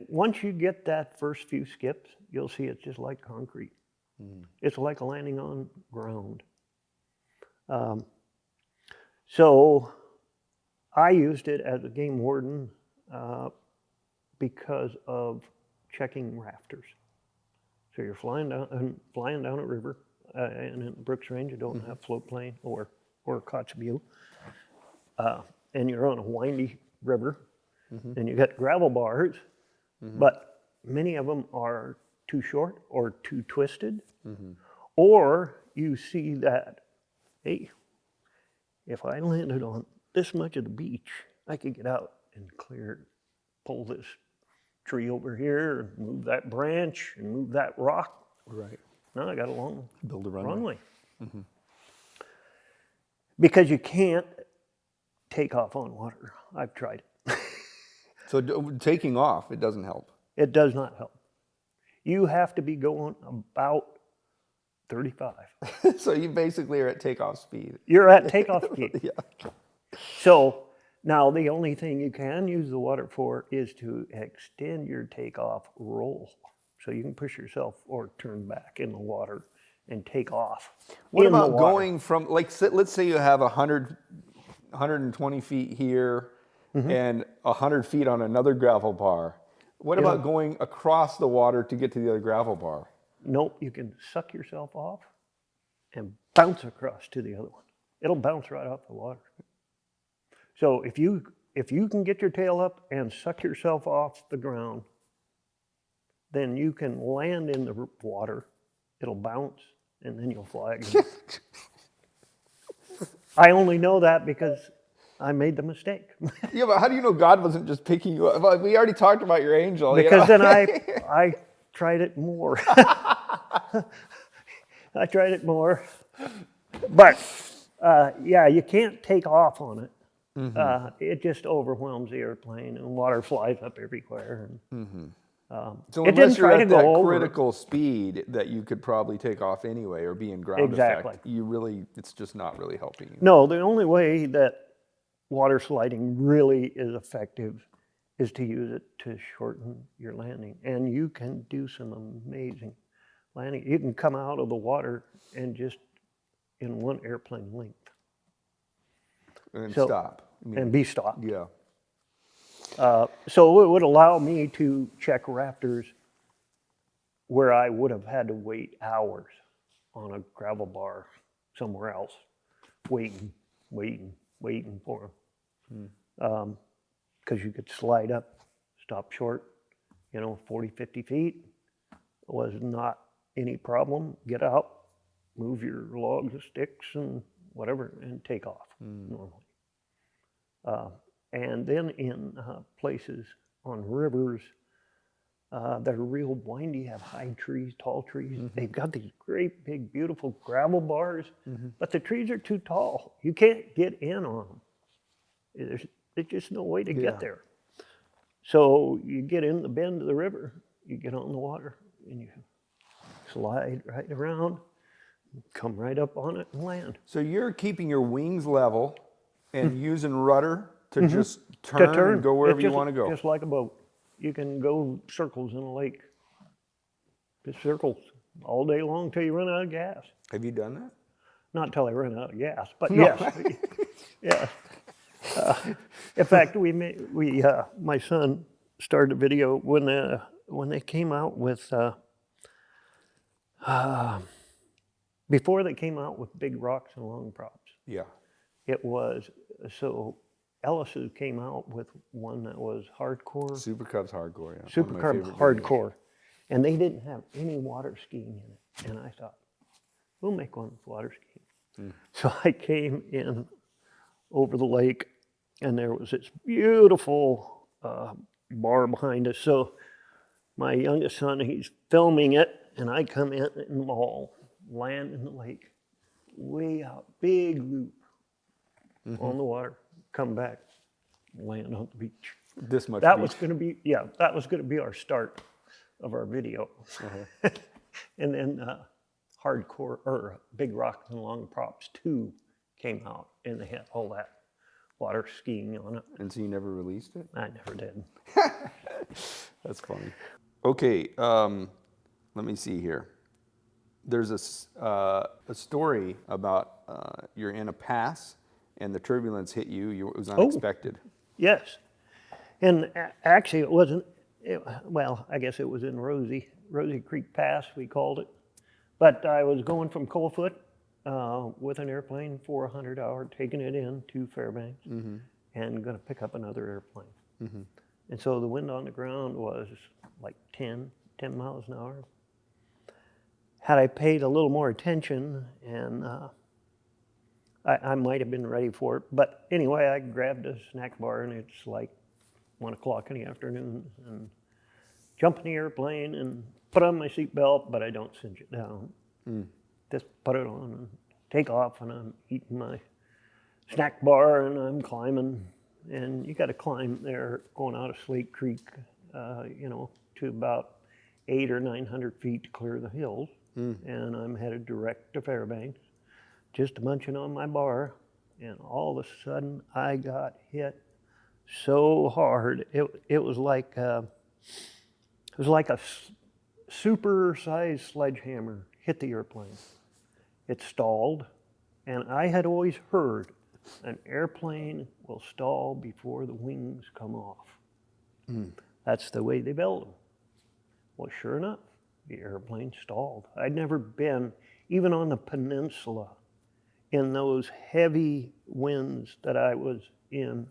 once you get that first few skips, you'll see it's just like concrete. It's like landing on ground. So I used it as a game warden because of checking rafters. So you're flying down a river, and in the Brooks Range you don't have float plane or Kotzebue, and you're on a windy river, and you got gravel bars, but many of them are too short or too twisted, or you see that, hey, if I landed on this much of the beach, I could get out and pull this tree over here, and move that branch, and move that rock. Right. Now I got a long Build a runway. Because you can't take off on water. I've tried it. So taking off, it doesn't help. It does not help. You have to be going about 35. So you basically are at takeoff speed. You're at takeoff speed. Yeah. So now the only thing you can use the water for is to extend your takeoff roll. So you can push yourself or turn back in the water and take off. What in the about water. going from, like, let's say you have 120 feet here and 100 feet on another gravel bar. What about going across the water to get to the other gravel bar? Nope, you can suck yourself off and bounce across to the other one. It'll bounce right off the water. So if you can get your tail up and suck yourself off the ground, then you can land in the water. It'll bounce, and then you'll fly again. I only know that because I made the mistake. Yeah, but how do you know God wasn't just picking you up? Well, we already talked about your angel. Because then I tried it more. I tried it more. But yeah, you can't take off on it. It just overwhelms the airplane, and water flies up everywhere. And, So it unless didn't you're try to at go that over. critical speed that you could probably take off anyway or be in ground Exactly. effect, it's just not really helping you. No, the only way that water sliding really is effective is to use it to shorten your landing. And you can do some amazing landing. You can come out of the water and just in one airplane length. And So- stop. I mean, And be stopped. yeah. So it would allow me to check raptors where I would have had to wait hours on a gravel bar somewhere else, waiting for them. Because you could slide up, stop short, 40, 50 feet was not any problem. Get out, move your logs, sticks, and whatever, and take off normally. And then in places on rivers that are real windy, have high trees, tall trees. They've got these great, big, beautiful gravel bars, but the trees are too tall. You can't get in on them. There's just no way to get there. So you get in the bend of the river, you get on the water, and you slide right around, come right up on it and land. So you're keeping your wings level and using rudder to just turn, and go wherever you want to go. Just like a boat. You can go circles in a lake. Just circles all day long till you run out of gas. Have you done that? Not till I run out of gas, but yes. Yes. In fact, my son started a video when they came out with, before they came out with big rocks and long props. Yeah. It was, so Ellis's came out with one that was hardcore. Super Cubs hardcore, yeah. Super Cub hardcore. And they didn't have any water skiing in it. And I thought, we'll make one with water skiing. So I came in over the lake, and there was this beautiful bar behind us. So my youngest son, he's filming it, and I come in the Maule, land in the lake, way out, big loop on the water, come back, land on the beach. This much That beach. was going to be, that was going to be our start of our video. And then hardcore, or Big Rocks and Long Props 2 came out, and they had all that water skiing on it. And so you never released it? I never did. That's funny. Okay, let me see here. There's a story about you're in a pass and the turbulence hit you. It was unexpected. Yes. And actually, it wasn't, well, I guess it was in Rosie Creek Pass, we called it. But I was going from Coalfoot with an airplane for 100 hour, taking it in to Fairbanks, and going to pick up another airplane. And so the wind on the ground was like 10 miles an hour. Had I paid a little more attention, and I might have been ready for it. But anyway, I grabbed a snack bar, and it's like 1 o'clock in the afternoon, and jump in the airplane and put on my seatbelt, but I don't cinch it down. Just put it on and take off, and I'm eating my snack bar, and I'm climbing. And you got to climb there, going out of Slate Creek, to about 800 or 900 feet to clear the hills. And I'm headed direct to Fairbanks, just munching on my bar. And all of a sudden, I got hit so hard. It was like a super-sized sledgehammer hit the airplane. It stalled, and I had always heard an airplane will stall before the wings come off. That's the way they build them. Well, sure enough, the airplane stalled. I'd never been, even on the peninsula, in those heavy winds that I was in,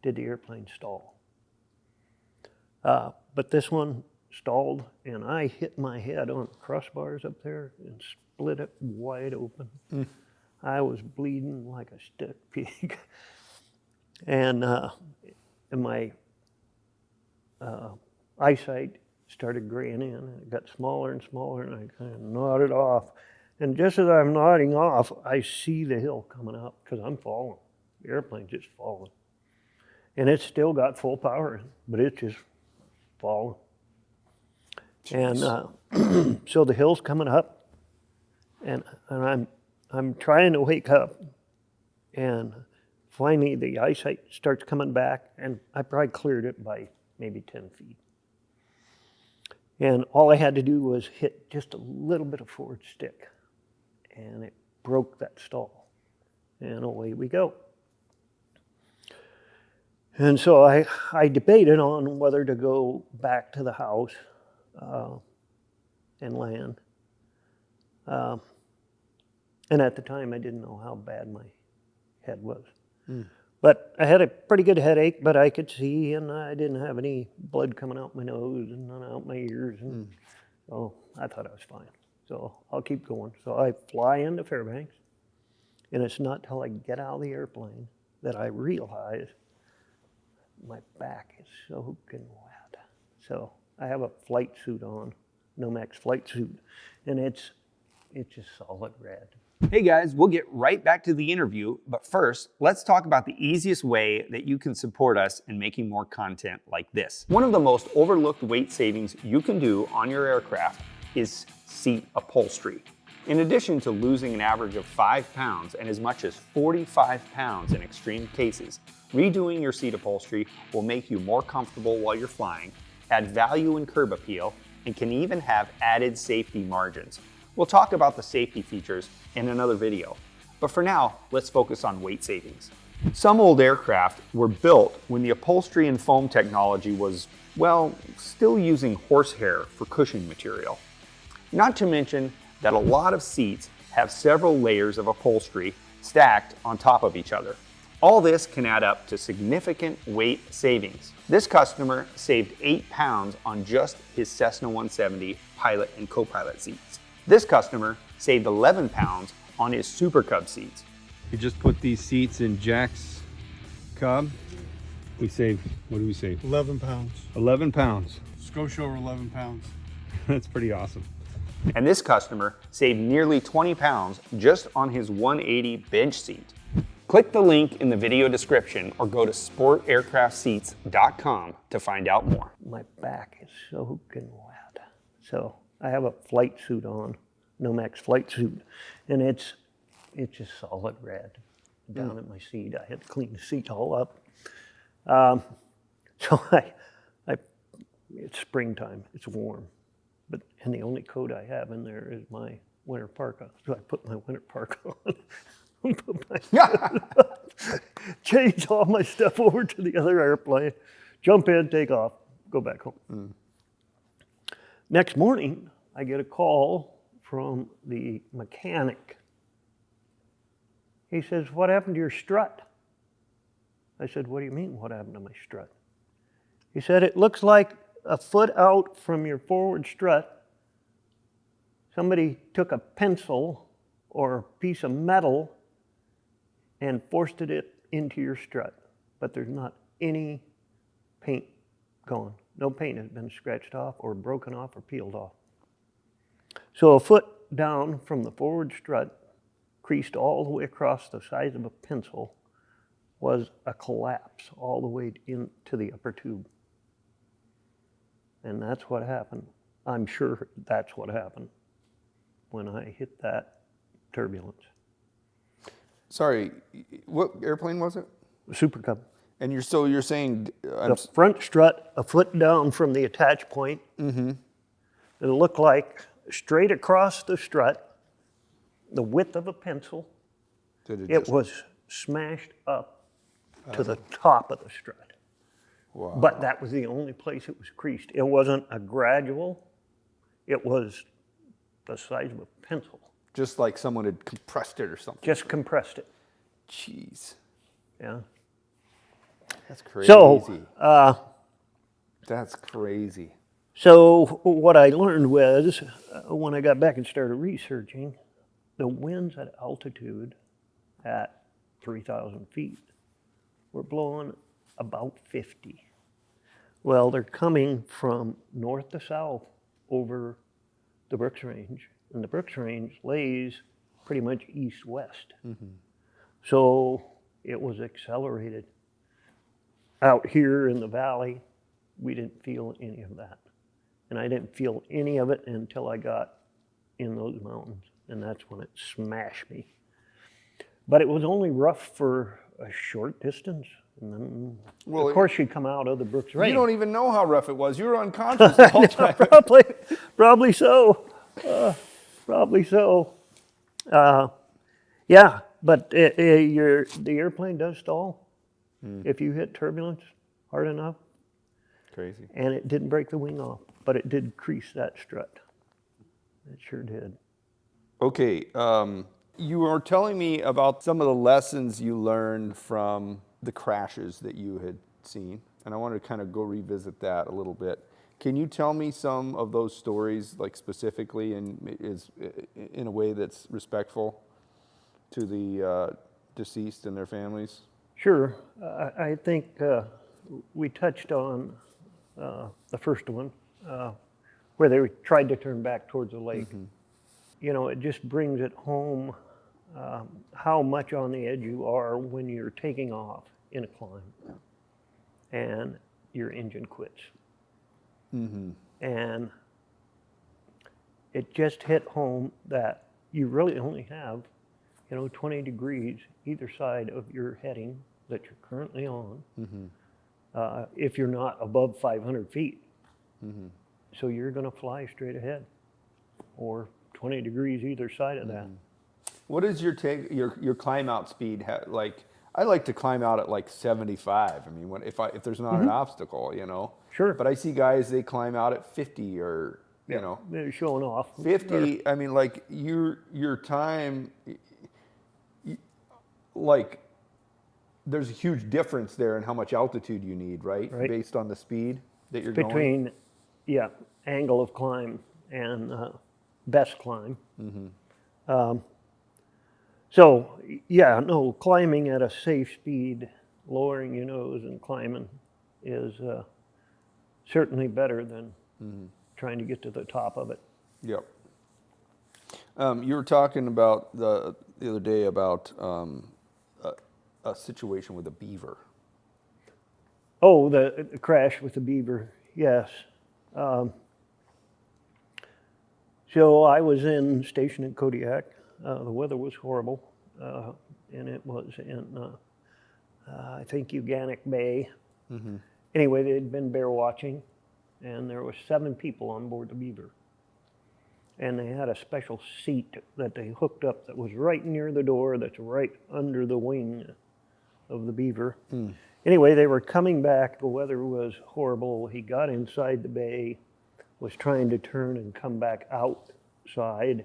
did the airplane stall. But this one stalled, and I hit my head on crossbars up there and split it wide open. I was bleeding like a stuck pig. And my eyesight started graying in, and it got smaller and smaller, and I kind of nodded off. And just as I'm nodding off, I see the hill coming up because I'm falling. The airplane's just falling. And it's still got full power, but it's just falling. Jeez. And so the hill's coming up, and I'm trying to wake up, and finally the eyesight starts coming back, and I probably cleared it by maybe 10 feet. And all I had to do was hit just a little bit of forward stick, and it broke that stall, and away we go. And so I debated on whether to go back to the house and land. And at the time, I didn't know how bad my head was. But I had a pretty good headache, but I could see, and I didn't have any blood coming out my nose and none out my ears. And so I thought I was fine. So I'll keep going. So I fly into Fairbanks, and it's not till I get out of the airplane that I realize my back is soaking wet. So I have a flight suit on, Nomex flight suit, and it's just solid red. Hey guys, we'll get right back to the interview, but first, let's talk about the easiest way that you can support us in making more content like this. One of the most overlooked weight savings you can do on your aircraft is seat upholstery. In addition to losing an average of 5 pounds and as much as 45 pounds in extreme cases, redoing your seat upholstery will make you more comfortable while you're flying, add value and curb appeal, and can even have added safety margins. We'll talk about the safety features in another video, but for now, let's focus on weight savings. Some old aircraft were built when the upholstery and foam technology was, well, still using horsehair for cushion material. Not to mention that a lot of seats have several layers of upholstery stacked on top of each other. All this can add up to significant weight savings. This customer saved 8 pounds on just his Cessna 170 pilot and co-pilot seats. This customer saved 11 pounds on his Super Cub seats. We just put these seats in Jack's Cub. We saved, what do we save? 11 pounds. 11 pounds. Scotia over 11 pounds. That's pretty awesome. And this customer saved nearly 20 pounds just on his 180 bench seat. Click the link in the video description or go to sportaircraftseats.com to find out more. My back is soaking wet. So I have a flight suit on, Nomex flight suit, and it's just solid red down at my seat. I had to clean the seat all up. So it's springtime, it's warm, and the only coat I have in there is my winter parka. So I put my winter parka on. Change all my stuff over to the other airplane, jump in, take off, go back home. Next morning, I get a call from the mechanic. He says, "What happened to your strut?" I said, "What do you mean, what happened to my strut?" He said, "It looks like a foot out from your forward strut, somebody took a pencil or a piece of metal and forced it into your strut, but there's not any paint gone. No paint has been scratched off or broken off or peeled off. So a foot down from the forward strut, creased all the way across the size of a pencil, was a collapse all the way into the upper tube. And that's what happened. I'm sure that's what happened when I hit that turbulence." Sorry, what airplane was it? Super Cub. And you're saying The front strut, a foot down from the attach point. It looked like straight across the strut, the width of a pencil, it was smashed up to the top of the strut. Wow. But that was the only place it was creased. It wasn't a gradual, it was the size of a pencil. Just like someone had compressed it or something. Just compressed it. Jeez. Yeah. That's crazy. That's crazy. So what I learned was, when I got back and started researching, the winds at altitude at 3,000 feet were blowing about 50. Well, they're coming from north to south over the Brooks Range, and the Brooks Range lays pretty much east-west. So it was accelerated. Out here in the valley, we didn't feel any of that. And I didn't feel any of it until I got in those mountains, and that's when it smashed me. But it was only rough for a short distance, and then, Well, of course, you come out of the Brooks Range. You don't even know how rough it was. You were unconscious the whole time. Probably so. Probably so. Yeah, but the airplane does stall if you hit turbulence hard enough, Crazy. and it didn't break the wing off, but it did crease that strut. It sure did. Okay, you were telling me about some of the lessons you learned from the crashes that you had seen, and I wanted to kind of go revisit that a little bit. Can you tell me some of those stories, like specifically, and is in a way that's respectful to the deceased and their families? Sure. I think we touched on the first one, where they tried to turn back towards the lake. You know, it just brings it home how much on the edge you are when you're taking off in a climb and your engine quits. And it just hit home that you really only have, 20 degrees either side of your heading that you're currently on, if you're not above 500 feet. So you're going to fly straight ahead, or 20 degrees either side of that. What is your your climb out speed like? I like to climb out at like 75. I mean, if there's not an obstacle, Sure. But I see guys, they climb out at 50 or They're showing off. 50. I mean, like your time, like there's a huge difference there in how much altitude you need, right? Right. Based on the speed that you're going. Between, angle of climb and best climb. So, climbing at a safe speed, lowering your nose and climbing is certainly better than trying to get to the top of it. Yep. You were talking about the other day about a situation with a beaver. Oh, the crash with the beaver, yes. So I was stationed in Kodiak. The weather was horrible, and it was in, I think, Uganic Bay. Anyway, they'd been bear watching, and there were 7 people on board the beaver. And they had a special seat that they hooked up that was right near the door, that's right under the wing of the beaver. Anyway, they were coming back. The weather was horrible. He got inside the bay, was trying to turn and come back outside,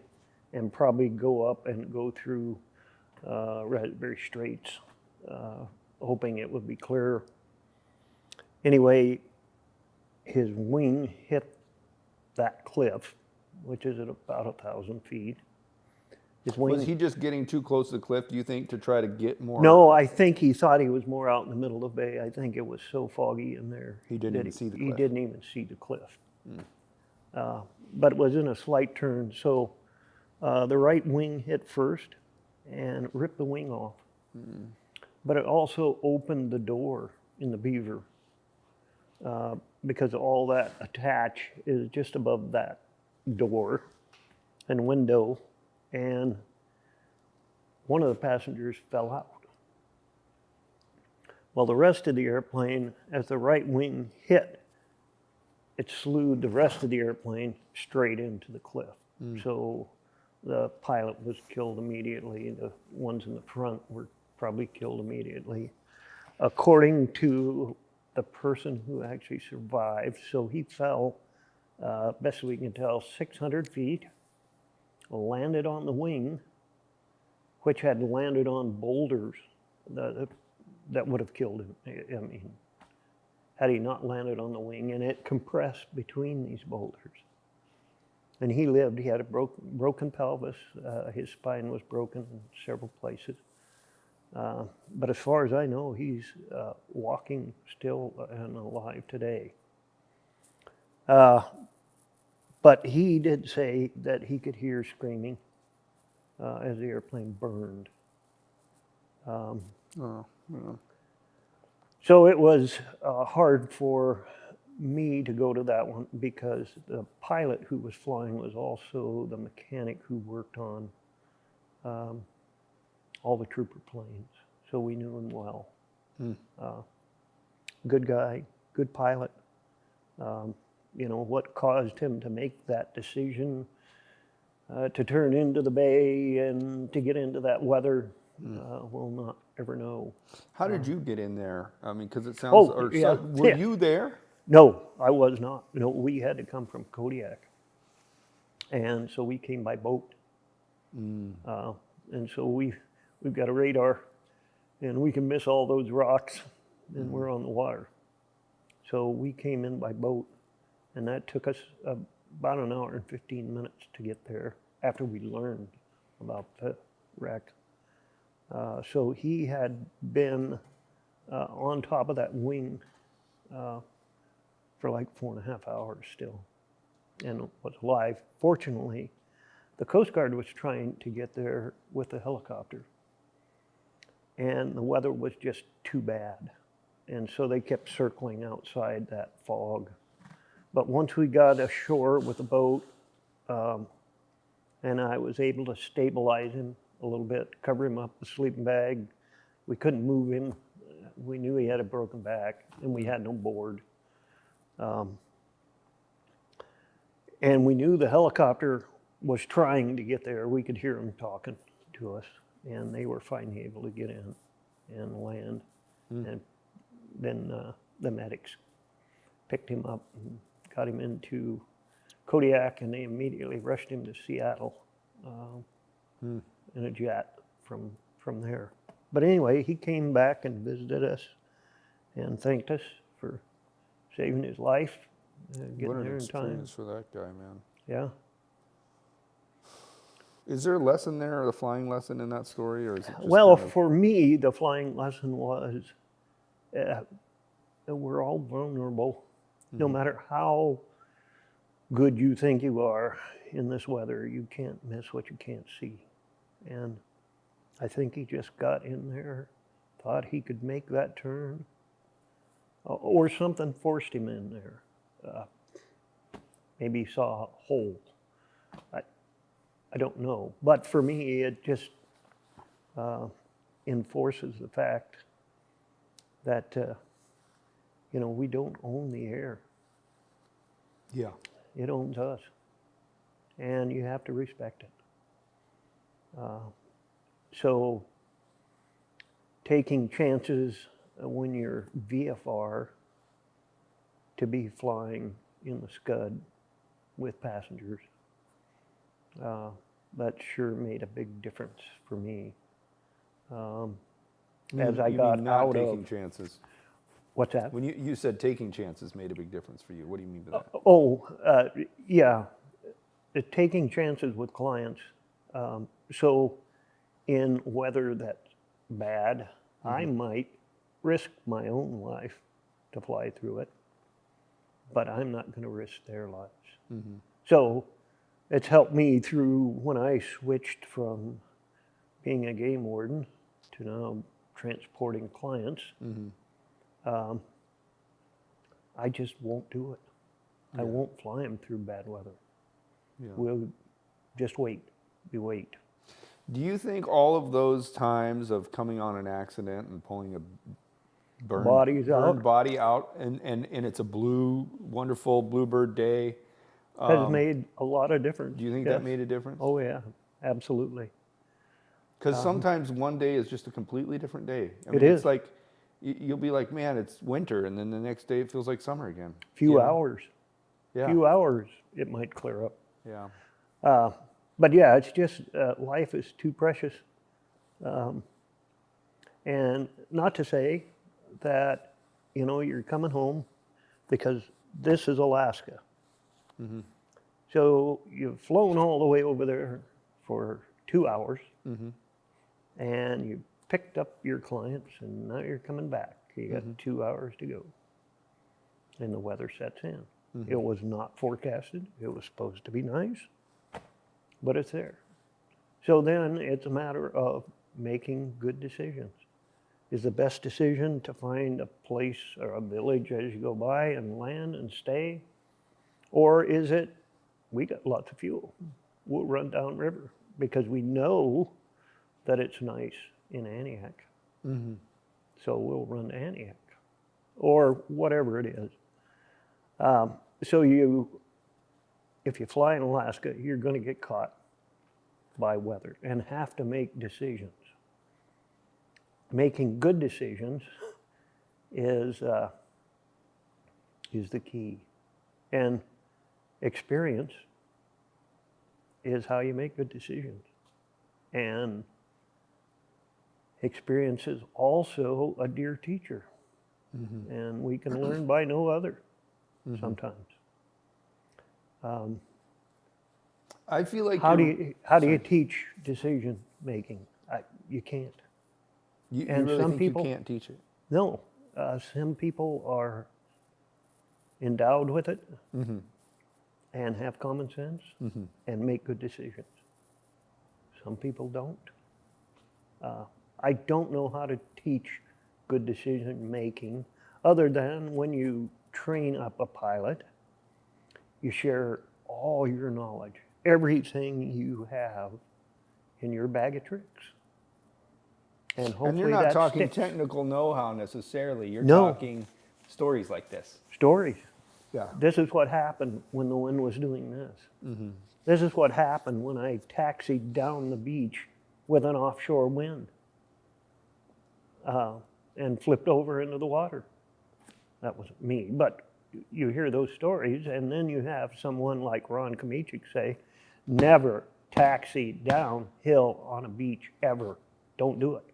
and probably go up and go through Raspberry Straits, hoping it would be clear. Anyway, his wing hit that cliff, which is at about 1,000 feet. His wing, Was he just getting too close to the cliff, do you think, to try to get more? No, I think he thought he was more out in the middle of the bay. I think it was so foggy in there. He didn't even see the cliff. He didn't even see the cliff. But it was in a slight turn, so the right wing hit first and ripped the wing off. But it also opened the door in the beaver, because all that attach is just above that door and window, and one of the passengers fell out. Well, the rest of the airplane, as the right wing hit, it slewed the rest of the airplane straight into the cliff. So the pilot was killed immediately. The ones in the front were probably killed immediately. According to the person who actually survived. So he fell, best we can tell, 600 feet, landed on the wing, which had landed on boulders that would have killed him. I mean, had he not landed on the wing, and it compressed between these boulders. And he lived. He had a broken pelvis. His spine was broken in several places. But as far as I know, he's walking still and alive today. But he did say that he could hear screaming as the airplane burned. So it was hard for me to go to that one because the pilot who was flying was also the mechanic who worked on all the trooper planes. So we knew him well. Good guy, good pilot. You know, what caused him to make that decision to turn into the bay and to get into that weather, we'll not ever know. How did you get in there? I mean, because it sounds. Were you there? No, I was not. No, we had to come from Kodiak. And so we came by boat. And so we've got a radar, and we can miss all those rocks, and we're on the water. So we came in by boat, and that took us about an hour and 15 minutes to get there after we learned about the wreck. So he had been on top of that wing for like 4.5 hours still, and was alive. Fortunately, the Coast Guard was trying to get there with a helicopter, and the weather was just too bad. And so they kept circling outside that fog. But once we got ashore with the boat, and I was able to stabilize him a little bit, cover him up with a sleeping bag. We couldn't move him. We knew he had a broken back, and we had no board. And we knew the helicopter was trying to get there. We could hear them talking to us, and they were finally able to get in and land. And then the medics picked him up and got him into Kodiak, and they immediately rushed him to Seattle in a jet from there. But anyway, he came back and visited us and thanked us for saving his life, getting What an there in time. experience for that guy, man. Yeah. Is there a lesson there, a flying lesson in that story, or is it just Well, kind of... for me, the flying lesson was we're all vulnerable. No matter how good you think you are in this weather, you can't miss what you can't see. And I think he just got in there, thought he could make that turn, or something forced him in there. Maybe he saw a hole. I don't know. But for me, it just enforces the fact that, you know, we don't own the air. Yeah. It owns us. And you have to respect it. So taking chances when you're VFR to be flying in the Scud with passengers, that sure made a big difference for me. As I got out taking of chances. What's that? When you said taking chances made a big difference for you, what do you mean by that? Yeah, taking chances with clients. So in weather that's bad, I might risk my own life to fly through it, but I'm not going to risk their lives. So it's helped me through when I switched from being a game warden to now transporting clients. I just won't do it. I won't fly them through bad weather. We'll just wait. We wait. Do you think all of those times of coming on an accident and pulling a burned body out, and it's a wonderful bluebird day, has made a lot of difference? do you think that made a difference? Oh yeah, absolutely. Because sometimes one day is just a completely different day. I mean, It is. It's like you'll be like, man, it's winter, and then the next day it feels like summer again. Few hours. Yeah. Few hours, it might clear up. Yeah. But yeah, it's just life is too precious. And not to say that, you're coming home, because this is Alaska. So you've flown all the way over there for 2 hours, and you picked up your clients, and now you're coming back. You got 2 hours to go, and the weather sets in. It was not forecasted. It was supposed to be nice, but it's there. So then it's a matter of making good decisions. Is the best decision to find a place or a village as you go by and land and stay? Or is it, we got lots of fuel, we'll run downriver, because we know that it's nice in Antioch. So we'll run to Antioch, or whatever it is. So if you fly in Alaska, you're going to get caught by weather and have to make decisions. Making good decisions is the key. And experience is how you make good decisions. And experience is also a dear teacher. And we can learn by no other sometimes. I feel like How do you teach decision making? You can't. you and really some think people- you can't teach it. No, some people are endowed with it and have common sense and make good decisions. Some people don't. I don't know how to teach good decision making other than when you train up a pilot, you share all your knowledge, everything you have in your bag of tricks. And hopefully And you're not that talking sticks. technical know-how necessarily. You're No. talking stories like this. Stories. Yeah. This is what happened when the wind was doing this. This is what happened when I taxied down the beach with an offshore wind and flipped over into the water. That wasn't me, but you hear those stories, and then you have someone like Ron Kamichik say, never taxi downhill on a beach ever. Don't do it.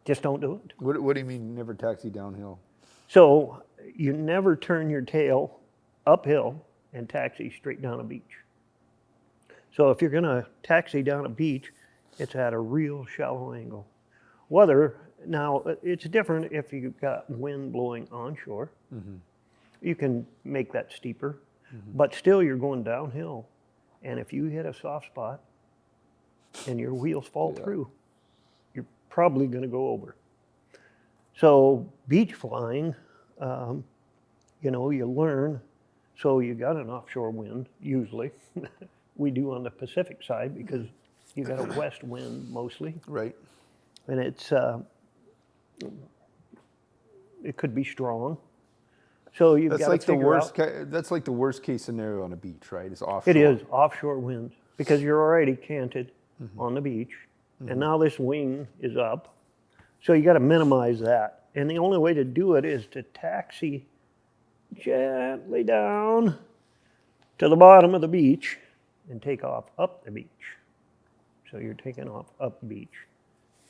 Just don't do it. What do you mean never taxi downhill? So you never turn your tail uphill and taxi straight down a beach. So if you're gonna taxi down a beach, it's at a real shallow angle. Now it's different if you've got wind blowing onshore. You can make that steeper, but still you're going downhill. And if you hit a soft spot and your wheels fall through, you're probably gonna go over. So beach flying, you learn. So you got an offshore wind, usually. We do on the Pacific side because you got a west wind mostly. Right. And it could be strong. So you've That's got like to the figure worst. out. That's like the worst case scenario on a beach, right? It's offshore. It is offshore winds because you're already canted on the beach, and now this wing is up. So you got to minimize that. And the only way to do it is to taxi gently down to the bottom of the beach and take off up the beach. So you're taking off up the beach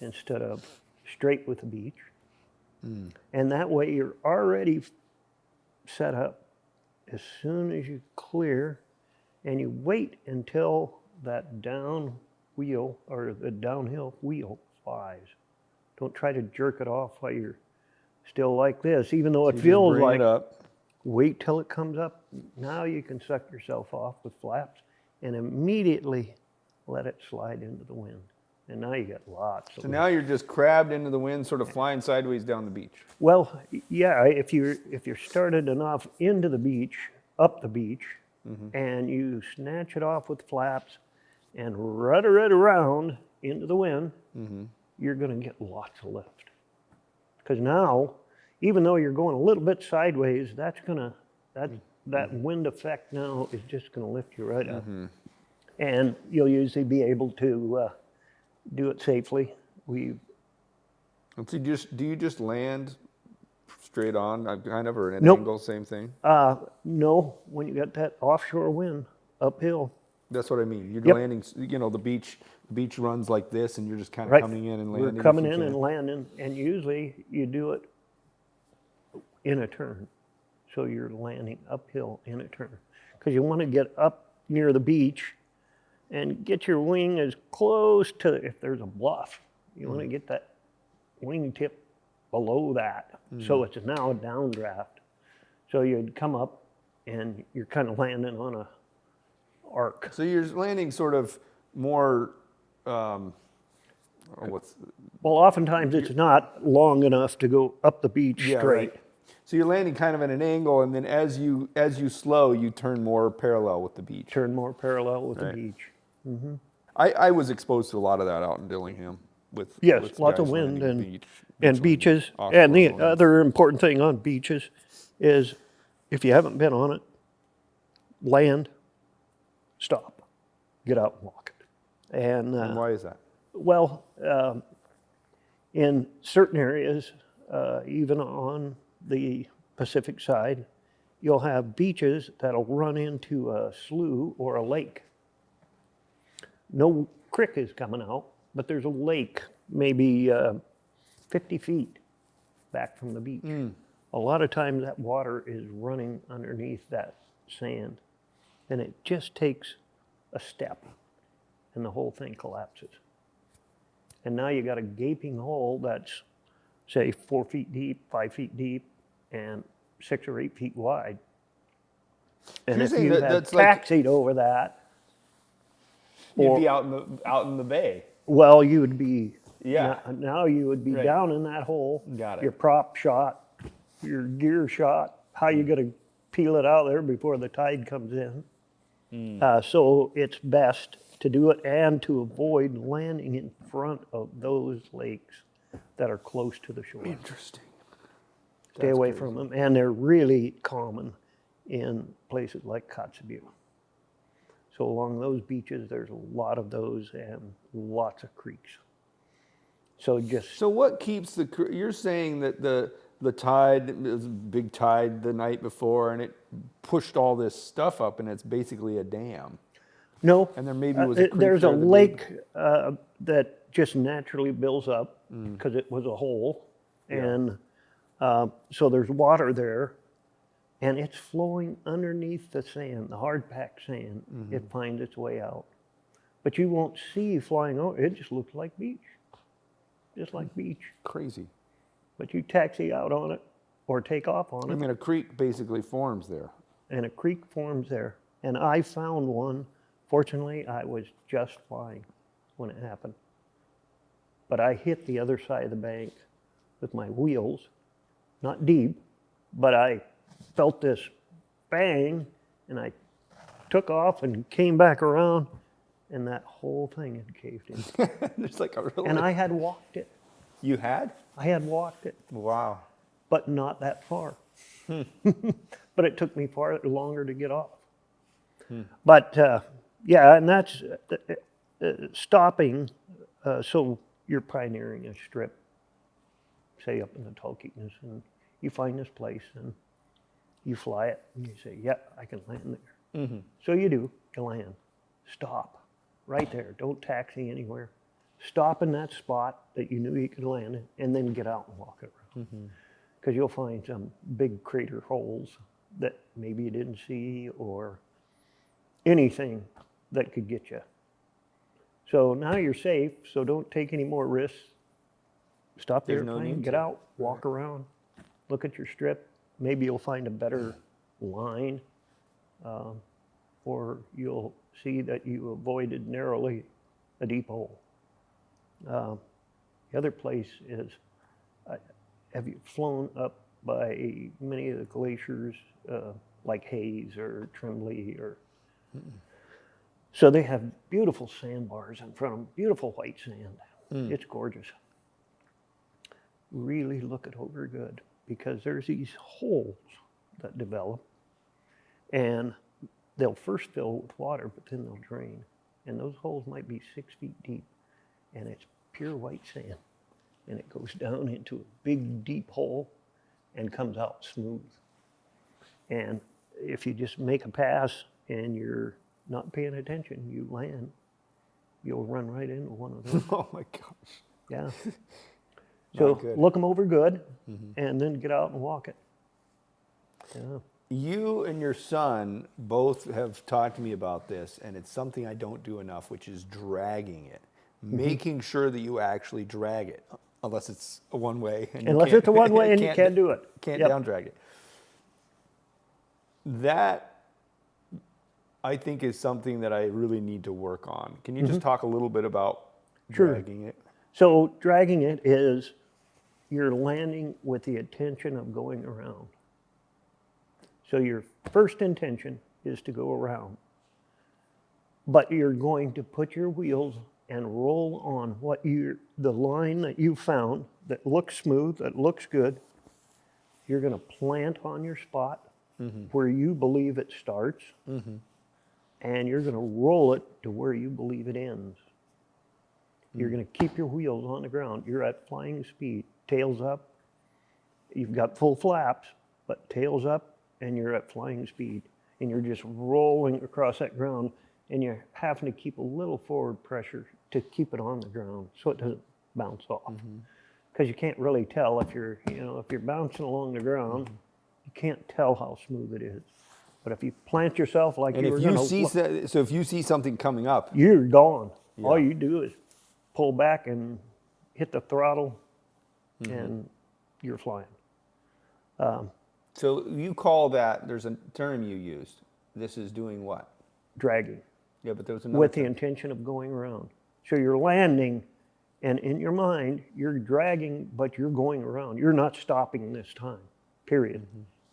instead of straight with the beach. And that way you're already set up as soon as you clear, and you wait until that down wheel or the downhill wheel flies. Don't try to jerk it off while you're still like this, even though it You just feels bring like it up. wait till it comes up. Now you can suck yourself off with flaps and immediately let it slide into the wind. And now you got lots of So now you're just crabbed into the wind, sort of flying sideways down the beach. Well, yeah, if you're started enough into the beach, up the beach, and you snatch it off with flaps and rudder it around into the wind, you're going to get lots of lift. Because now, even though you're going a little bit sideways, that wind effect now is just going to lift you right up. And you'll usually be able to do it safely. And so do you just land straight on, kind of, or at an Nope. angle, same thing? No, when you got that offshore wind uphill, That's what I mean. You're Yep. landing, the beach runs like this, and you're just kind of right? coming in and We're landing. if coming you in and can. landing, and usually you do it in a turn. So you're landing uphill in a turn. Because you want to get up near the beach and get your wing as close to, if there's a bluff, you want to get that wingtip below that. So it's now a downdraft. So you'd come up and you're kind of landing on a arc. So you're landing sort of more, what's, Well, oftentimes it's not long enough to go up the beach yeah, straight. right. So you're landing kind of at an angle, and then as you slow, you turn more parallel with the beach. Turn more parallel with Right. the beach. I was exposed to a lot of that out in Dillingham with Yes, with lots of guys wind landing and beaches. offshore And the lands. other important thing on beaches is if you haven't been on it, land, stop, get out and walk it. And And why is that? well, in certain areas, even on the Pacific side, you'll have beaches that'll run into a slough or a lake. No creek is coming out, but there's a lake maybe 50 feet back from the beach. A lot of times that water is running underneath that sand, and it just takes a step and the whole thing collapses. And now you got a gaping hole that's, say, 4 feet deep, 5 feet deep, and 6 or 8 feet wide. And you're if saying you that- had that's like- taxied over that, You'd be out in the bay. well, you would be, Yeah. now you would be Right. down in that hole. Got it. Your prop shot, your gear shot, how you gonna peel it out there before the tide comes in. So it's best to do it and to avoid landing in front of those lakes that are close to the shore. Interesting. Stay That's away crazy. from them, and they're really common in places like Kotzebue. So along those beaches, there's a lot of those and lots of creeks. So just So what keeps you're saying that the tide, it was a big tide the night before, and it pushed all this stuff up, and it's basically a dam. no. And there maybe was a creek there's a there that made- lake that just naturally builds up because it was a hole, and so there's water there, and it's flowing underneath the sand, the hard packed sand. It finds its way out, but you won't see flying over. It just looks like beach, just like beach. Crazy. But you taxi out on it or take off on I it, mean, a creek basically forms there. and a creek forms there. And I found one. Fortunately, I was just fine when it happened. But I hit the other side of the bank with my wheels, not deep, but I felt this bang, and I took off and came back around, and that whole thing had caved in. There's like a real. And I had walked it. You had? I had walked it, Wow. but not that far. But it took me far longer to get off. But yeah, and that's stopping. So you're pioneering a strip, say up in the Talkeetnas, and you find this place and you fly it and you say, yeah, I can land there. So you do, you land. Stop right there. Don't taxi anywhere. Stop in that spot that you knew you could land in, and then get out and walk it around. Because you'll find some big crater holes that maybe you didn't see, or anything that could get you. So now you're safe, so don't take any more risks. Stop the There's no airplane, need get to. out, walk around, look at your strip. Maybe you'll find a better line, or you'll see that you avoided narrowly a deep hole. The other place is, have you flown up by many of the glaciers, like Hayes or Tremblay or? So they have beautiful sandbars in front of them, beautiful white sand. It's gorgeous. Really look it over good, because there's these holes that develop, and they'll first fill with water, but then they'll drain. And those holes might be 6 feet deep, and it's pure white sand. and it goes down into a big deep hole and comes out smooth. And if you just make a pass and you're not paying attention, you land, you'll run right into one of those. Oh my gosh. Yeah. So good. look them over good, and then get out and walk it. Yeah. You and your son both have talked to me about this, and it's something I don't do enough, which is dragging it. Making sure that you actually drag it, unless it's a one-way. Unless it's a one-way and you can't do it. Can't Yep. down drag it. That, I think, is something that I really need to work on. Can you just talk a little bit about Sure. dragging it? So dragging it is you're landing with the intention of going around. So your first intention is to go around. But you're going to put your wheels and roll on the line that you found that looks smooth, that looks good. You're going to plant on your spot where you believe it starts, and you're going to roll it to where you believe it ends. You're going to keep your wheels on the ground. You're at flying speed, tails up. You've got full flaps, but tails up, and you're at flying speed. And you're just rolling across that ground, and you're having to keep a little forward pressure to keep it on the ground so it doesn't bounce off. Because you can't really tell if you're bouncing along the ground, you can't tell how smooth it is. But if you plant yourself like And you were if you going see, to, so if you see something coming up, you're gone. Yeah. All you do is pull back and hit the throttle, and you're flying. so you call that, there's a term you used. This is doing what? Dragging Yeah, but there was another with the term. intention of going around. So you're landing, and in your mind, you're dragging, but you're going around. You're not stopping this time, period.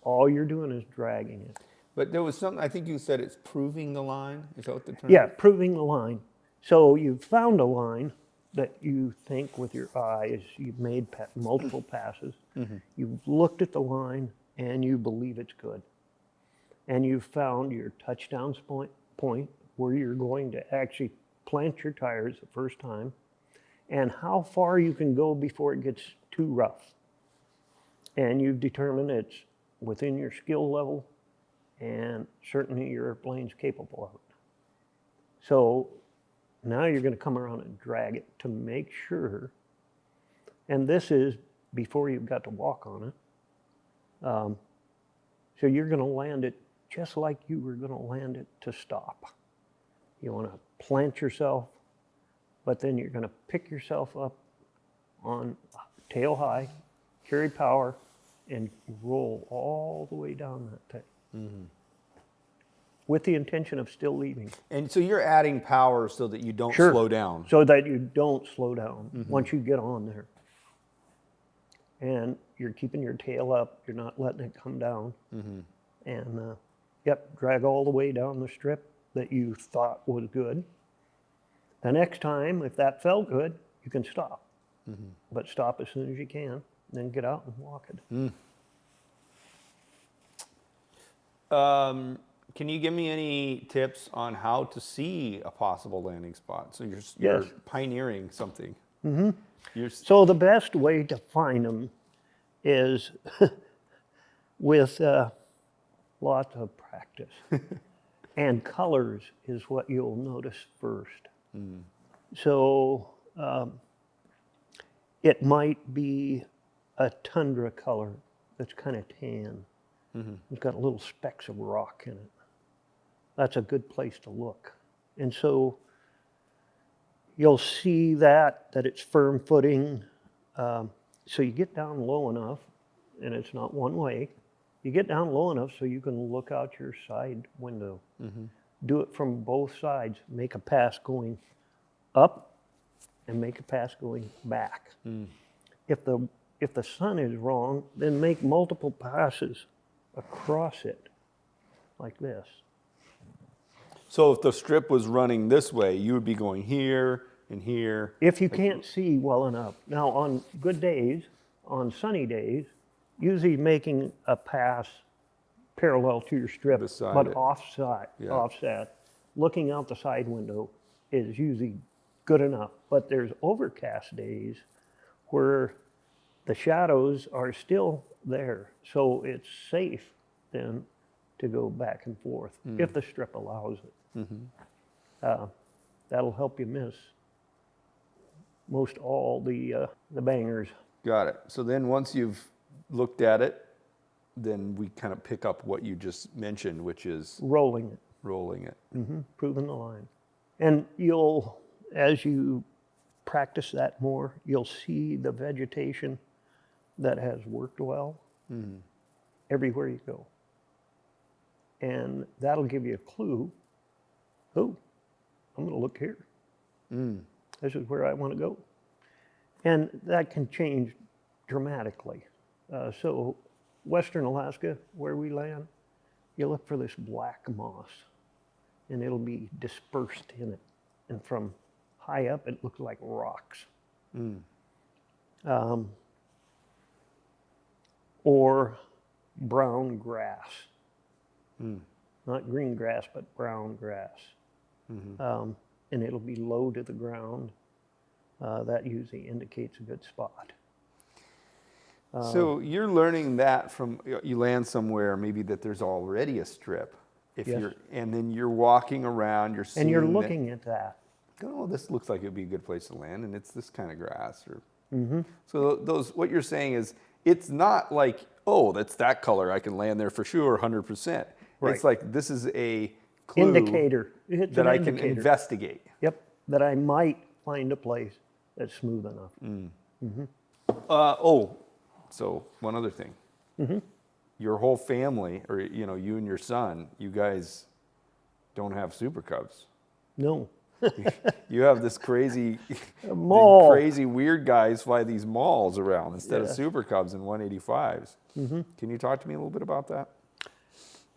All you're doing is dragging it. But there was something, I think you said it's proving the line. Is that what the term? Yeah, proving the line. So you've found a line that you think with your eyes, you've made multiple passes. You've looked at the line and you believe it's good. And you've found your touchdown point where you're going to actually plant your tires the first time, and how far you can go before it gets too rough. And you've determined it's within your skill level, and certainly your airplane's capable of it. So now you're going to come around and drag it to make sure, and this is before you've got to walk on it. So you're going to land it just like you were going to land it to stop. You want to plant yourself, but then you're going to pick yourself up on tail high, carry power, and roll all the way down that thing. With the intention of still leaving. And so you're adding power so that you don't Sure. slow down. So that you don't slow down once you get on there. And you're keeping your tail up, you're not letting it come down. And drag all the way down the strip that you thought was good. The next time, if that felt good, you can stop. But stop as soon as you can, then get out and walk it. Can you give me any tips on how to see a possible landing spot? So you're Yes. pioneering something. So the best way to find them is with lots of practice. And colors is what you'll notice first. So it might be a tundra color that's kind of tan. It's got little specks of rock in it. That's a good place to look. And so you'll see that it's firm footing. So you get down low enough, and it's not one way. You get down low enough so you can look out your side window. Do it from both sides. Make a pass going up and make a pass going back. If the sun is wrong, then make multiple passes across it like this. So if the strip was running this way, you would be going here and here. If you can't see well enough. Now, on good days, on sunny days, usually making a pass parallel to your strip, Beside but it. offset, looking out the side window is usually good enough. But there's overcast days where the shadows are still there. So it's safe then to go back and forth if the strip allows it. That'll help you miss most all the bangers. Got it. So then once you've looked at it, then we kind of pick up what you just mentioned, which is Rolling it. rolling it. Proving the line. And you'll, as you practice that more, you'll see the vegetation that has worked well everywhere you go. And that'll give you a clue. Oh, I'm going to look here. This is where I want to go. And that can change dramatically. So Western Alaska, where we land, you look for this black moss, and it'll be dispersed in it. And from high up, it looks like rocks. Or brown grass. Not green grass, but brown grass. And it'll be low to the ground. That usually indicates a good spot. So you're learning that from, you land somewhere maybe that there's already a strip. If Yes. and then you're walking around, you're seeing And you're that- looking at that. oh, this looks like it'd be a good place to land, and it's this kind of grass. Or so those, what you're saying is, it's not like, oh, that's that color, I can land there for sure, 100%. Right. It's like this is a clue Indicator. It's that an I can indicator. investigate. Yep, that I might find a place that's smooth enough. So one other thing, your whole family, or you know, you and your son, you guys don't have Super Cubs. No. You have this crazy, Maule. crazy weird guys fly these Maules around instead of Yeah. Super Cubs and 185s. Can you talk to me a little bit about that?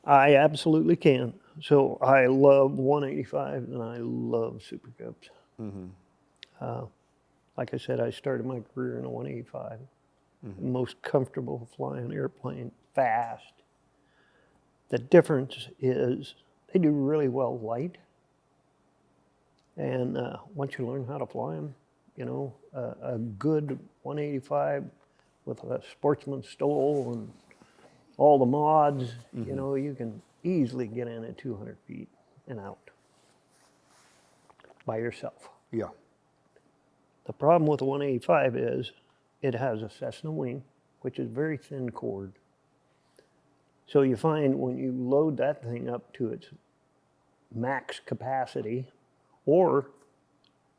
I absolutely can. So I love 185 and I love Super Cubs. Like I said, I started my career in a 185. Most comfortable flying airplane, fast. The difference is they do really well light. And once you learn how to fly them, you know, a good 185 with a sportsman stole and all the mods, you know, you can easily get in at 200 feet and out by yourself. Yeah. The problem with the 185 is it has a Cessna wing, which is very thin cord. So you find when you load that thing up to its max capacity, or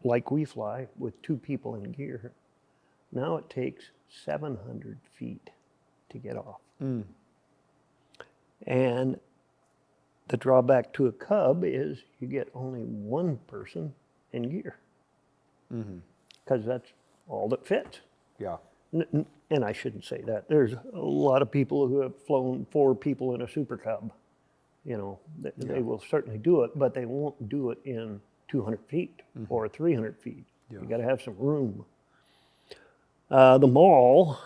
like we fly with 2 people in gear, now it takes 700 feet to get off. And the drawback to a Cub is you get only 1 person in gear, because that's all that fits. Yeah. And I shouldn't say that. There's a lot of people who have flown 4 people in a Super Cub. You know, they will certainly do it, but they won't do it in 200 feet or 300 feet. You got to have some room. The Maule,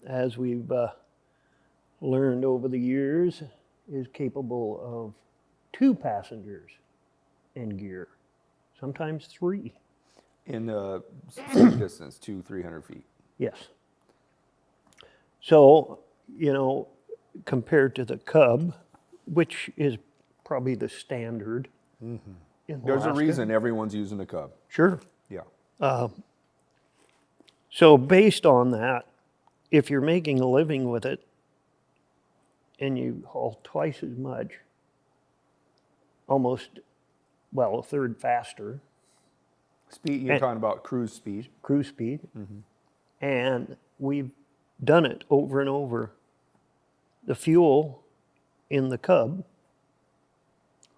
as we've learned over the years, is capable of 2 passengers in gear, sometimes 3. In the same distance, 200-300 feet. Yes. So, you know, compared to the Cub, which is probably the standard in There's a Alaska. reason everyone's using a Cub. Sure. Yeah. So based on that, if you're making a living with it and you haul twice as much, almost, well, a third faster, Speed, you're talking about cruise speed. cruise speed, and we've done it over and over. The fuel in the Cub,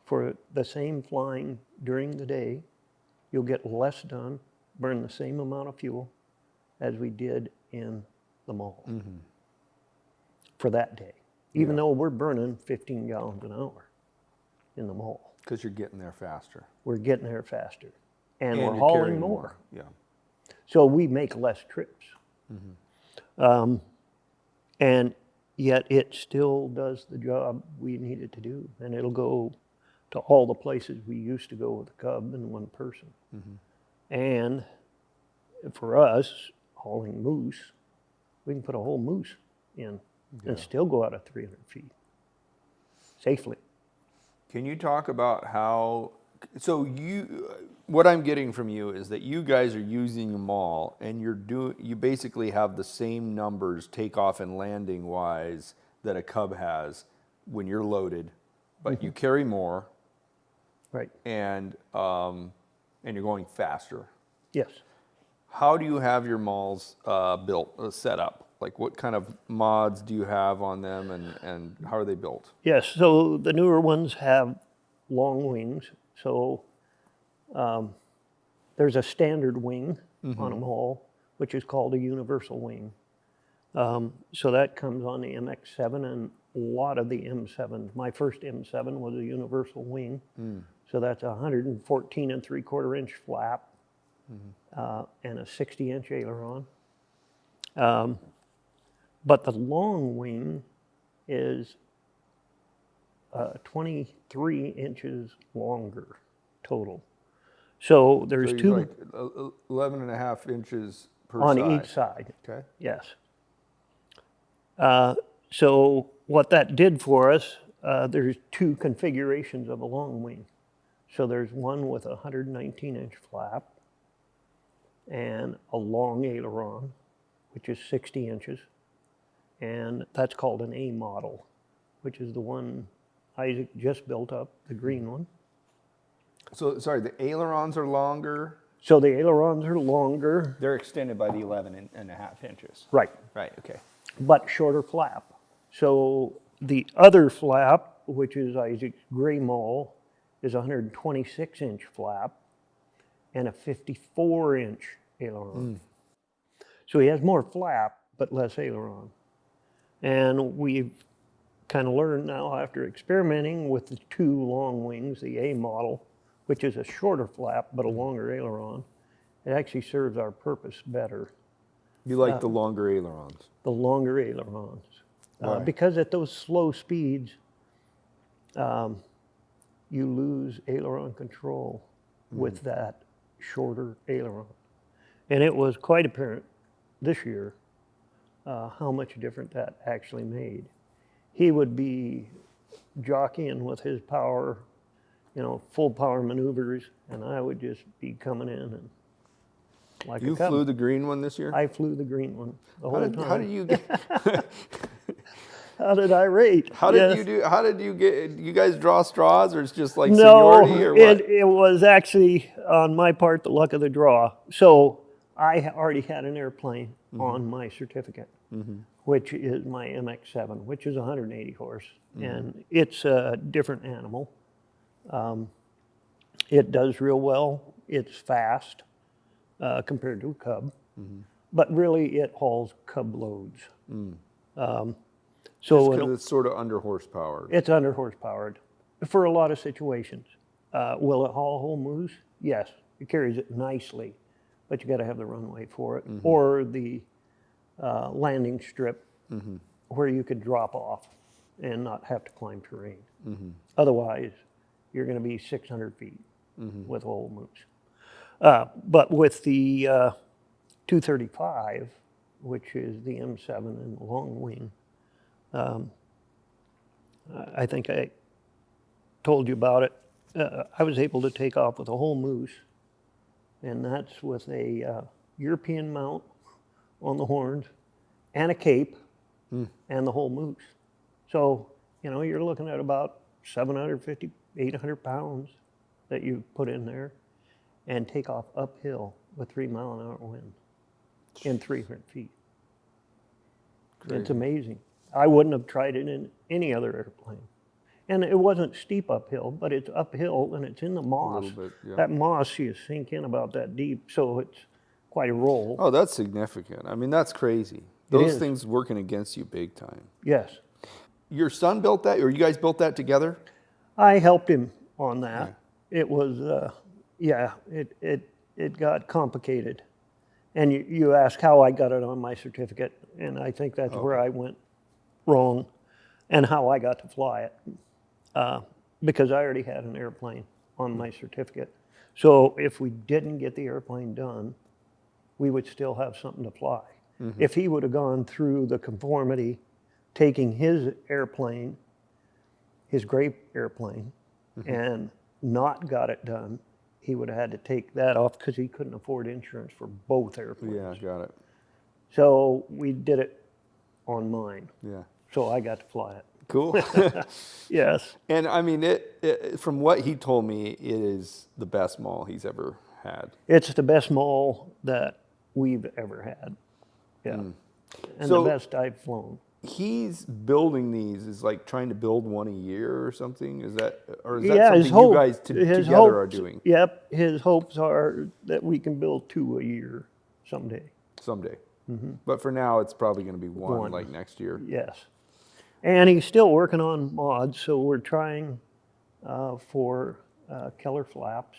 for the same flying during the day, you'll get less done, burn the same amount of fuel as we did in the Maule for that day. Even though we're burning 15 gallons an hour in the Maule. Because you're getting there faster. We're getting there faster. And we're you're hauling carrying more. Yeah. So we make less trips. And yet it still does the job we need it to do. And it'll go to all the places we used to go with the Cub and 1 person. And for us, hauling moose, we can put a whole moose in and still go out at 300 feet safely. Can you talk about how, what I'm getting from you is that you guys are using a Maule and you basically have the same numbers takeoff and landing wise that a Cub has when you're loaded, but you carry more. Right. And you're going faster. Yes. How do you have your Maules built, set up? Like what kind of mods do you have on them and how are they built? Yes, so the newer ones have long wings. So there's a standard wing on a Maule, which is called a universal wing. So that comes on the MX7 and a lot of the M7s. My first M7 was a universal wing. So that's a 114 and 3/4 inch flap and a 60-inch aileron. But the long wing is 23 inches longer total. So there's So two like 11 and a half inches per on side. each side. Okay. Yes. So what that did for us, there's two configurations of a long wing. So there's one with a 119-inch flap and a long aileron, which is 60 inches. And that's called an A model, which is the one Isaac just built up, the green one. So, sorry, the ailerons are longer? So the ailerons are longer. They're extended by the 11 and a half inches. Right. Right, okay. But shorter flap. So the other flap, which is Isaac's gray Maule, is a 126-inch flap and a 54-inch aileron. So he has more flap, but less aileron. And we've kind of learned now after experimenting with the two long wings, the A model, which is a shorter flap but a longer aileron, it actually serves our purpose better. You like the longer ailerons? The longer ailerons. Why? Because at those slow speeds, you lose aileron control with that shorter aileron. And it was quite apparent this year how much different that actually made. He would be jockeying with his power, full power maneuvers, and I would just be coming in and like You a Cub. flew the green one this year? I flew the green one the whole time. How did you get? How did I rate? How did Yes. you do? How did you get? You guys draw straws, or it's just like No, seniority, or what? it was actually on my part the luck of the draw. So I already had an airplane on my certificate, which is my MX7, which is 180 horse, and it's a different animal. It does real well. It's fast compared to a Cub, but really it hauls Cub loads. So Because it's sort of under horsepower. it's under horsepowered for a lot of situations. Will it haul a whole moose? Yes, it carries it nicely, but you got to have the runway for it, or the landing strip where you could drop off and not have to climb terrain. Otherwise, you're going to be 600 feet with a whole moose. But with the 235, which is the M7 and the long wing, I think I told you about it. I was able to take off with a whole moose, and that's with a European mount on the horns and a cape and the whole moose. So, you're looking at about 750, 800 pounds that you put in there and take off uphill with 3 mile-an-hour wind in 300 feet. It's amazing. I wouldn't have tried it in any other airplane. And it wasn't steep uphill, but it's uphill and it's in the moss. little bit, yeah. That moss, you sink in about that deep, so it's quite a roll. Oh, that's significant. I mean, that's crazy. Those is. things working against you big time. Yes. Your son built that, or you guys built that together? I helped him on that. It was, it got complicated. And you ask how I got it on my certificate, and I think that's where I went wrong, and how I got to fly it, because I already had an airplane on my certificate. So if we didn't get the airplane done, we would still have something to fly. If he would have gone through the conformity, taking his airplane, his gray airplane, and not got it done, he would have had to take that off because he couldn't afford insurance for both airplanes. Yeah, got it. So we did it on mine. Yeah. So I got to fly it. Cool. Yes. And I mean, it from what he told me, it is the best Maule he's ever had. It's the best Maule that we've ever had. Yeah. And So- the best I've flown. He's building these is like trying to build one a year or something. Is that or is that Yeah, his something hope, you guys his together are hopes- doing Yep, his hopes are that we can build 2 a year someday. someday? But for now, it's probably going to be one, One. like next year. Yes. And he's still working on mods, so we're trying for Keller flaps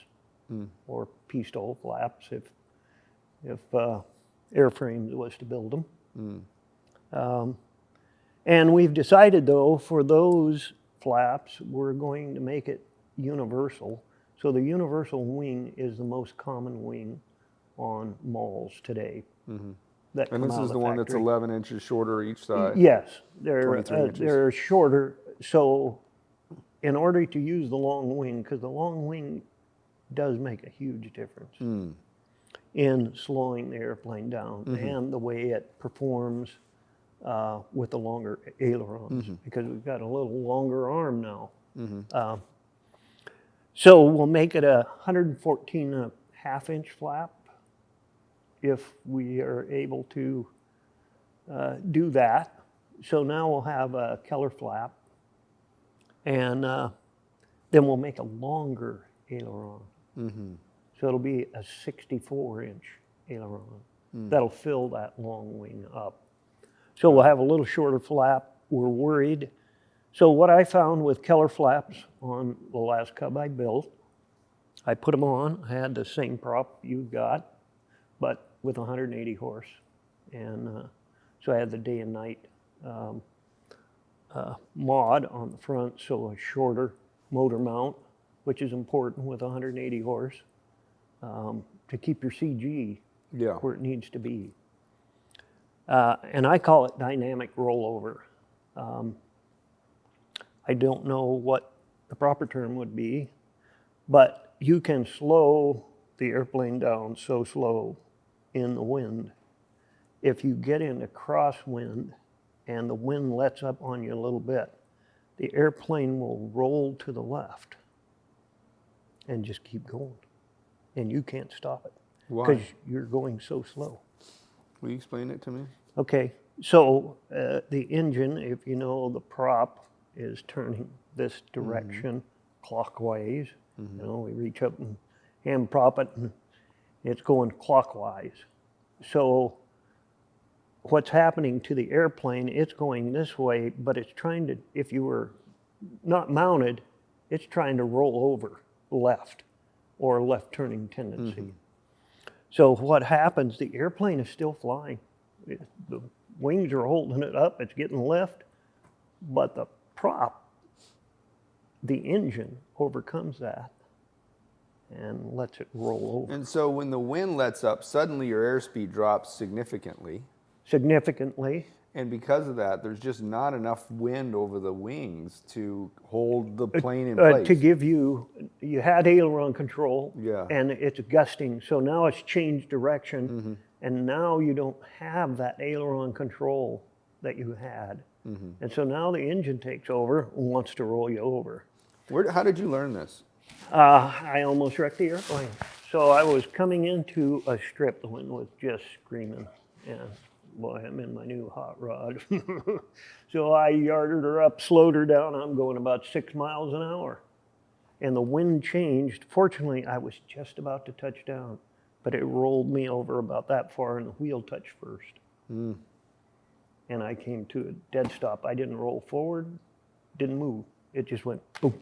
or pistol flaps if Airframes was to build them. And we've decided, though, for those flaps, we're going to make it universal. So the universal wing is the most common wing on Maules today. That And come this out is of the one that's factory. 11 inches shorter each side. Yes, they're 23 inches. they're shorter. So in order to use the long wing, because the long wing does make a huge difference in slowing the airplane down and the way it performs with the longer ailerons, because we've got a little longer arm now. So we'll make it a 114 and a half inch flap if we are able to do that. So now we'll have a Keller flap, and then we'll make a longer aileron. So it'll be a 64-inch aileron. That'll fill that long wing up. So we'll have a little shorter flap. We're worried. So what I found with Keller flaps on the last Cub I built, I put them on. I had the same prop you've got, but with 180 horse. And so I had the day and night mod on the front, so a shorter motor mount, which is important with 180 horse to keep your CG Yeah. where it needs to be. And I call it dynamic rollover. I don't know what the proper term would be, but you can slow the airplane down so slow in the wind. If you get into crosswind and the wind lets up on you a little bit, the airplane will roll to the left and just keep going. And you can't stop it Why? because you're going so slow. Will you explain it to me? Okay, so the engine, if you know the prop, is turning this direction clockwise. You know, we reach up and hand prop it, and it's going clockwise. So what's happening to the airplane, it's going this way, but it's trying to, if you were not mounted, it's trying to roll over left or left turning tendency. So what happens, the airplane is still flying. The wings are holding it up, it's getting lift, but the prop, the engine overcomes that and lets it roll over And so when the wind lets up, suddenly your airspeed drops significantly. significantly. And because of that, there's just not enough wind over the wings to hold the plane in place. To give you had aileron control, Yeah. and it's gusting, so now it's changed direction, and now you don't have that aileron control that you had. And so now the engine takes over and wants to roll you over. How did you learn this? I almost wrecked the airplane. So I was coming into a strip, the wind was just screaming, and boy, I'm in my new hot rod. So I yarded her up, slowed her down. I'm going about 6 miles an hour. And the wind changed. Fortunately, I was just about to touch down, but it rolled me over about that far, and the wheel touched first. And I came to a dead stop. I didn't roll forward, didn't move. It just went boom,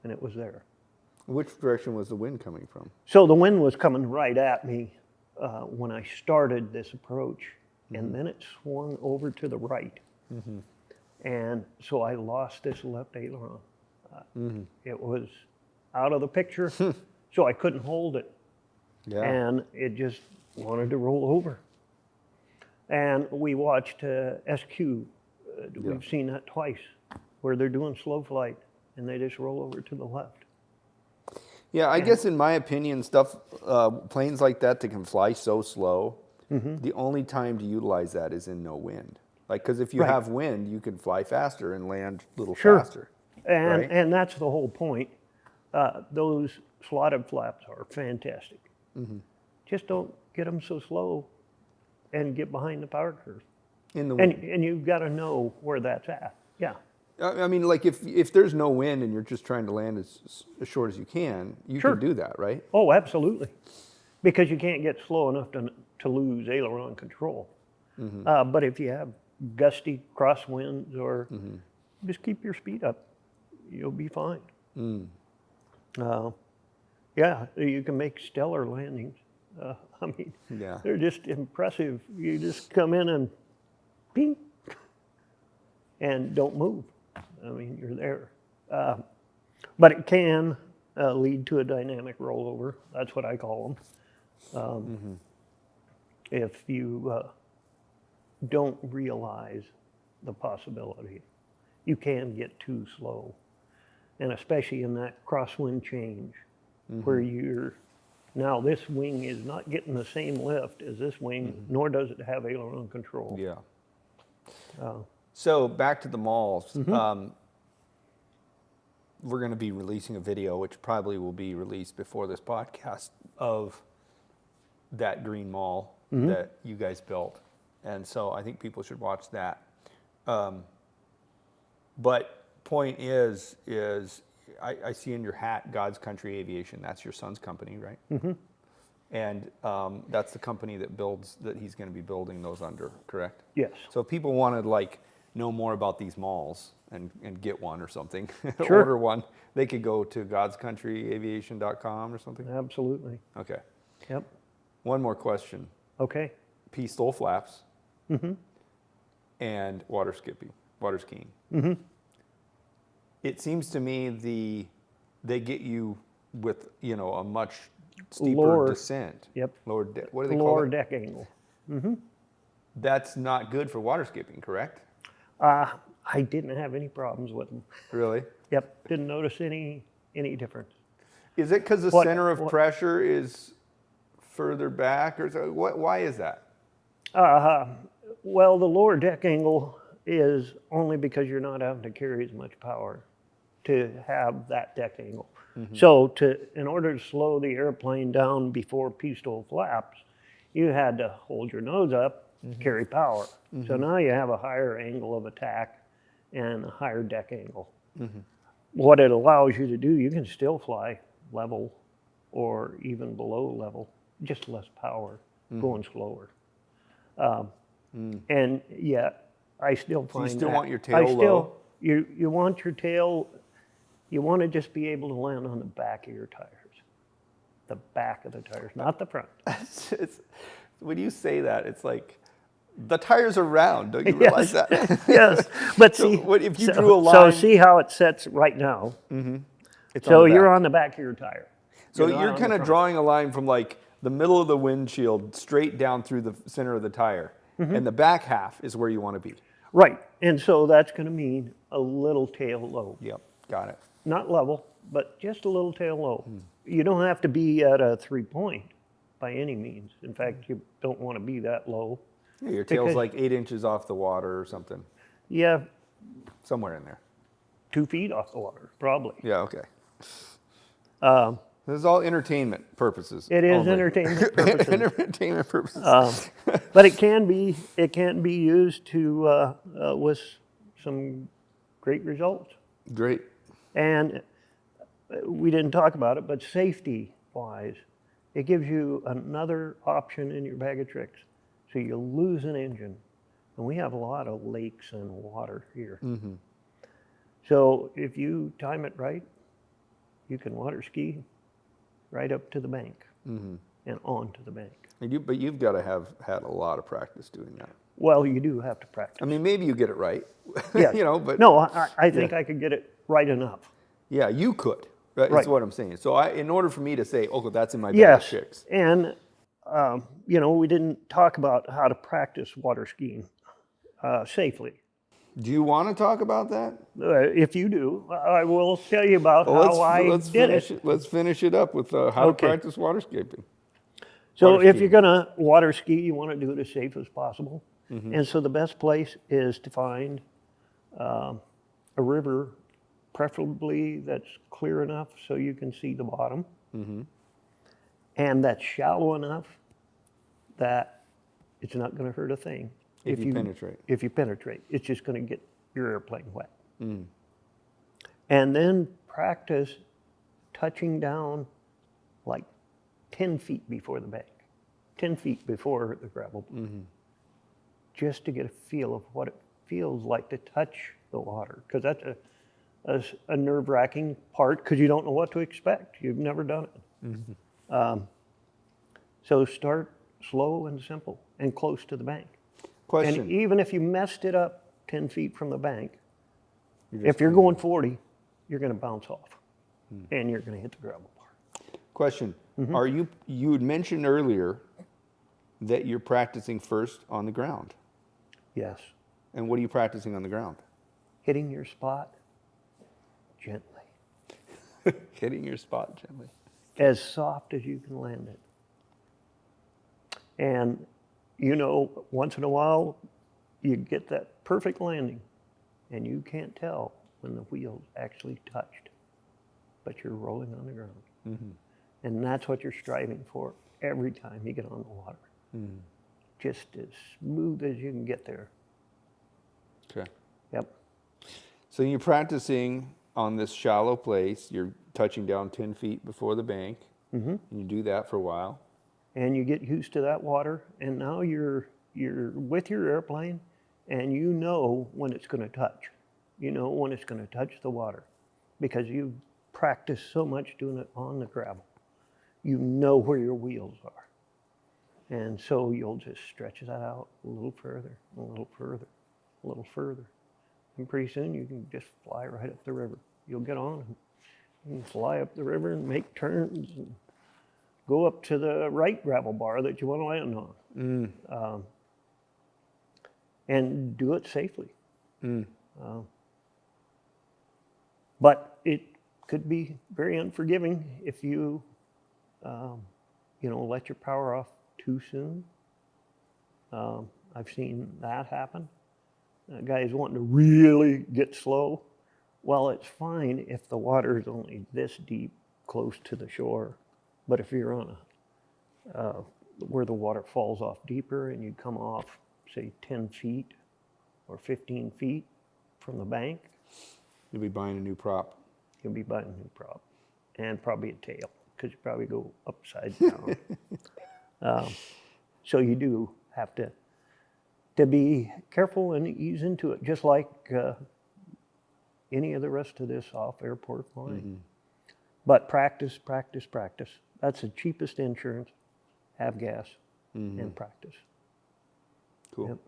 and it was there. Which direction was the wind coming from? So the wind was coming right at me when I started this approach, and then it swung over to the right. And so I lost this left aileron. It was out of the picture, so I couldn't hold it. Yeah. And it just wanted to roll over. And we watched SQ. We've seen that twice, where they're doing slow flight and they just roll over to the left. Yeah, I guess in my opinion, planes like that can fly so slow, the only time to utilize that is in no wind. Like, because if you Right. have wind, you can fly faster and land a little Sure. faster. And, Right. and that's the whole point. Those slotted flaps are fantastic. Just don't get them so slow and get behind the power curve. In the wind. And you've got to know where that's at. Yeah. I mean, like if there's no wind and you're just trying to land as short as you can, you Sure. can do that, right? Oh, absolutely. Because you can't get slow enough to lose aileron control. But if you have gusty crosswinds or just keep your speed up, you'll be fine. Yeah, you can make stellar landings. I mean, Yeah. they're just impressive. You just come in and ping, and don't move. I mean, you're there. But it can lead to a dynamic rollover. That's what I call them. If you don't realize the possibility, you can get too slow. And especially in that crosswind change, where now this wing is not getting the same lift as this wing, nor does it have aileron control. Yeah. So back to the Maules. We're going to be releasing a video, which probably will be released before this podcast, of that green Maule that you guys built. And so I think people should watch that. But point is I see in your hat God's Country Aviation. That's your son's company, right? And that's the company that he's going to be building those under, correct? Yes. So if people want to like know more about these Maules and get one or something, Sure. order one, they could go to godscountryaviation.com or something. Absolutely. Okay. Yep. One more question. Okay. Pistol flaps and water skiing. It seems to me they get you with a much steeper Lower- descent. Yep. What do they call Lower it? deck angle. That's not good for water skipping, correct? I didn't have any problems with them. Really? Yep. Didn't notice any difference. Is it because the What- center of what- pressure is further back, or why is that? Well, the lower deck angle is only because you're not having to carry as much power to have that deck angle. So in order to slow the airplane down before pistol flaps, you had to hold your nose up, carry power. So now you have a higher angle of attack and a higher deck angle. What it allows you to do, you can still fly level or even below level, just less power, going slower. And yet, I still find still that- want your tail low? You want your tail, you want to just be able to land on the back of your tires. The back of the tires, not the front. When you say that, it's like the tires are round. Don't you realize that? Yes, but So see, what if you so- drew a so line- see how it sets right now. It's So on the you're back. on the back of your tire. So not you're on the kind of front. drawing a line from like the middle of the windshield straight down through the center of the tire, and the back half is where you want to be. Right, and so that's going to mean a little tail low. Yep, got it. Not level, but just a little tail low. You don't have to be at a 3-point by any means. In fact, you don't want to be that low. Yeah, your tail's Because- like 8 inches off the water or something, Yeah, somewhere in there. 2 feet off the water, probably. Yeah, okay. This is all entertainment purposes. It is only. entertainment purposes. Entertainment purposes. But it can be used to with some great results. Great. And we didn't talk about it, but safety-wise, it gives you another option in your bag of tricks. So you lose an engine, and we have a lot of lakes and water here. So if you time it right, you can water ski right up to the bank and onto the bank. But you've got to have had a lot of practice doing that. Well, you do have to practice. I mean, maybe you get it right, Yes. but No, I think I could get it right enough. yeah, you could. Right. Right. That's what I'm saying. So in order for me to say, oh, that's in my bag of Yes, tricks. and we didn't talk about how to practice water skiing safely. Do you want to talk about that? If you do, I will tell you about Well, how I let's did finish it. Let's finish it up with how to Okay. practice waterscaping. So Water if you're skiing. gonna water ski, you want to do it as safe as possible. And so the best place is to find a river, preferably that's clear enough so you can see the bottom, and that's shallow enough that it's not going to hurt a thing. If you penetrate. If you penetrate, it's just going to get your airplane wet. And then practice touching down like 10 feet before the bank, 10 feet before the gravel pit, just to get a feel of what it feels like to touch the water, because that's a nerve-wracking part, because you don't know what to expect. You've never done it. So start slow and simple and close to the bank. Question. And even if you messed it up 10 feet from the bank, if you're going 40, you're going to bounce off and you're going to hit the gravel bar. Question. Are you had mentioned earlier that you're practicing first on the ground. Yes. And what are you practicing on the ground? Hitting your spot gently, Hitting your spot gently. as soft as you can land it. And once in a while, you get that perfect landing, and you can't tell when the wheels actually touched, but you're rolling on the ground. And that's what you're striving for every time you get on the water. Just as smooth as you can get there. Okay. Yep. So you're practicing on this shallow place. You're touching down 10 feet before the bank. And you do that for a while. And you get used to that water, and now you're with your airplane, and you know when it's going to touch. You know when it's going to touch the water, because you've practiced so much doing it on the gravel. You know where your wheels are. And so you'll just stretch that out a little further, a little further, a little further. And pretty soon you can just fly right up the river. You'll get on and fly up the river and make turns and go up to the right gravel bar that you want to land on. And do it safely. But it could be very unforgiving if you, let your power off too soon. I've seen that happen. Guys wanting to really get slow. Well, it's fine if the water is only this deep, close to the shore. But if you're on where the water falls off deeper and you come off, say, 10 feet or 15 feet from the bank, You'll be buying a new prop. you'll be buying a new prop and probably a tail, because you probably go upside down. So you do have to be careful and ease into it, just like any of the rest of this off-airport flying. But practice, practice, practice. That's the cheapest insurance. Have gas and practice. Cool. Yep.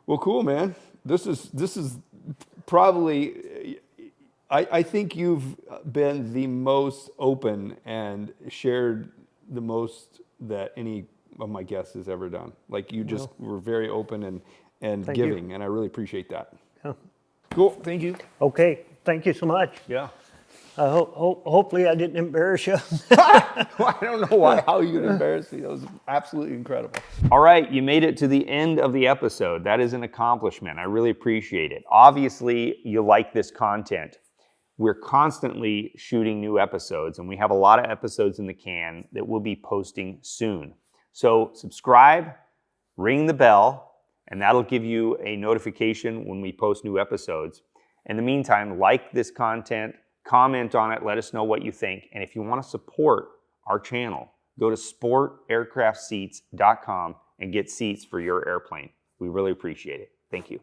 Well, cool, man. This is probably, I think you've been the most open and shared the most that any of my guests has ever done. Like you just were very open and Thank you. giving, and I really appreciate that. Yeah. Cool. Thank you. Okay, thank you so much. Yeah. Hopefully I didn't embarrass you. I don't know how you could embarrass me. That was absolutely incredible. All right, you made it to the end of the episode. That is an accomplishment. I really appreciate it. Obviously, you like this content. We're constantly shooting new episodes, and we have a lot of episodes in the can that we'll be posting soon. So subscribe, ring the bell, and that'll give you a notification when we post new episodes. In the meantime, like this content, comment on it, let us know what you think. And if you want to support our channel, go to sportaircraftseats.com and get seats for your airplane. We really appreciate it. Thank you.